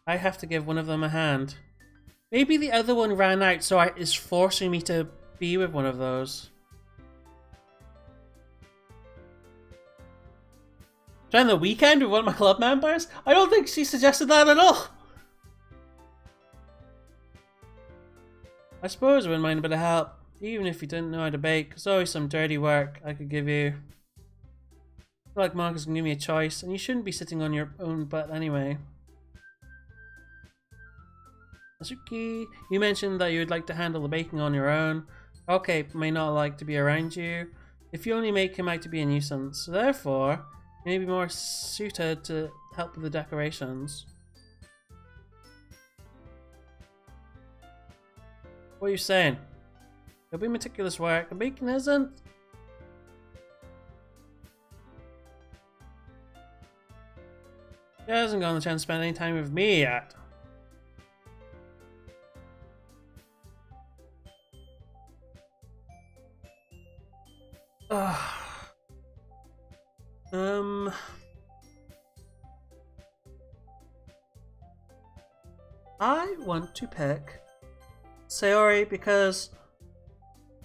I have to give one of them a hand. Maybe the other one ran out, so is forcing me to be with one of those. Spend the weekend with one of my club members? I don't think she suggested that at all. I suppose I wouldn't mind a bit of help, even if you didn't know how to bake. There's always some dirty work I could give you. I feel like Marcus can give me a choice, and you shouldn't be sitting on your own butt anyway. Natsuki, you mentioned that you would like to handle the baking on your own. Okay, may not like to be around you. If you only make him out to be a nuisance, so therefore, you may be more suited to help with the decorations. What are you saying? It'll be meticulous work, and baking isn't? She hasn't gotten the chance to spend any time with me yet. I want to pick Sayori because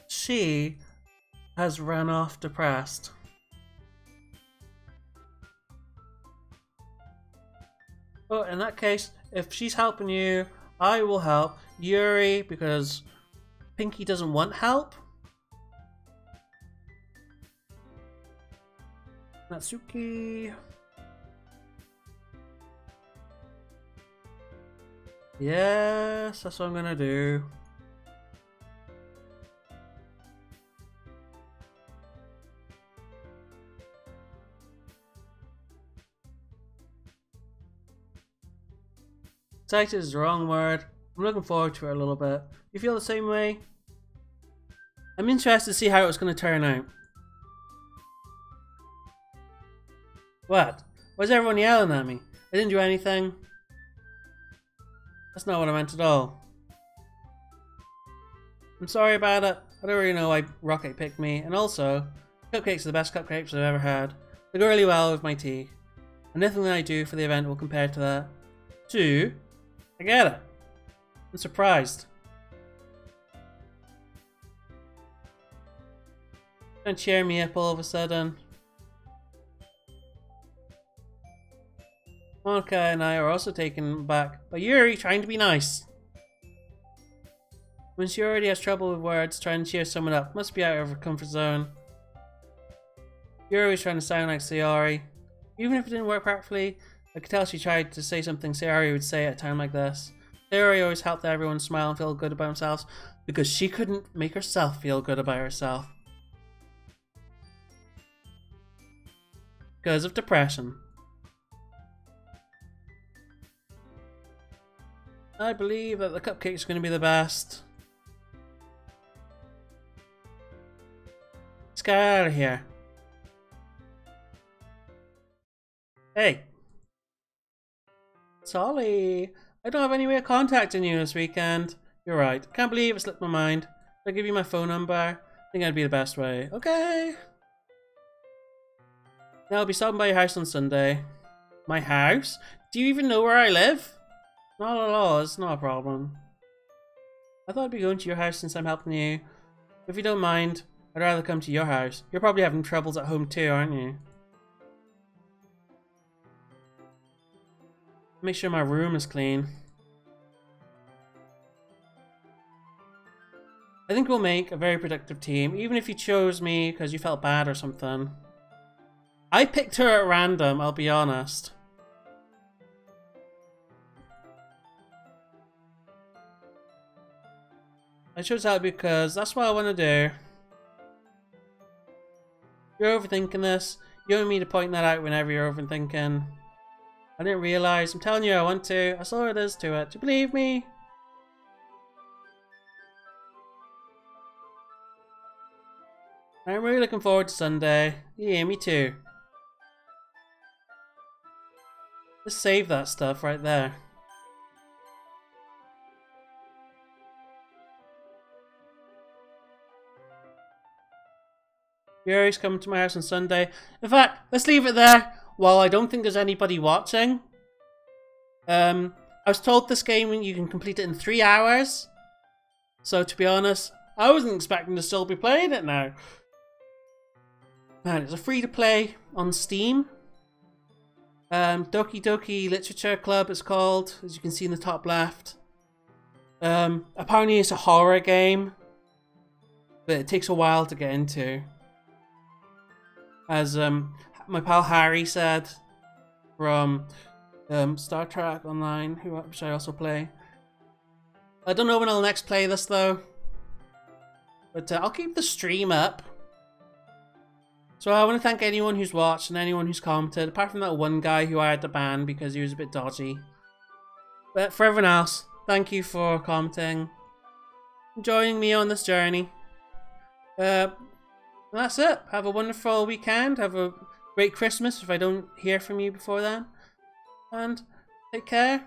she has run off depressed. Oh, in that case, if she's helping you, I will help Yuri because Pinky doesn't want help. Natsuki. Yes, that's what I'm gonna do. Excited is the wrong word. I'm looking forward to it a little bit. You feel the same way? I'm interested to see how it's gonna turn out. What? Why is everyone yelling at me? I didn't do anything. That's not what I meant at all. I'm sorry about it. I don't really know why Rocket picked me. And also, cupcakes are the best cupcakes I've ever had. They go really well with my tea. And nothing that I do for the event will compare to that. 2. I get it. I'm surprised. Don't cheer me up all of a sudden. Monica and I are also taken back by Yuri trying to be nice. When she already has trouble with words, trying to cheer someone up must be out of her comfort zone. Yuri was trying to sound like Sayori. Even if it didn't work perfectly, I could tell she tried to say something Sayori would say at a time like this. Theory always helped everyone smile and feel good about themselves because she couldn't make herself feel good about herself. Because of depression. I believe that the cupcake's going to be the best. Let's get out of here. Hey. Solly. I don't have any way of contacting you this weekend. You're right. Can't believe it slipped my mind. I'll give you my phone number. I think that'd be the best way. Okay. Now I'll be stopping by your house on Sunday. My house? Do you even know where I live? Not at all. It's not a problem. I thought I'd be going to your house since I'm helping you. If you don't mind, I'd rather come to your house. You're probably having troubles at home too, aren't you? Make sure my room is clean. I think we'll make a very productive team, even if you chose me because you felt bad or something. I picked her at random, I'll be honest. I chose that because that's what I want to do. You're overthinking this. You don't need to point that out whenever you're overthinking. I didn't realise. I'm telling you I want to. That's all it is to it. Do you believe me? I'm really looking forward to Sunday. Yeah, me too. Just save that stuff right there. Yuri's coming to my house on Sunday. In fact, let's leave it there. While I don't think there's anybody watching. I was told this game you can complete it in 3 hours. So to be honest, I wasn't expecting to still be playing it now. And it's a free to play on Steam. Doki Doki Literature Club is called, as you can see in the top left. Apparently it's a horror game, but it takes a while to get into. As my pal Harry said from Star Trek Online, which I also play. I don't know when I'll next play this though, but I'll keep the stream up. So I want to thank anyone who's watched and anyone who's commented, apart from that one guy who I had to ban because he was a bit dodgy. But for everyone else, thank you for commenting, joining me on this journey. That's it. Have a wonderful weekend. Have a great Christmas if I don't hear from you before then. And take care.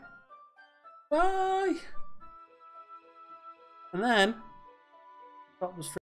Bye. And then,